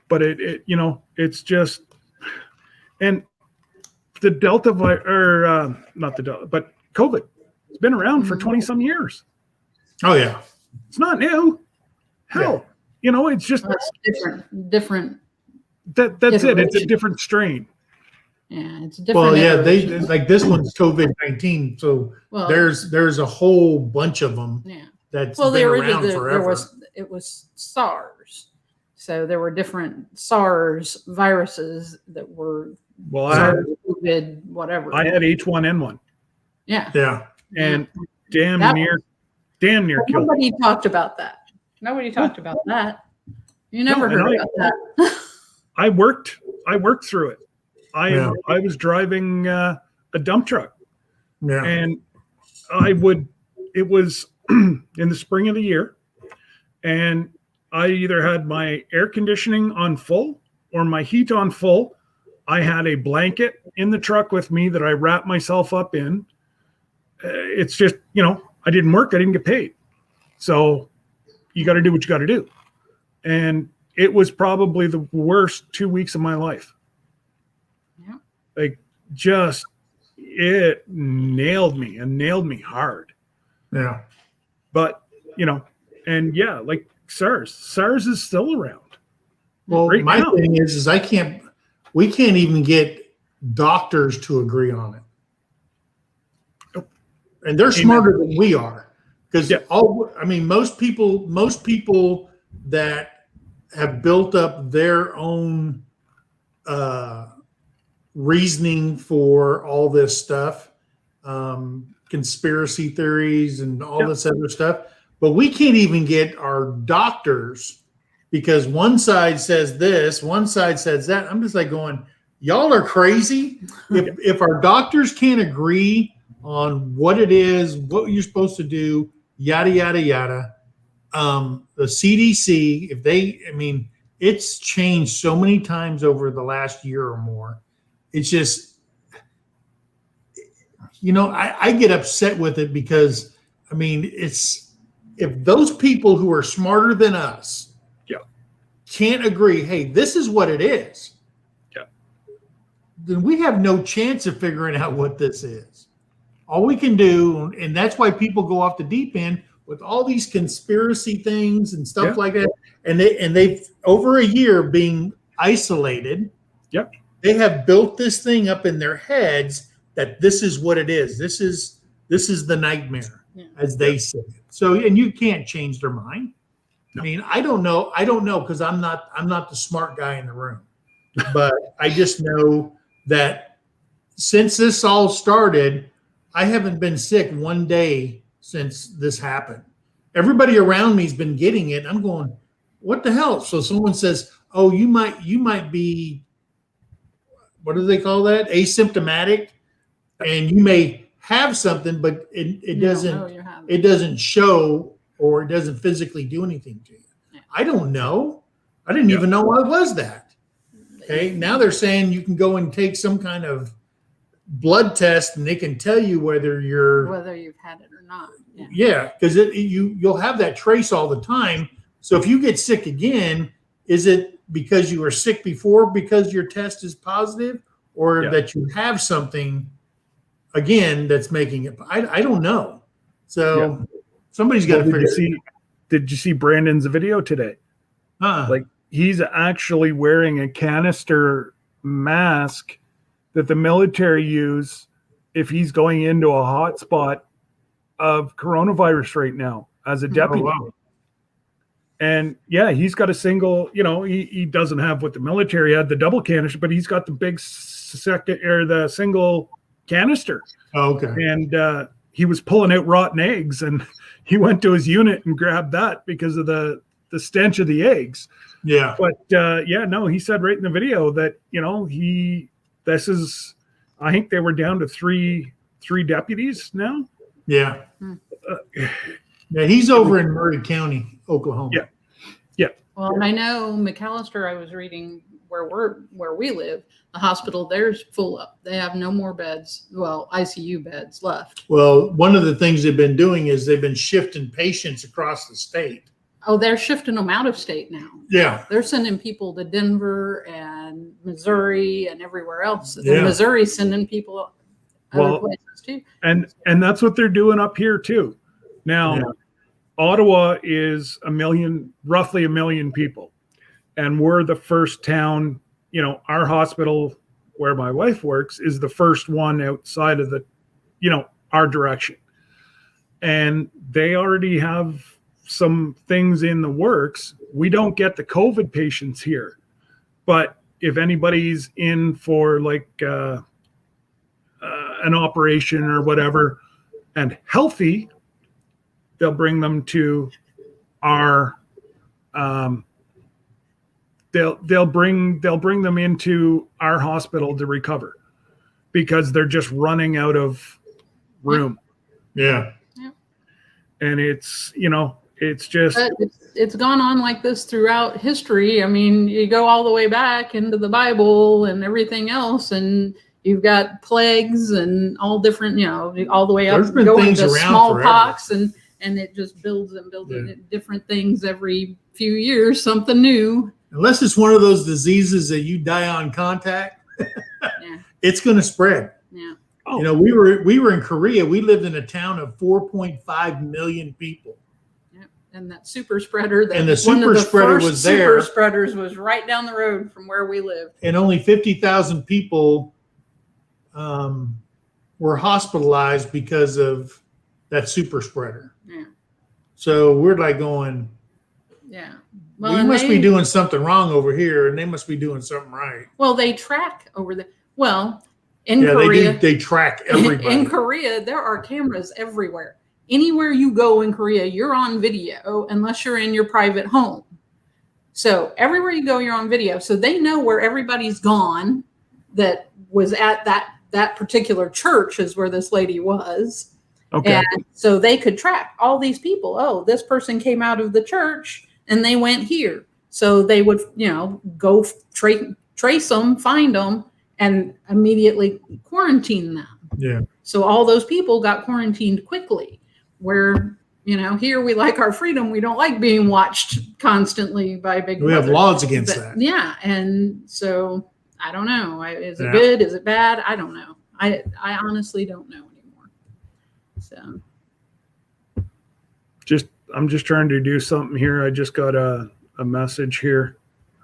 But it it's just, and the Delta or not the Delta, but COVID, it's been around for 20 some years. Oh yeah. It's not new. Hell, it's just That's different. that's it. It's a different strain. Yeah, it's different. Well, yeah, they iterations. like this one's COVID-19, so Well, there's a whole bunch of them yeah. that's Well, been the around original forever. it was SARS, so there were different SARS viruses that were Well, SARS, COVID, whatever. I had H1N1, yeah, Yeah. and damn That near killed. nobody talked about that. Nobody talked about that. You never No, heard and about that. I worked through it. Yeah. I was driving a dump truck, Yeah. and it was in the spring of the year, and I either had my air conditioning on full or my heat on full. I had a blanket in the truck with me that I wrapped myself up in. It's just, I didn't work. I didn't get paid. So you got to do what you got to do. And it was probably the worst 2 weeks of my life. Yeah. Like, just, it nailed me hard. Yeah. But, and yeah, like SARS is still around. Well, Right my now. thing is we can't even get doctors to agree on it. Nope. And they're smarter than we are. Because Yeah. most people that have built up their own reasoning for all this stuff, conspiracy theories and all Yeah. this other stuff, but we can't even get our doctors because one side says this, one side says that. I'm just like going, y'all are crazy. If our doctors can't agree on what it is, what you're supposed to do, yada yada yada. The CDC, it's changed so many times over the last year or more. It's just, I get upset with it because, if those people who are smarter than us can't agree, hey, this is what it is, then we have no chance of figuring out what this is. All we can do, and that's why people go off the deep end with all these conspiracy things and stuff like that. And they've over a year being isolated. Yep. They have built this thing up in their heads that this is what it is. This is the nightmare, as they say. So, and you can't change their mind. No. I don't know because I'm not the smart guy in the room, but I just know that since this all started, I haven't been sick one day since this happened. Everybody around me's been getting it. I'm going, what the hell? So someone says, oh, you might be, what do they call that? Asymptomatic. And you may have something, but it doesn't show or it doesn't physically do anything to you. Yeah. I don't know. I didn't even know I was that. Okay. Now they're saying you can go and take some kind of blood test and they can tell you whether you've had it or not. Yeah, because you'll have that trace all the time. So if you get sick again, is it because you were sick before because your test is positive, or that you have something again that's making it? I don't know. So somebody's got to figure it out. Did you see Brandon's video today? Like, he's actually wearing a canister mask that the military use if he's going into a hot spot of coronavirus right now as a deputy. Oh, wow. And he's got a single, he doesn't have what the military had, the double canister, but he's got the big the single canister. Oh, okay. And he was pulling out rotten eggs, and he went to his unit and grabbed that because of the the stench of the eggs. Yeah. But no, he said right in the video that I think they were down to three deputies now. Yeah. Hmm. Yeah. He's over in Murray County, Oklahoma. Yeah. Well, and I know McAllister, I was reading where we live, the hospital there's full up. They have no more beds, well, ICU beds left. Well, one of the things they've been doing is they've been shifting patients across the state. Oh, they're shifting them out of state now. Yeah. They're sending people to Denver and Missouri and everywhere else. Yeah. And Missouri's sending people other Well, places too. And that's what they're doing up here too. Now, Yeah. Ottawa is roughly a million people. And we're the first town, our hospital where my wife works is the first one outside of our direction. And they already have some things in the works. We don't get the COVID patients here, but if anybody's in for like an operation or whatever and healthy, they'll bring them to our they'll bring them into our hospital to recover because they're just running out of room. Yeah. And it's just But it's gone on like this throughout history. I mean, you go all the way back into the Bible and everything else, and you've got plagues and all different, all the way up There's been going things to around smallpox, and it just builds and builds Yeah. different things every few years, something new. Unless it's one of those diseases that you die on contact, Yeah. it's going to spread. Yeah. Oh. We were in Korea. We lived in a town of 4.5 million people. And that super spreader, And the one of super spreader first was there. Super spreaders was right down the road from where we lived. And only 50,000 people were hospitalized because of that super spreader. Yeah. So we're like going, Yeah. we and must be doing something wrong over here, and they must be doing something right. Well, they track over the. Well, in Yeah, Korea, they track everybody. in Korea, there are cameras everywhere. Anywhere you go in Korea, you're on video unless you're in your private home. So everywhere you go, you're on video. So they know where everybody's gone that was at that particular church is where this lady was. okay. And so they could track all these people. Oh, this person came out of the church and they went here. So they would, go trace them, find them, and immediately quarantine them. Yeah. So all those people got quarantined quickly. Where, here we like our freedom. We don't like being watched constantly by big We have brother. laws against But, that. yeah. And so I don't know. Is it Yeah. good? Is it bad? I don't know. I honestly don't know anymore. So. I'm just trying to do something here. I just got a message here.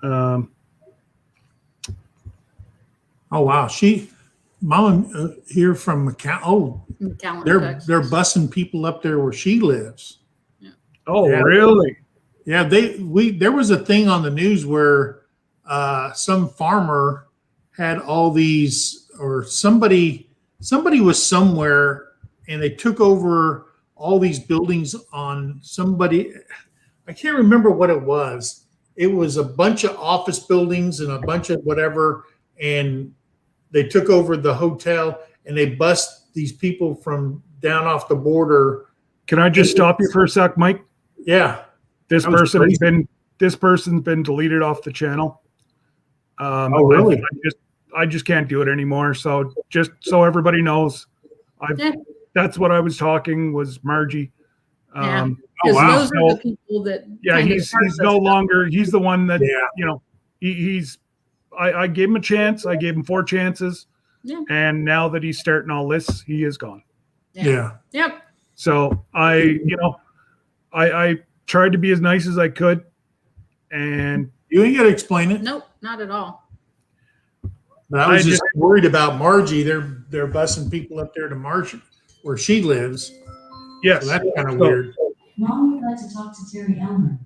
Oh, wow. Mama here from McAllen. Oh, McAllen, they're busing people up there where she lives. Oh, Yeah. really? Yeah, there was a thing on the news where some farmer had all these, or somebody was somewhere and they took over all these buildings on somebody. I can't remember what it was. It was a bunch of office buildings and a bunch of whatever, and they took over the hotel and they bust these people from down off the border. Can I just stop you for a sec, Mike? Yeah. This That was person's been deleted off the channel. Oh, really? I just can't do it anymore. So just so everybody knows, that's what I was talking was Margie. Yeah. Oh, Because wow. those are the people that. Yeah, kind of he's started no this longer. He's the one that Yeah. he's. I gave him a chance. I gave him 4 chances, Yeah. and now that he's starting all this, he is gone. Yeah. Yep. So I tried to be as nice as I could, and You ain't got to explain it. Nope, not at all. But I was I just worried about Margie. They're busing people up there to Marsh, where she lives. yes, So that's kind of So- weird. Mom would like to talk to Terry Elmer.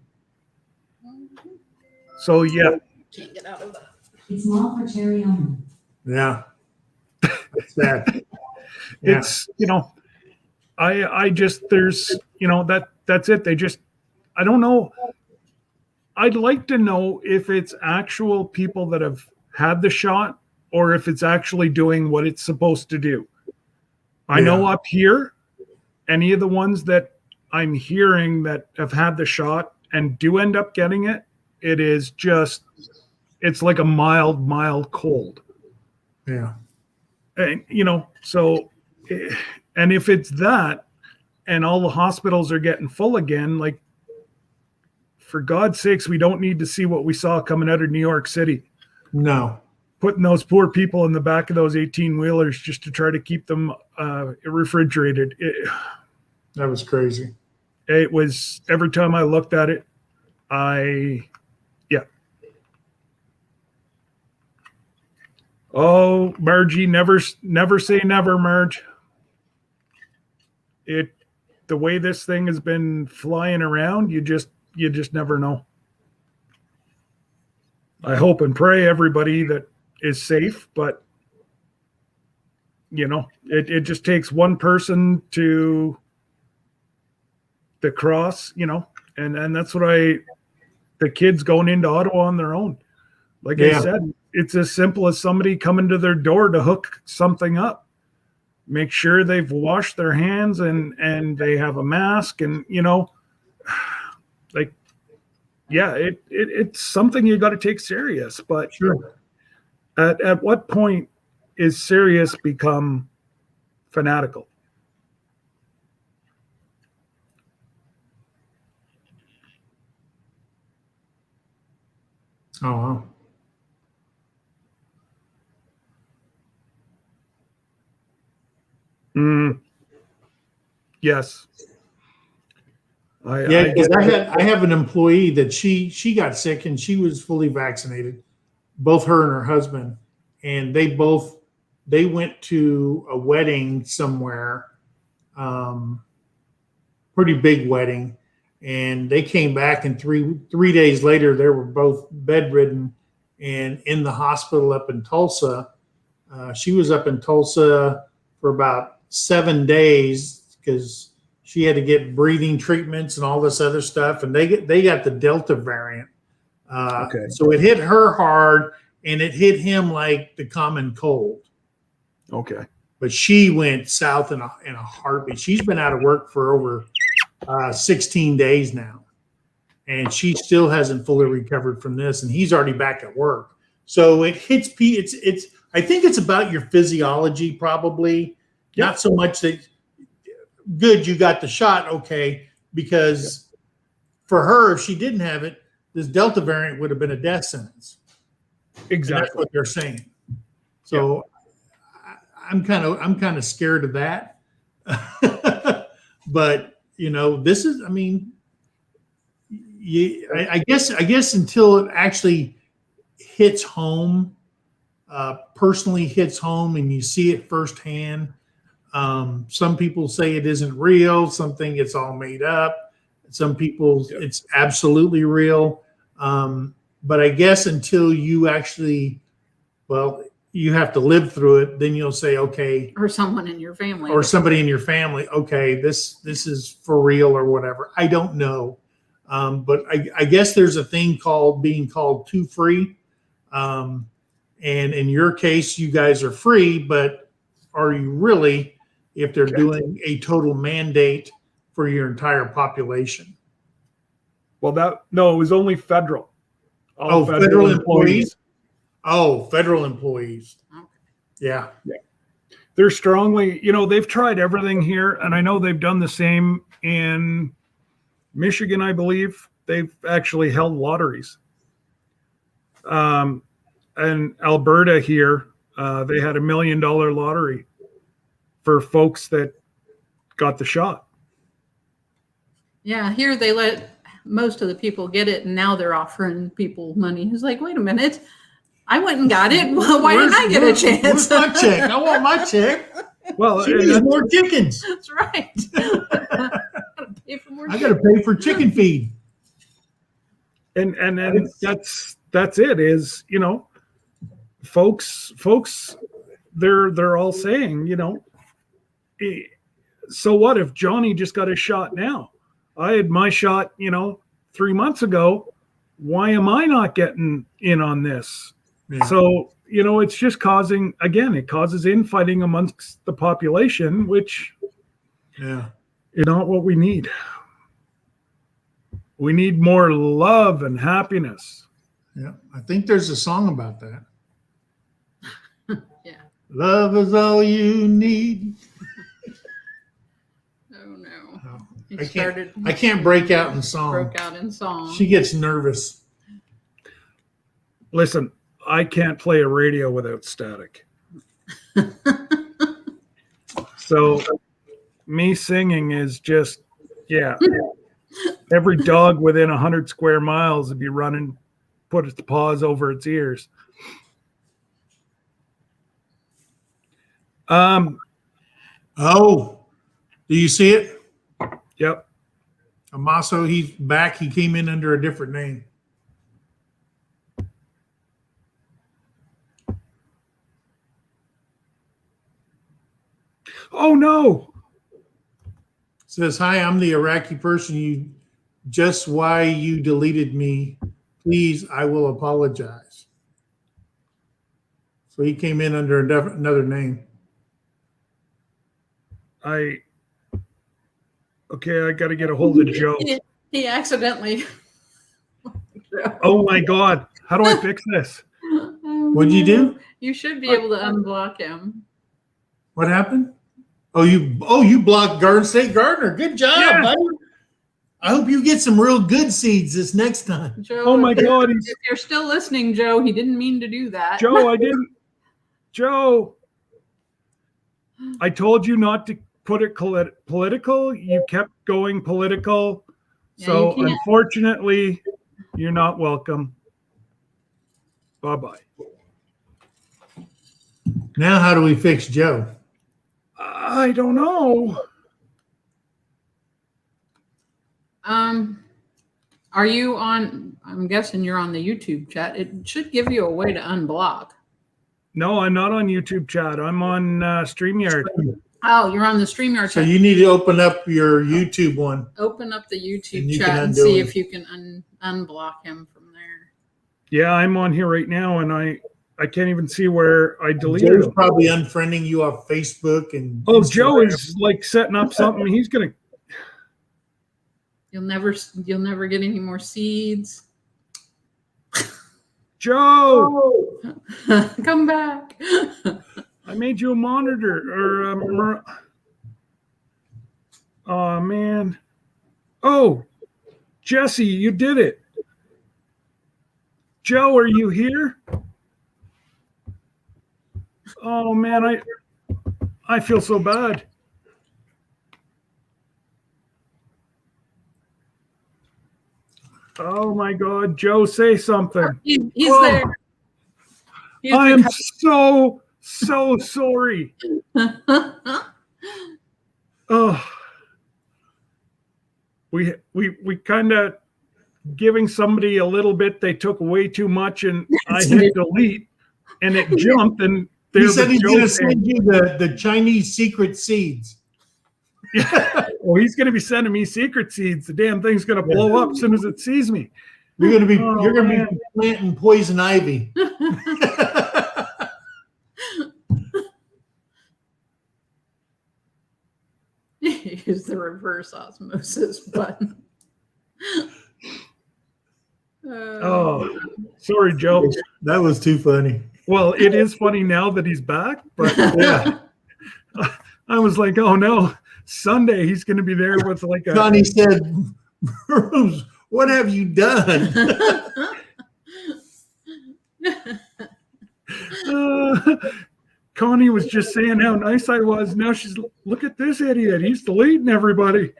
So yeah, Can't get out of that. It's Mom for Terry Elmer. Yeah. That's sad. Yeah. it's I just there's that's it. They just I don't know. I'd like to know if it's actual people that have had the shot or if it's actually doing what it's supposed to do. I know up here, any of the ones that I'm hearing that have had the shot and do end up getting it, it is just, it's like a mild cold. Yeah. And, so, and if it's that and all the hospitals are getting full again, like, for God's sakes, we don't need to see what we saw coming out of New York City. No. Putting those poor people in the back of those 18-wheelers just to try to keep them refrigerated. That was crazy. It was, every time I looked at it, Oh, Margie, never say never, Marge. The way this thing has been flying around, you just never know. I hope and pray everybody that is safe, but it just takes one person to cross, and that's what the kids going into Ottawa on their own. Like I said, it's as simple as somebody coming to their door to hook something up. Make sure they've washed their hands and they have a mask, and it's something you got to take serious. But Sure. At what point is serious become fanatical? Oh, wow. Yes. Because I have an employee that she got sick and she was fully vaccinated, both her and her husband, and they went to a wedding somewhere, pretty big wedding, and they came back, and three days later they were both bedridden and in the hospital up in Tulsa. She was up in Tulsa for about 7 days because she had to get breathing treatments and all this other stuff, and they got the Delta variant. Okay. So it hit her hard, and it hit him like the common cold. Okay. But she went south in a heartbeat. She's been out of work for over 16 days now, and she still hasn't fully recovered from this. And he's already back at work. So it hits. It's. I think it's about your physiology, probably. Yeah. Not so much that. Good, you got the shot, okay, because for her, if she didn't have it, this Delta variant would have been a death sentence. Exactly. And that's what they're saying. So I'm kind of scared of that. But this is, I guess until it actually hits home, personally hits home, and you see it firsthand. Some people say it isn't real. Some think it's all made up. Some people, it's absolutely real. But I guess until you actually, you have to live through it, then you'll say, okay. Or someone in your family. Or somebody in your family, okay, this is for real or whatever. I don't know. But I guess there's a thing called being called too free. And in your case, you guys are free, but are you really, if they're doing a total mandate for your entire population? Well, it was only federal. All federal employees? Oh, federal employees. Yeah. They're strongly, they've tried everything here, and I know they've done the same in Michigan, I believe. They've actually held lotteries. And Alberta here, they had $1 million lottery for folks that got the shot. Yeah, here they let most of the people get it, and now they're offering people money. It's like, wait a minute, I went and got it. Well, why didn't I get a chance? Where's my check? I want my check. Well, she needs more chickens. That's right. I got to pay for chicken feed. And then that's it. Is folks, they're all saying, so what if Johnny just got his shot now? I had my shot, 3 months ago, why am I not getting in on this? Yeah. So, it's just it causes infighting amongst the population, which Yeah. is not what we need. We need more love and happiness. Yeah. I think there's a song about that. Yeah. Love is all you need. Oh no. Oh, He I can't break out in song. Broke out in song. She gets nervous. Listen, I can't play a radio without static. So me singing is just, yeah. Every dog within 100 square miles would be running, put its paws over its ears. Oh, do you see it? Yep. Amaso, he's back. He came in under a different name. Oh no. Says, hi, I'm the Iraqi person. Why you deleted me. Please, I will apologize. So he came in under another name. I got to get a hold of Joe. He accidentally. Oh my God. How do I fix this? What'd you do? You should be able to unblock him. What happened? Oh, you blocked Garden State Gardener. Good job, Yeah. buddy. I hope you get some real good seeds this next time. Joe, Oh my God. If you're still listening, Joe, he didn't mean to do that. Joe, I didn't. Joe, I told you not to put it political. You kept going political. Yeah, So you can't. unfortunately, you're not welcome. Bye-bye. Now, how do we fix Joe? I don't know. Are you on? I'm guessing you're on the YouTube chat. It should give you a way to unblock. No, I'm not on YouTube chat. I'm on StreamYard. Oh, you're on the StreamYard So chat. you need to open up your YouTube one. Open up the YouTube And you chat can and undo see it. if you can unblock him from there. Yeah, I'm on here right now, and I can't even see where I deleted Joe's him. probably unfriending you off Facebook and Oh, Instagram. Joe is like setting up something. He's gonna. You'll never get any more seeds. Joe, Come back. I made you a monitor. Oh man. Oh, Jesse, you did it. Joe, are you here? Oh man, I feel so bad. Oh my God, Joe, say something. He's Oh. there. He's I am so sorry. Oh, we kind of giving somebody a little bit. They took way too much, and I hit delete, and it jumped. And He there's said a he's Joe going to saying, send you the Chinese secret seeds. well, he's going to be sending me secret seeds. The damn thing's going to blow up as soon as it sees me. You're going to be Oh, you're going to man. be planting poison ivy. Use the reverse osmosis button. Oh, sorry, Joe. That was too funny. Well, it is funny now that he's back, but Yeah. I was like, oh no, Sunday he's going to be there with like a. Connie said, Bruce, what have you done? Connie was just saying how nice I was. Now she's, look at this idiot. He's deleting everybody.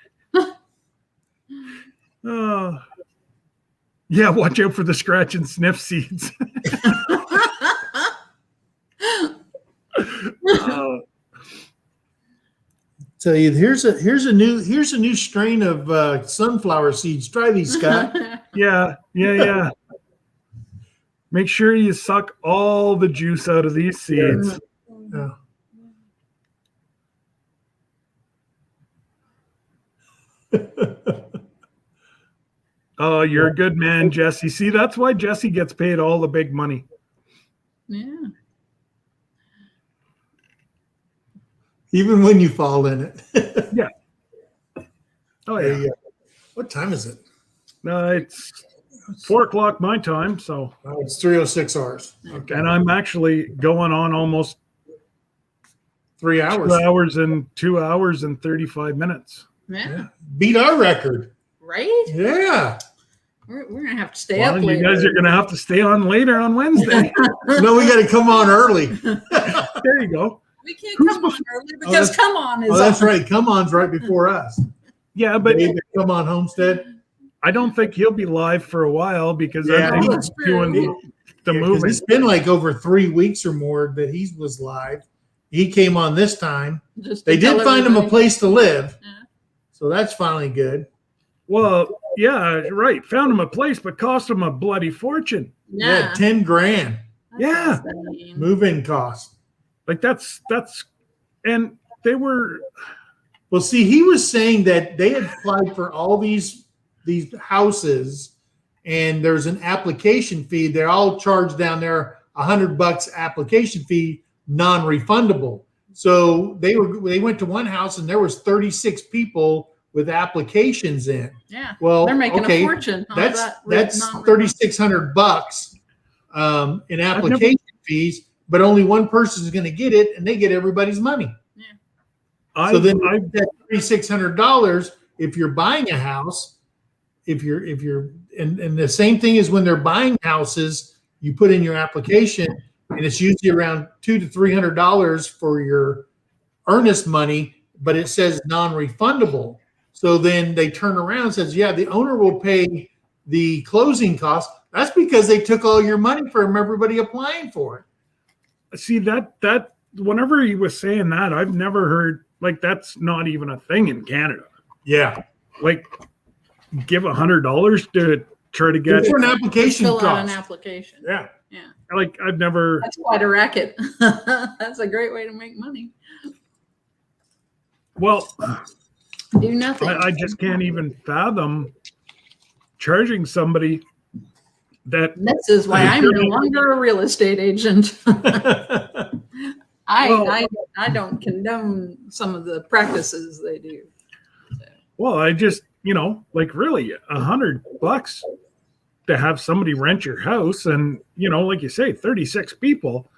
Yeah, watch out for the scratch and sniff seeds. Tell you, here's a new strain of sunflower seeds. Try these, Scott. Yeah. Make sure you suck all the juice out of these seeds. Yeah. Oh, you're a good man, Jesse. See, that's why Jesse gets paid all the big money. Yeah. Even when you fall in it. Yeah. Oh, There yeah. you go. What time is it? It's 4:00 my time. So, Oh, it's 3:06 hours. Okay. and I'm actually going on almost 3 hours. 2 hours and 2 hours and 35 minutes. Yeah. Yeah. Beat our record. Right? Yeah. We're going to have to stay Well, up you later. guys are going to have to stay on later on Wednesday. No, we got to come on early. There you go. We can't Who's come on early because that's- come on is Oh, that's on. right. Come on's right before us. Yeah, but David, come on, Homestead. I don't think he'll be live for a while because Yeah. I think That's he's doing true. the Yeah, 'cause moving. It's been like over 3 weeks or more that he was live. He came on this time. Just They to tell did find him a everybody. place to live. Yeah. So that's finally good. Well, yeah, right. Found him a place, but cost him a bloody fortune. Yeah, 10 grand That's Yeah. insane. move-in cost. Like that's and they were Well, see, he was saying that they had applied for all these houses, and there's an application fee. They're all charged down there $100 application fee, non-refundable. So they went to one house and there was 36 people with applications in. Yeah. Well, They're making okay, a fortune. on that's that non-refundable. $3,600 in application fees, but only one person is going to get it, and they get everybody's money. So then that $3,600, if you're buying a house, if you're and the same thing is when they're buying houses, you put in your application, and it's usually around $200 to $300 for your earnest money, but it says non-refundable. So then they turn around and says, yeah, the owner will pay the closing costs. That's because they took all your money from everybody applying for it. see that whenever he was saying that, I've never heard like that's not even a thing in Canada. Yeah. Like give $100 to try to get For an application Fill out an cost. application. Yeah. like I've never That's quite a racket. That's a great way to make money. well Do nothing. I just can't even fathom charging somebody that This is why I'm no longer a real estate agent. I don't condone some of the practices they do. well, I just, like really $100 to have somebody rent your house and, like you say, 36 people,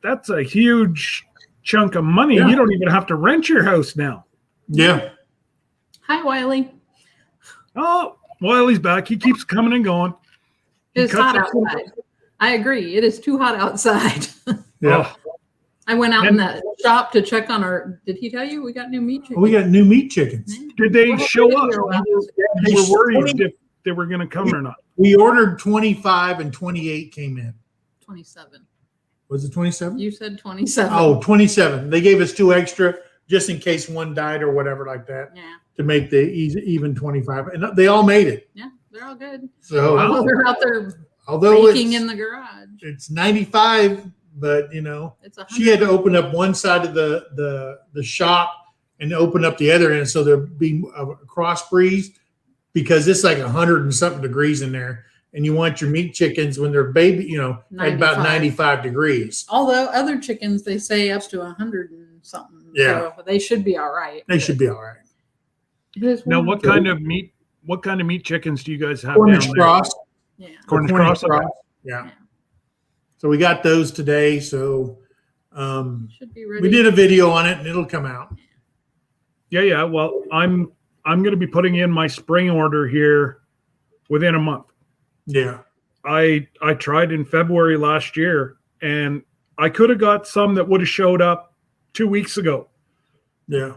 that's a huge chunk of money. Yeah. You don't even have to rent your house now. Yeah. Hi, Wiley. Oh, Wiley's back. He keeps coming and going. He It's cuts hot us some- outside. I agree. It is too hot outside. Yeah. Oh, I went out in And- the shop to check on our. Did he tell you we got new meat chicken? We got new meat chickens. did they Well, show up? video out. You were worried if they were going to come or not. We ordered 25 and 28 came in. 27. Was it 27? You said 27. Oh, 27. They gave us 2 extra just in case one died or whatever like that Yeah. to make the even 25. And they all made it. Yeah. They're all good. So Although they're out there although baking in the garage. it's 95, but It's 100. she had to open up one side of the shop and open up the other end so there'd be a cross breeze because it's like 100 and something degrees in there. And you want your meat chickens when they're baby, at about 95. 95 degrees. Although other chickens, they say up to 100 and something. Yeah. So they should be all right. They should be all right. Now, what kind of meat chickens do you guys have Cornish down there? cross. Yeah. Cornish Cornish cross. Okay. cross. Yeah. Yeah. So we got those today. So Should be ready. we did a video on it and it'll come out. Yeah. Well, I'm going to be putting in my spring order here within a month. Yeah. I tried in February last year, and I could have got some that would have showed up 2 weeks ago. Yeah.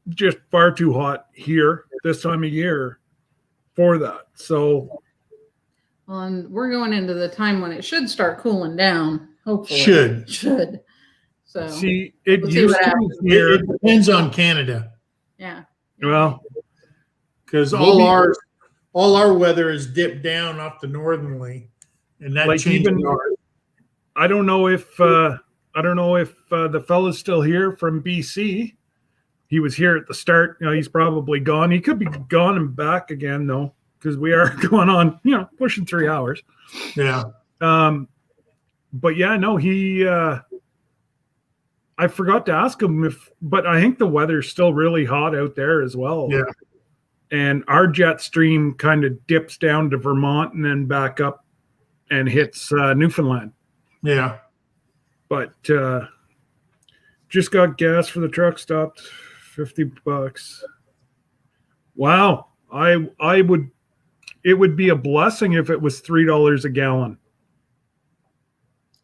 Just far too hot here this time of year for that. So Well, and we're going into the time when it should start cooling down. Hopefully. Should. So, see, it We'll see used what to happens. be here. It depends on Canada yeah. Well, because We'll be- all our weather is dipped down off the northerly, and that Like changes even- ours. I don't know if the fella's still here from BC. He was here at the start. He's probably gone. He could be gone and back again though. because we are going on, pushing 3 hours. Yeah. But yeah, no, I forgot to ask him but I think the weather's still really hot out there as well. Yeah. And our jet stream kind of dips down to Vermont and then back up and hits Newfoundland. Yeah. But just got gas for the truck, stopped, $50. Wow. It would be a blessing if it was $3 a gallon.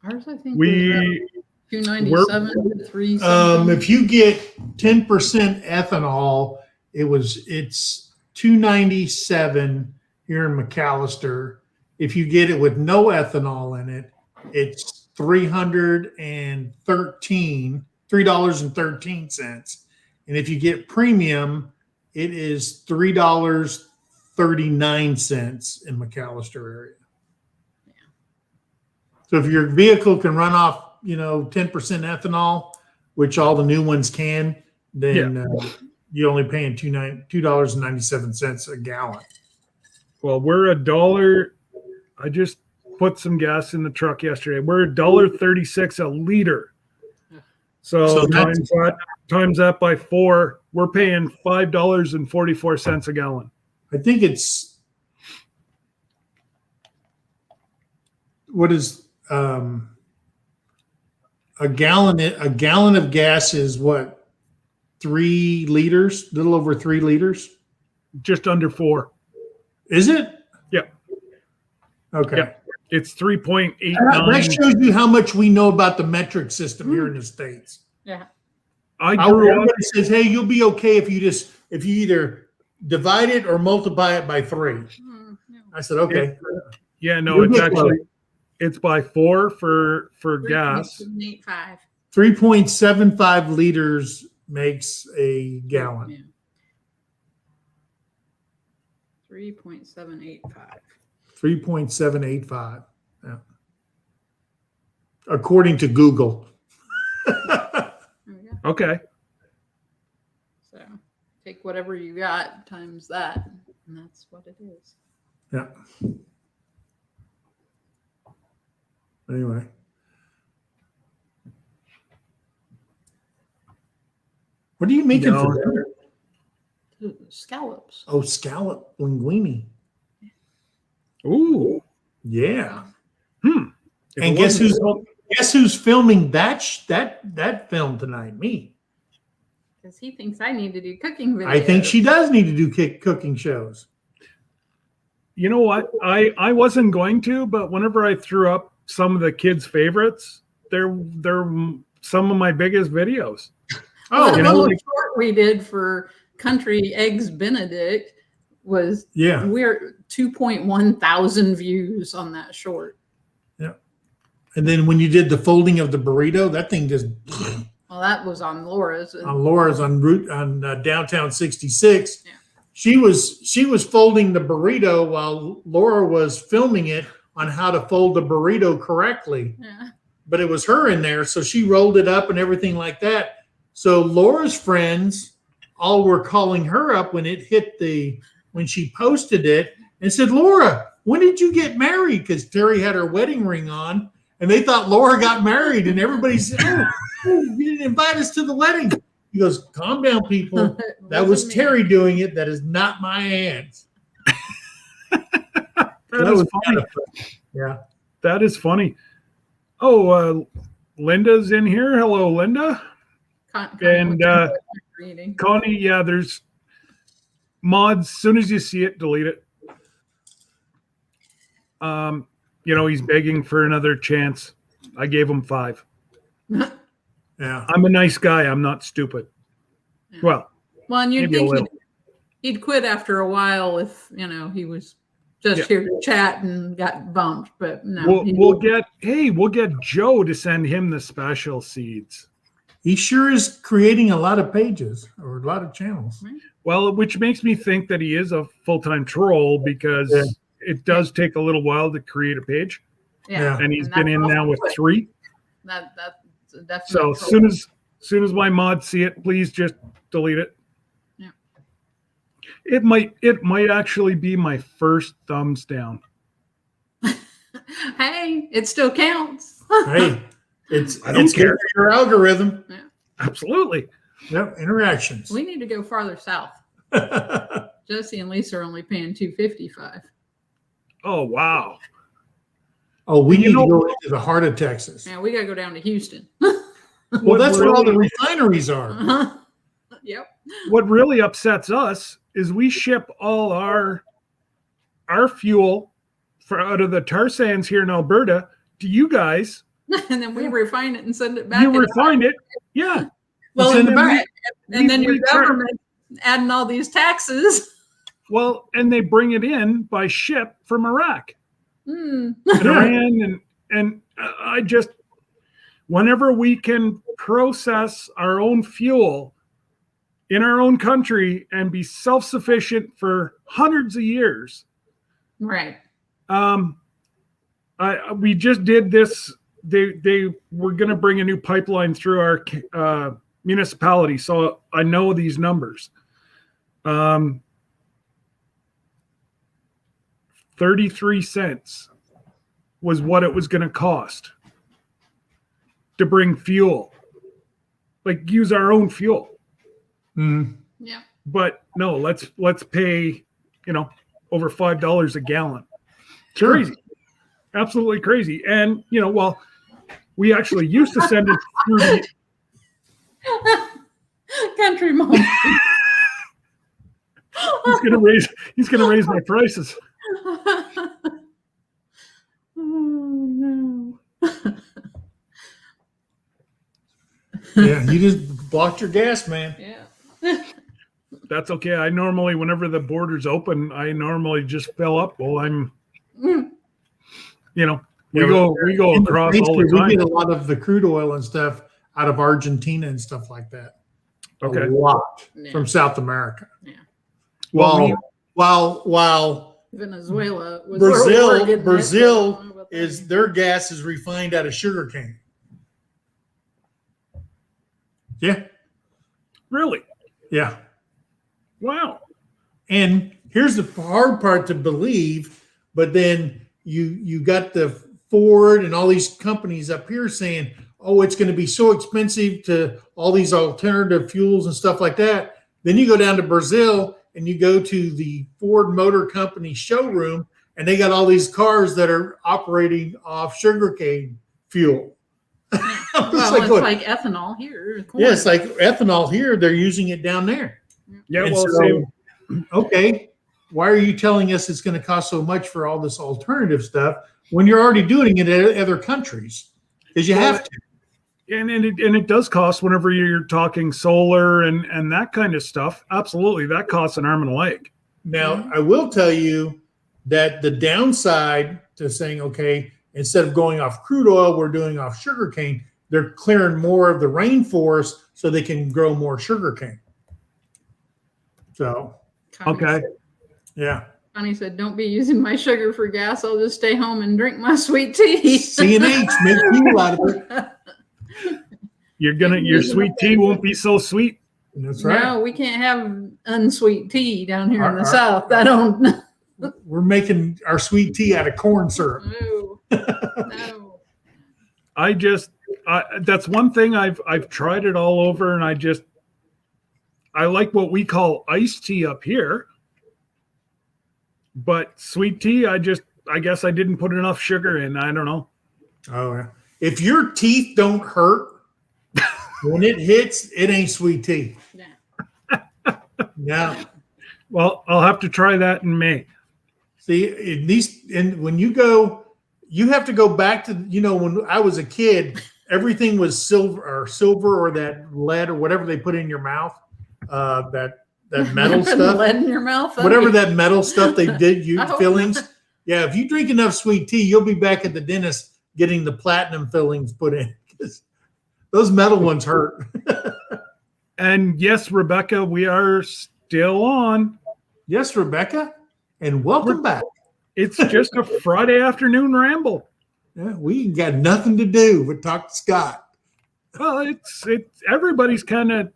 Ours, I think, We was $2.97 to $3. If you get 10% ethanol, it's $2.97 here in McAllister. If you get it with no ethanol in it, it's $3.13. And if you get premium, it is $3.39 in McAllister area. So if your vehicle can run off, 10% ethanol, which all the new ones can, then you're only paying $2.97 a gallon. Well, we're $1. I just put some gas in the truck yesterday. We're $1.36 a liter. So times that by 4, we're paying $5.44 a gallon. I think it's what is a gallon of gas is what, 3 liters, a little over 3 liters. Just under 4. Is it? Yeah. Okay. Yeah. It's 3.89. That shows you how much we know about the metric system here in the States. Yeah. Everybody says, hey, you'll be okay if you either divide it or multiply it by 3. No. I said, okay. Yeah, no, it's by 4 for gas. 3.785. 3.75 liters makes a gallon. Yeah. 3.785. 3.785. Yeah. According to Google. There we go. Okay. So take whatever you got times that, and that's what it is. Yeah. Anyway. What are you making for dinner? Ooh, scallops. Oh, scallop linguine. Ooh. Yeah. If And it guess wasn't- who's filming that film tonight? Me. Because he thinks I need to do cooking videos. I think she does need to do cooking shows. You know what? I wasn't going to, but whenever I threw up some of the kids' favorites, they're some of my biggest videos. Well, Oh, the little short we did for Country Eggs Benedict was yeah. we're 2.1 thousand views on that short. And then when you did the folding of the burrito, that thing just Well, that was on Laura's. on Laura's on downtown 66. Yeah. She was folding the burrito while Laura was filming it on how to fold the burrito correctly. Yeah. But it was her in there, so she rolled it up and everything like that. So Laura's friends all were calling her up when she posted it and said, Laura, when did you get married? Because Terry had her wedding ring on, and they thought Laura got married, and everybody said, oh, you didn't invite us to the wedding. He goes, calm down, people. That was me. Terry doing it. That is not my aunt. That That is was funny. kind of funny. Yeah. That is funny. Oh, Linda's in here. Hello, Linda. And, reading. Connie, yeah, there's mods. As soon as you see it, delete it. He's begging for another chance. I gave him 5. Yeah. I'm a nice guy. I'm not stupid. Yeah. Well, And you'd maybe a think little. he'd quit after a while if he was just here to chat and got bumped. But no, we'll get Joe to send him the special seeds. He sure is creating a lot of pages or a lot of channels. Well, which makes me think that he is a full-time troll because it does take a little while to create a page. yeah. And he's And been that's in now awful with quick. 3. That's a definite. So as soon as my mods see it, please just delete it. Yeah. It might actually be my first thumbs down. Hey, it still counts. Hey, it's I don't it's care. good for your algorithm. Absolutely. Yep, interactions. We need to go farther south. Jesse and Lisa are only paying $2.55. Oh wow. Oh, we You need know- to go into the heart of Texas. Now we got to go down to Houston. Well, that's where all the really- refineries are. Yep. What really upsets us is we ship all our fuel out of the tar sands here in Alberta to you guys. And then we refine it and send it back. You refine it. Yeah. Well, Send and it back. and then your we try- government adding all these taxes. Well, and they bring it in by ship from Iraq Mm. and Iran. And I just, whenever we can process our own fuel in our own country and be self-sufficient for hundreds of years, Right. we just did this. They were going to bring a new pipeline through our municipality, so I know these numbers. 33 cents was what it was going to cost to bring fuel, like use our own fuel. Mm. Yeah. But no, let's pay, over $5 a gallon. Sure. Crazy. Absolutely crazy. And, well, we actually used to send it through the, Country mom. he's gonna raise my prices. Oh no. Yeah, you just blocked your gas, man. Yeah. That's okay. I normally, whenever the borders open, I normally just fill up. Well, I'm, Mm. we Yeah, go In the across States, all the we time. get a lot of the crude oil and stuff out of Argentina and stuff like that. Okay. A lot Yeah. from South America. Yeah. Well, While Venezuela was where we were getting it, Brazil but I don't know about is that. their gas is refined out of sugarcane. Yeah, Really? yeah. Wow. And here's the hard part to believe, but then you got the Ford and all these companies up here saying, oh, it's going to be so expensive to all these alternative fuels and stuff like that. Then you go down to Brazil and you go to the Ford Motor Company showroom and they got all these cars that are operating off sugarcane fuel. Well, it's like ethanol here. corn. yes, like ethanol here, they're using it down there. Yeah. And Well, so, same. okay, why are you telling us it's going to cost so much for all this alternative stuff when you're already doing it in other countries? Because you have to. And it does cost whenever you're talking solar and that kind of stuff. Absolutely, that costs an arm and a leg. Now, I will tell you that the downside to saying, okay, instead of going off crude oil, we're doing off sugarcane, they're clearing more of the rainforest so they can grow more sugarcane. So, Connie Okay. said- yeah. Connie said, "Don't be using my sugar for gas. I'll just stay home and drink my sweet tea." C&H, make fuel out of it. Your sweet tea won't be so sweet. That's right. No, we can't have unsweet tea down here in the Our- South. I don't. We're making our sweet tea out of corn syrup. No. No. That's one thing I've tried it all over, and I like what we call iced tea up here. But sweet tea, I guess I didn't put enough sugar in. I don't know. Oh, yeah. If your teeth don't hurt when it hits, it ain't sweet tea. Yeah. No. Well, I'll have to try that in May. See, when you go, you have to go back to, when I was a kid, everything was silver or that lead or whatever they put in your mouth, that metal stuff, Lead in your mouth. whatever that metal stuff they did, I hope fillings. not. Yeah, if you drink enough sweet tea, you'll be back at the dentist getting the platinum fillings put in. 'Cause those metal ones hurt. And yes, Rebecca, we are still on. Yes, Rebecca, and welcome back. It's just a Friday afternoon ramble. Yeah, we ain't got nothing to do but talk to Scott. Well, it's everybody's kind of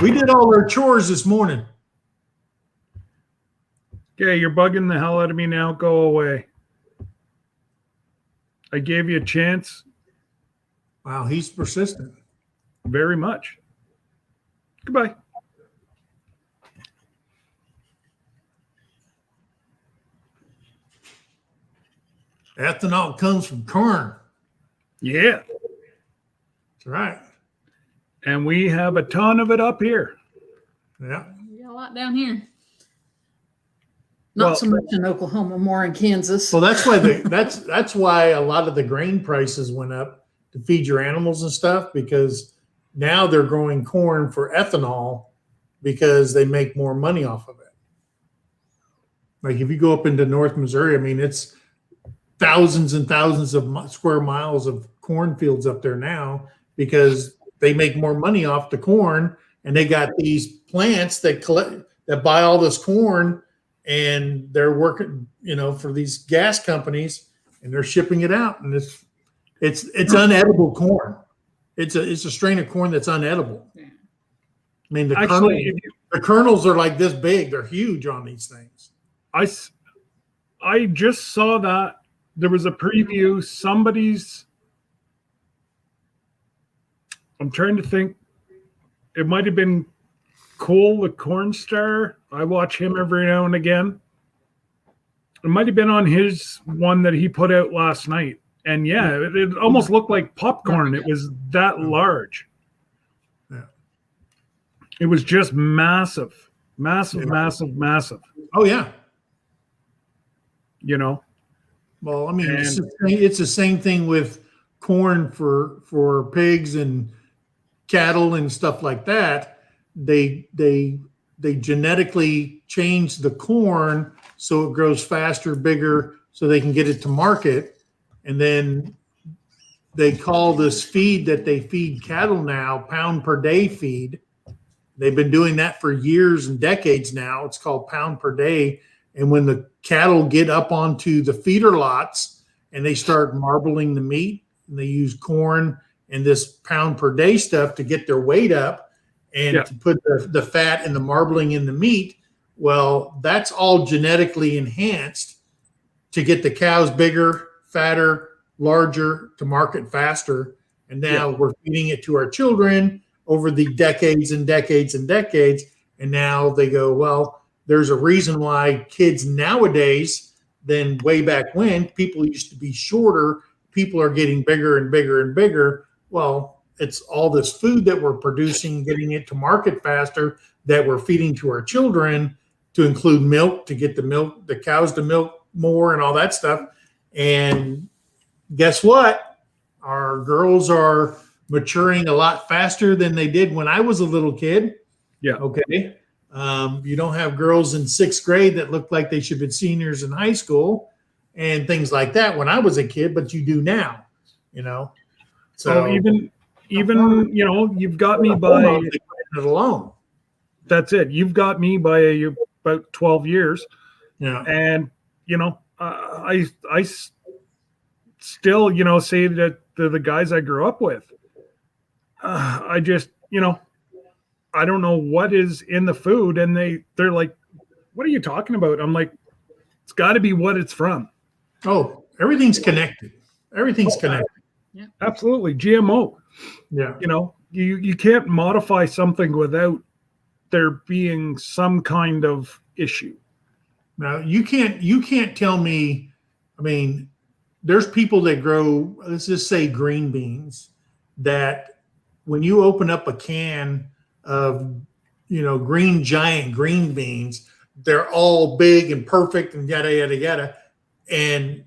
We did all our chores this morning. Okay, you're bugging the hell out of me now. Go away. I gave you a chance Wow, he's persistent. very much. Goodbye. Ethanol comes from corn. Yeah. That's right. And we have a ton of it up here. Yeah. We got a lot down here. Not Well- so much in Oklahoma, more in Kansas. Well, that's why that's why a lot of the grain prices went up to feed your animals and stuff, because now they're growing corn for ethanol because they make more money off of it. Like if you go up into North Missouri, I mean, it's thousands and thousands of square miles of cornfields up there now because they make more money off the corn, and they got these plants that buy all this corn, and they're working, for these gas companies, and they're shipping it out, and it's unedible corn. It's a strain of corn that's unedible. Yeah. I mean, Actually, the kernels are like this big. They're huge on these things. I just saw that there was a preview. I'm trying to think. It might have been Cole, the corn star. I watch him every now and again. It might have been on his one that he put out last night. And yeah, it almost looked like popcorn. It was that large. Yeah. It was just massive, massive, Yeah. massive, massive. Oh yeah. Well, I mean, it's the same thing with corn for pigs and cattle and stuff like that. They genetically change the corn so it grows faster, bigger, so they can get it to market. And then they call this feed that they feed cattle now pound per day feed. They've been doing that for years and decades now. It's called pound per day. And when the cattle get up onto the feeder lots and they start marbling the meat, and they use corn and this pound per day stuff to get their weight up and to put the fat and the marbling in the meat, well, that's all genetically enhanced to get the cows bigger, fatter, larger, to market faster. And now we're feeding it to our children over the decades and decades and decades. And now they go, well, there's a reason why kids nowadays than way back when people used to be shorter. People are getting bigger and bigger and bigger. Well, it's all this food that we're producing, getting it to market faster, that we're feeding to our children, to include milk, to get the cows to milk more and all that stuff. And guess what? Our girls are maturing a lot faster than they did when I was a little kid. Yeah. Okay. You don't have girls in sixth grade that look like they should be seniors in high school and things like that when I was a kid, but you do now, So even you've got me by it alone. That's it. You've got me by about 12 years. Yeah. And I still say that the guys I grew up with, I just I don't know what is in the food, and they're like, what are you talking about? I'm like, it's got to be what it's from. Oh, everything's connected. Everything's connected. Yeah. Absolutely. GMO. Yeah. You can't modify something without there being some kind of issue. Now you can't tell me, I mean, there's people that grow, let's just say green beans, that when you open up a can of, giant green beans, they're all big and perfect and yada, yada, yada. And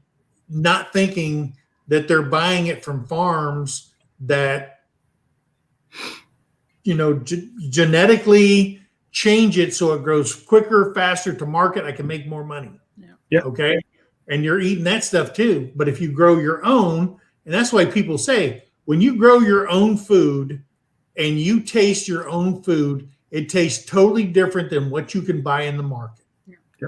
not thinking that they're buying it from farms that, genetically change it so it grows quicker, faster to market. I can make more money. Yeah. Okay. And you're eating that stuff too. But if you grow your own, and that's why people say, when you grow your own food and you taste your own food, it tastes totally different than what you can buy in the market. Yeah.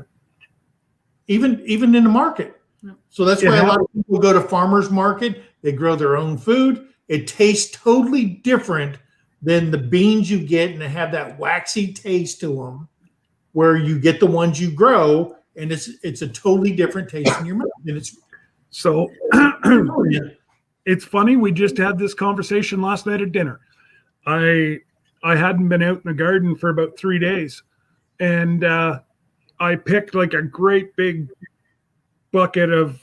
Even in the market. Yeah. So that's why a lot of people go to farmers market. They grow their own food. It tastes totally different than the beans you get, and they have that waxy taste to them, where you get the ones you grow, and it's a totally different taste in your mouth. And it's So it's funny. We just had this conversation last night at dinner. I hadn't been out in the garden for about 3 days, and I picked like a great big bucket of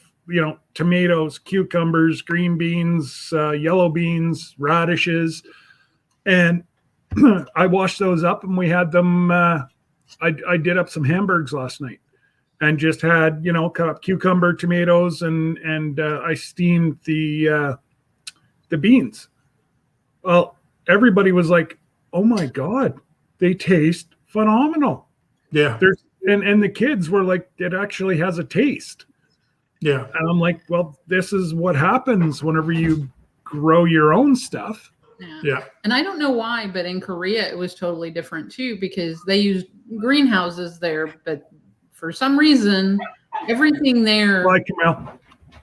tomatoes, cucumbers, green beans, yellow beans, radishes, and I washed those up, and we had them. I did up some hamburgers last night, and just had cut up cucumber, tomatoes, and I steamed the beans. Well, everybody was like, "Oh my god, they taste phenomenal." yeah, And the kids were like, "It actually has a taste." yeah, And I'm like, "Well, this is what happens whenever you grow your own stuff." Yeah. yeah, And I don't know why, but in Korea it was totally different too, because they used greenhouses there, but for some reason everything there Like Camille.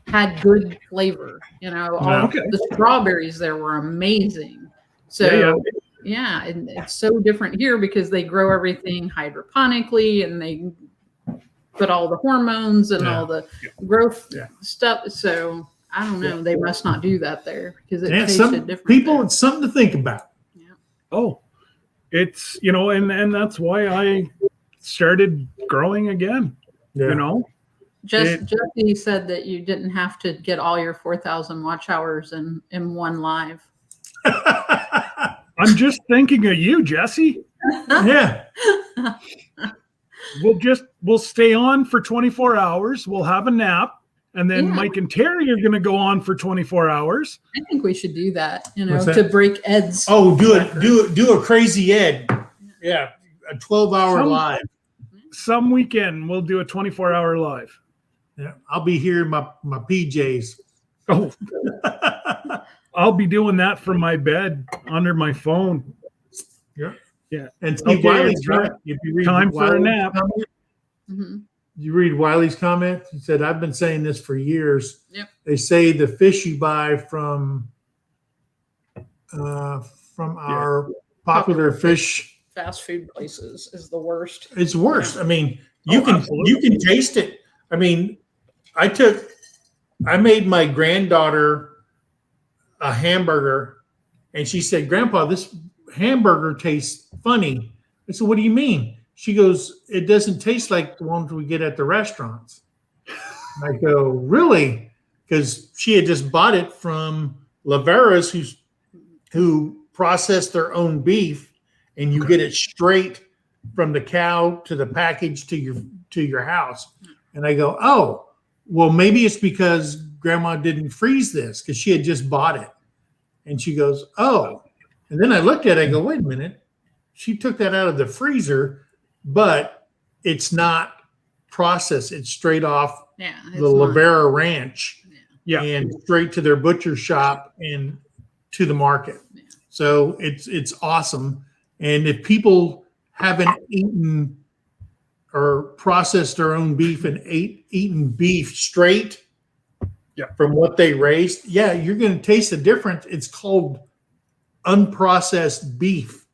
had good flavor. All Okay. the strawberries there were amazing. So yeah, and it's so different here because they grow everything hydroponically and they put all the hormones and all the growth stuff. So I don't know. They must not do that there because it tasted some different. people, there. it's something to think about. Oh, it's and that's why I started growing again. Jesse said that you didn't have to get all your 4,000 watch hours in one live. I'm just thinking of you, Jesse. Yeah, We'll stay on for 24 hours. We'll have a nap. And then Mike and Terry are going to go on for 24 hours. I think we should do that, What's that? to break Ed's. Oh, do a crazy Ed. Yeah, a 12-hour live. Some weekend we'll do a 24-hour live. Yeah, I'll be here in my PJs. Oh, I'll be doing that from my bed under my phone. Yeah. Yeah. And Steve Okay, Wiley's it's right. If you read time for a Wiley's nap. comment, Mm-hmm. you read Wiley's comment. He said, "I've been saying this for years. Yep. They say the fish you buy from our popular fish, Fast food places is the worst. it's worse. I mean, you can absolutely. taste it. I mean, I made my granddaughter a hamburger, and she said, "Grandpa, this hamburger tastes funny." I said, "What do you mean?" She goes, "It doesn't taste like the ones we get at the restaurants." And I go, "Really?" Because she had just bought it from Lavera's, who process their own beef, and you get it straight from the cow to the package to your house. And I go, "Oh, well, maybe it's because Grandma didn't freeze this because she had just bought it." And she goes, "Oh." And then I looked at it, I go, "Wait a minute. She took that out of the freezer, but it's not processed. It's straight off the Lavera Ranch and straight to their butcher shop and to the market." Yeah. So it's awesome. And if people haven't eaten or processed their own beef and eaten beef straight from what they raised, you're going to taste the difference. It's called unprocessed beef.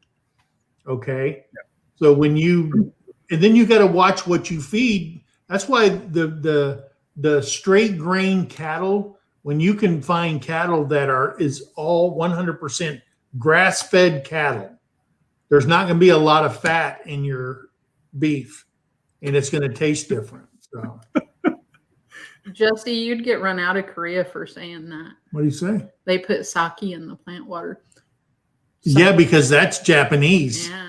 Okay. Yeah. So and then you got to watch what you feed. That's why the straight grain cattle, when you can find cattle that is all 100% grass-fed cattle, there's not going to be a lot of fat in your beef, and it's going to taste different. So, Jesse, you'd get run out of Korea for saying that. what do you say? They put sake in the plant water. Yeah, because that's Japanese. Yeah.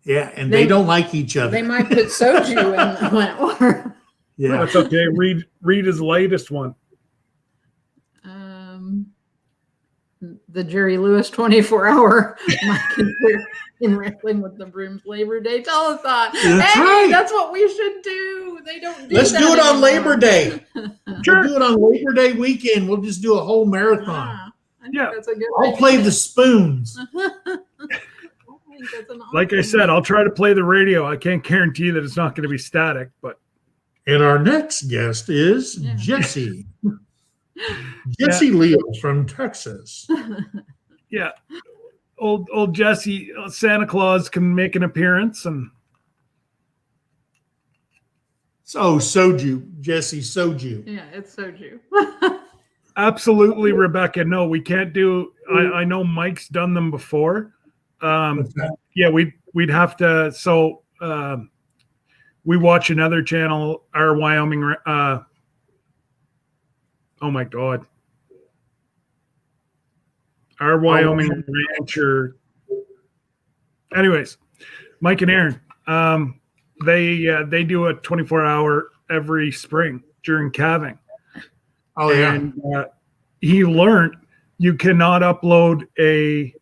Yeah, and they don't like each other. They might put soju in the plant water. Yeah, That's okay. Read his latest one. The Jerry Lewis 24-hour Mike and Terry in Wrestling with the Brooms Labor Day telethon. That's right. That's what we should do. They don't do let's that do it on anymore. Labor Day. We'll do it on Labor Day weekend. We'll just do a whole marathon. I think that's a good I'll idea. play the spoons. I think that's an Like I awesome said, I'll try to play the radio. I can't guarantee that it's not going to be static, but And our next guest is Jesse. Jesse Leos from Texas. yeah, old Jesse, Santa Claus can make an appearance, and So soju, Jesse, soju. Yeah, it's soju. Absolutely, Rebecca. No, we can't do. I know Mike's done them before. What's that? Yeah, we'd have to. So we watch another channel, our Wyoming. Oh my God, our Wyoming rancher. Anyways, Mike and Aaron, they do a 24-hour every spring during calving. Oh yeah. And he learned you cannot upload a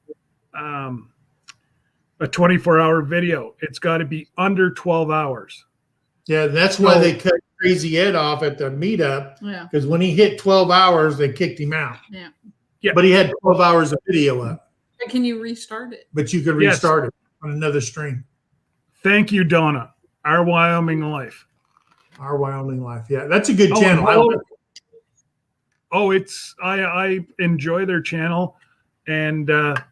24-hour video. It's got to be under 12 hours. Yeah, that's why they cut Crazy Ed off at the meetup, Yeah. because when he hit 12 hours, they kicked him out. Yeah. Yeah. But he had 12 hours of video up. But can you restart it? But you could Yes. restart it on another stream. Thank you, Donna. Our Wyoming life. Our Wyoming Life. Yeah, that's a good Oh, channel. it's I enjoy their channel, and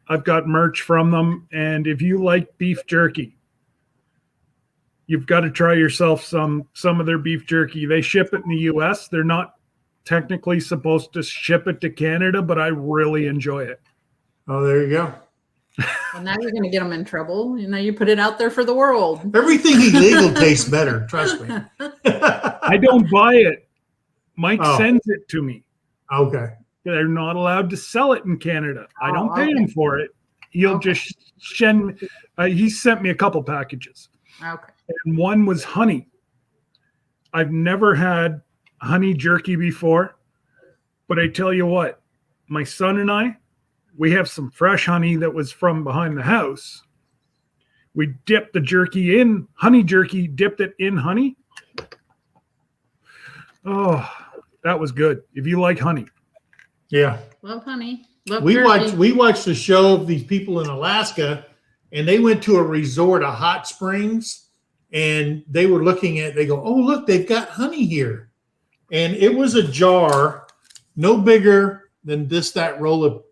I've got merch from them. And if you like beef jerky, you've got to try yourself some of their beef jerky. They ship it in the U.S. They're not technically supposed to ship it to Canada, but I really enjoy it. Oh, there you go. Well, now you're going to get them in trouble. You know, you put it out there for the world. Everything illegal tastes better. Trust me. I don't buy it. Mike Oh. sends it to me. Okay. They're not allowed to sell it in Canada. I don't Oh, pay okay. him for it. He'll Okay. just send. He sent me a couple packages, Okay. and one was honey. I've never had honey jerky before, but I tell you what, my son and I, we have some fresh honey that was from behind the house. We dipped the jerky in honey jerky, dipped it in honey. Oh, that was good. If you like honey. Yeah. Love honey. Love We turkey. watched a show of these people in Alaska, and they went to a resort, a hot springs, and they were looking at. They go, "Oh, look, they've got honey here," and it was a jar, no bigger than that roll of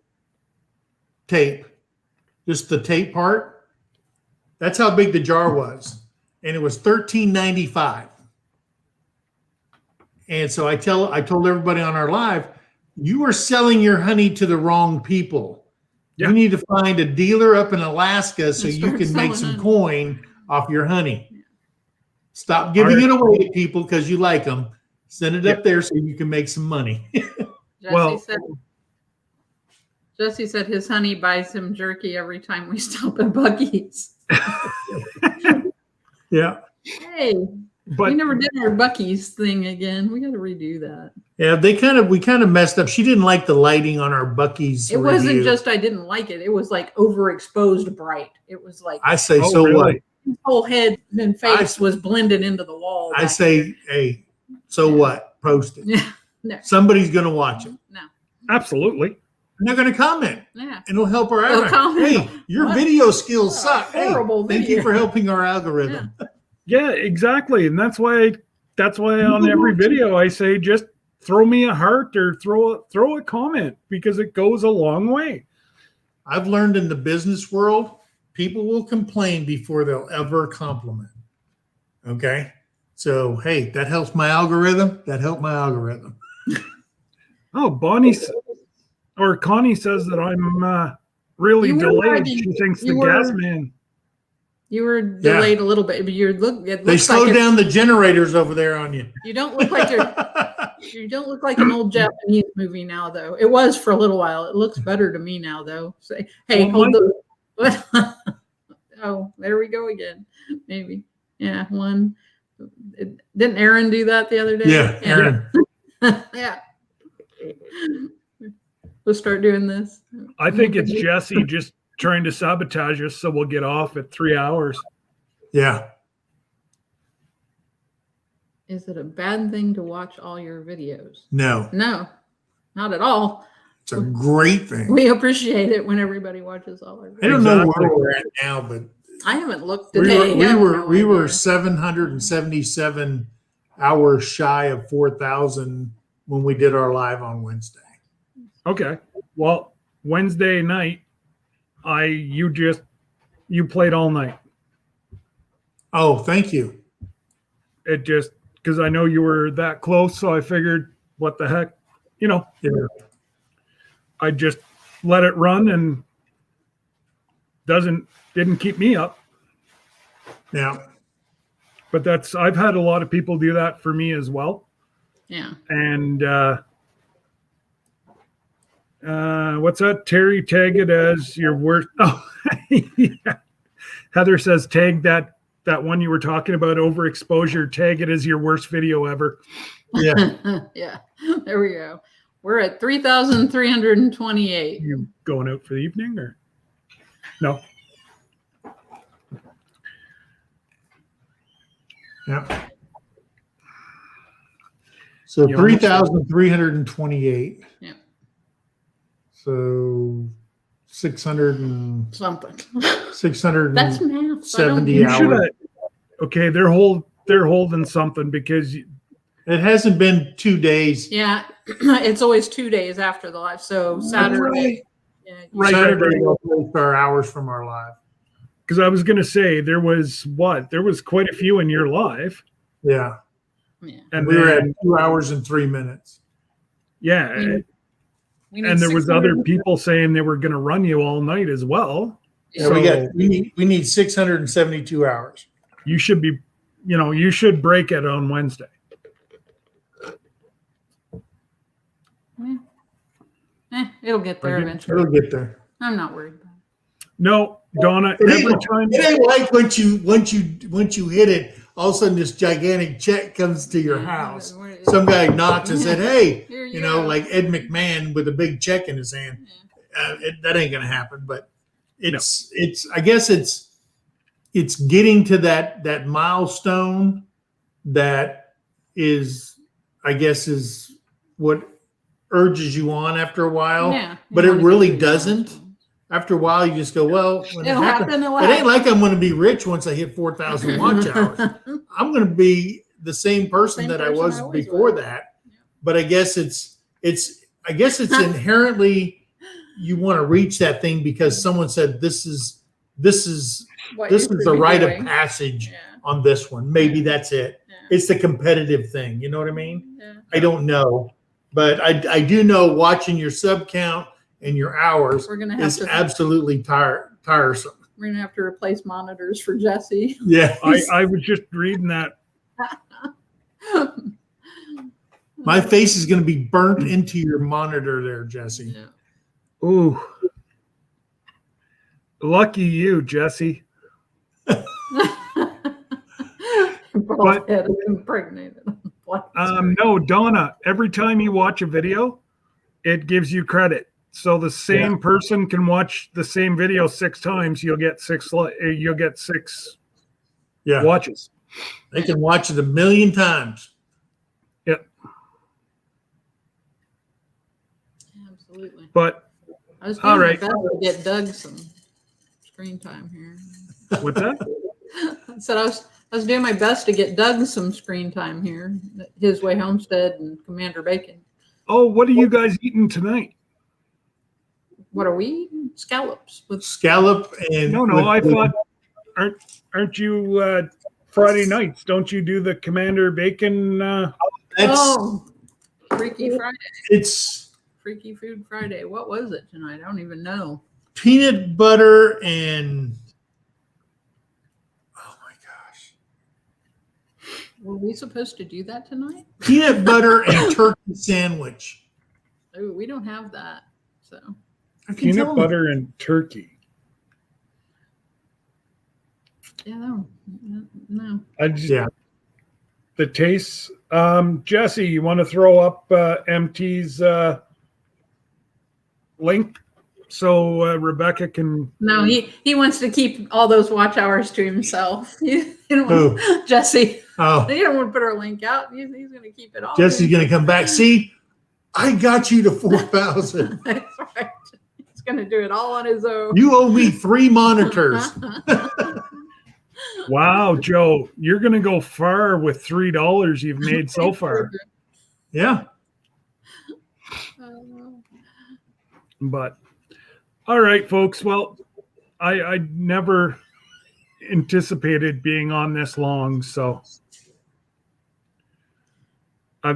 tape, just the tape part. That's how big the jar was, and it was $13.95. And so I told everybody on our live, you are selling your honey to the wrong people. Yeah. You need to find a dealer up in Alaska so And you start can make selling some honey. coin off your honey. Stop giving it away to people because you like them. Send it up there so you can make some money. Jesse said his honey buys him jerky every time we stop at Buc-ee's. Yeah. Hey, But we never did our Buc-ee's thing again. We got to redo that. Yeah, we kind of messed up. She didn't like the lighting on our Buc-ee's. It wasn't review. just I didn't like it. It was like overexposed bright. It was like I say, Oh, so what? really? his whole head and face was blended into the wall. I say, hey, so what? Post it. Yeah. No. Somebody's going to watch it. No. absolutely. And they're going to comment. Yeah. And it'll help our They'll algorithm. comment. Hey, your What? video skills What a suck. Hey, horrible thank you video. for helping our algorithm. Yeah, exactly. And that's why on every video I say just throw me a heart or throw a comment because it goes a long way. I've learned in the business world, people will complain before they'll ever compliment. Okay? So, hey, that helps my algorithm. That helped my algorithm. Oh, Connie says that I'm really You were delayed. lagging. She thinks the You were- gas man. You were delayed a little bit, but it They looks slowed like down the generators over there on you. you don't look like you don't look like an old Japanese movie now, though. It was for a little while. It looks better to me now, though. Say, hey, Well, hold the. Oh, there we go again. Maybe, yeah. One. Didn't Aaron do that the other day? Yeah, Aaron. Yeah. We'll start doing this. I think it's Jesse just trying to sabotage us so we'll get off at 3 hours. Yeah. Is it a bad thing to watch all your videos? No, No, not at all. it's a great thing. We appreciate it when everybody watches all our videos. I don't know Exactly. where we're at now, but I haven't looked we today. I have no were idea. 777 hours shy of 4,000 when we did our live on Wednesday. Okay. Well, Wednesday night, you played all night. Oh, thank you. It just because I know you were that close. So I figured, what the heck, Yeah. I just let it run and didn't keep me up. Yeah. But I've had a lot of people do that for me as well. Yeah. And what's that? Terry, tag it as your worst. Oh, yeah. Heather says tag that one you were talking about, overexposure. Tag it as your worst video ever. Yeah. Yeah. There we go. We're at 3,328. You going out for the evening or no? Yeah. So You almost- 3,328. Yeah. So 600 and Something. 670 That's math. I don't- You should hours. have. Okay, they're holding something because It hasn't been 2 days. Yeah. It's always 2 days after the live. So Saturday. Yeah. Right, Saturday right. we'll post our hours from our live. because I was gonna say there was quite a few in your live, Yeah. Yeah. and We were at then 2 hours and 3 minutes. yeah, We need and there was other 600 people saying they were gonna run you all night as well. Yeah, So we need 672 hours. you should be, you should break it on Wednesday. It'll get there Okay. eventually. It'll get there. I'm not worried about it. No, Donna, every time. It ain't like once you hit it, all of a sudden this gigantic check comes to your house. Some guy knocks and said, "Hey," Here you know, go. like Ed McMahon with a big check in his hand. That ain't gonna happen. But it's I guess it's getting to that milestone that is, I guess, is what urges you on after a while. Yeah, but you it wanna really get through doesn't. milestones. After a while, you just go, well, when It'll happen, it'll it ain't happen. like I'm going to be rich once I hit 4,000 watch hours. I'm going to be the same person Same that I person was I always before was. that. But I guess it's inherently you want to reach that thing because someone said this is What you should the be rite of doing. passage Yeah. on this one. Maybe that's it. Yeah. It's the competitive thing. You know what I mean? Yeah. I don't know, but I do know watching your sub count and your hours We're gonna have is to. absolutely tiresome. We're gonna have to replace monitors for Jesse. Yeah. I was just reading that. My face is going to be burnt into your monitor there, Jesse. Yeah. Ooh, lucky you, Jesse. Bald head impregnated. No, Donna. Every time you watch a video, it gives you credit. So the same person can watch the same video 6 times. You'll get six Yeah. watches. They can watch it 1,000,000 times. Yep. Absolutely. But I was doing All my right. best to get Doug some screen time here. with that, I said I was doing my best to get Doug some screen time here. His Way Homestead and Commander Bacon. oh, what are you guys eating tonight? What are we eating? Scallops with Scallop and No, I thought aren't you Friday nights? Don't you do the Commander Bacon? that's Freaky Friday. it's Freaky Food Friday. What was it tonight? I don't even know. peanut butter and oh my gosh, Were we supposed to do that tonight? peanut butter and turkey sandwich. Oh, we don't have that. So I can tell Peanut 'em. butter and turkey. yeah, no. I just, Yeah. the tastes. Jesse, you want to throw up MT's link so Rebecca can? No, he wants to keep all those watch hours to himself. He don't want, Jesse. Oh, He don't want to put our link out. He's going to keep it all. Jesse's going to come back. See, I got you to 4,000. That's right. He's going to do it all on his own. You owe me 3 monitors. Wow, Joe, you're gonna go far with $3 you've made so far. Yeah. But all right, folks. Well, I never anticipated being on this long, so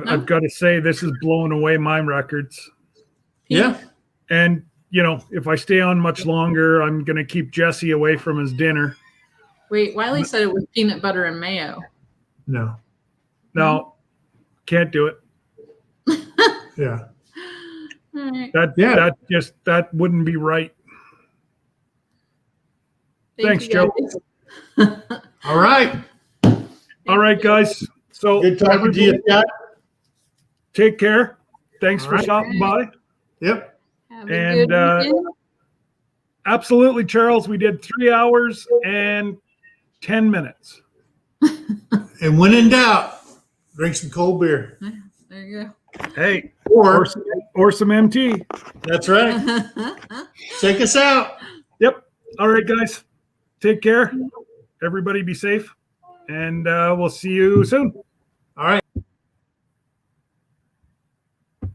I've got to say, this is blowing away my records. Yeah. And, if I stay on much longer, I'm going to keep Jesse away from his dinner. Wait, Wiley said it was peanut butter and mayo. No. No, can't do it. Yeah. All right. That wouldn't be right. Thanks, you, Joe. guys. All right. All right, guys. So Good talking to you, Scott. take care. Thanks All for right. stopping by. Yep. Have a And, good weekend. Absolutely, Charles. We did 3 hours and 10 minutes. And when in doubt, drink some cold beer. There you Hey, Or or some MT. that's right. go. Check us out. Yep. All right, guys. Take care. Everybody be safe. And we'll see you soon.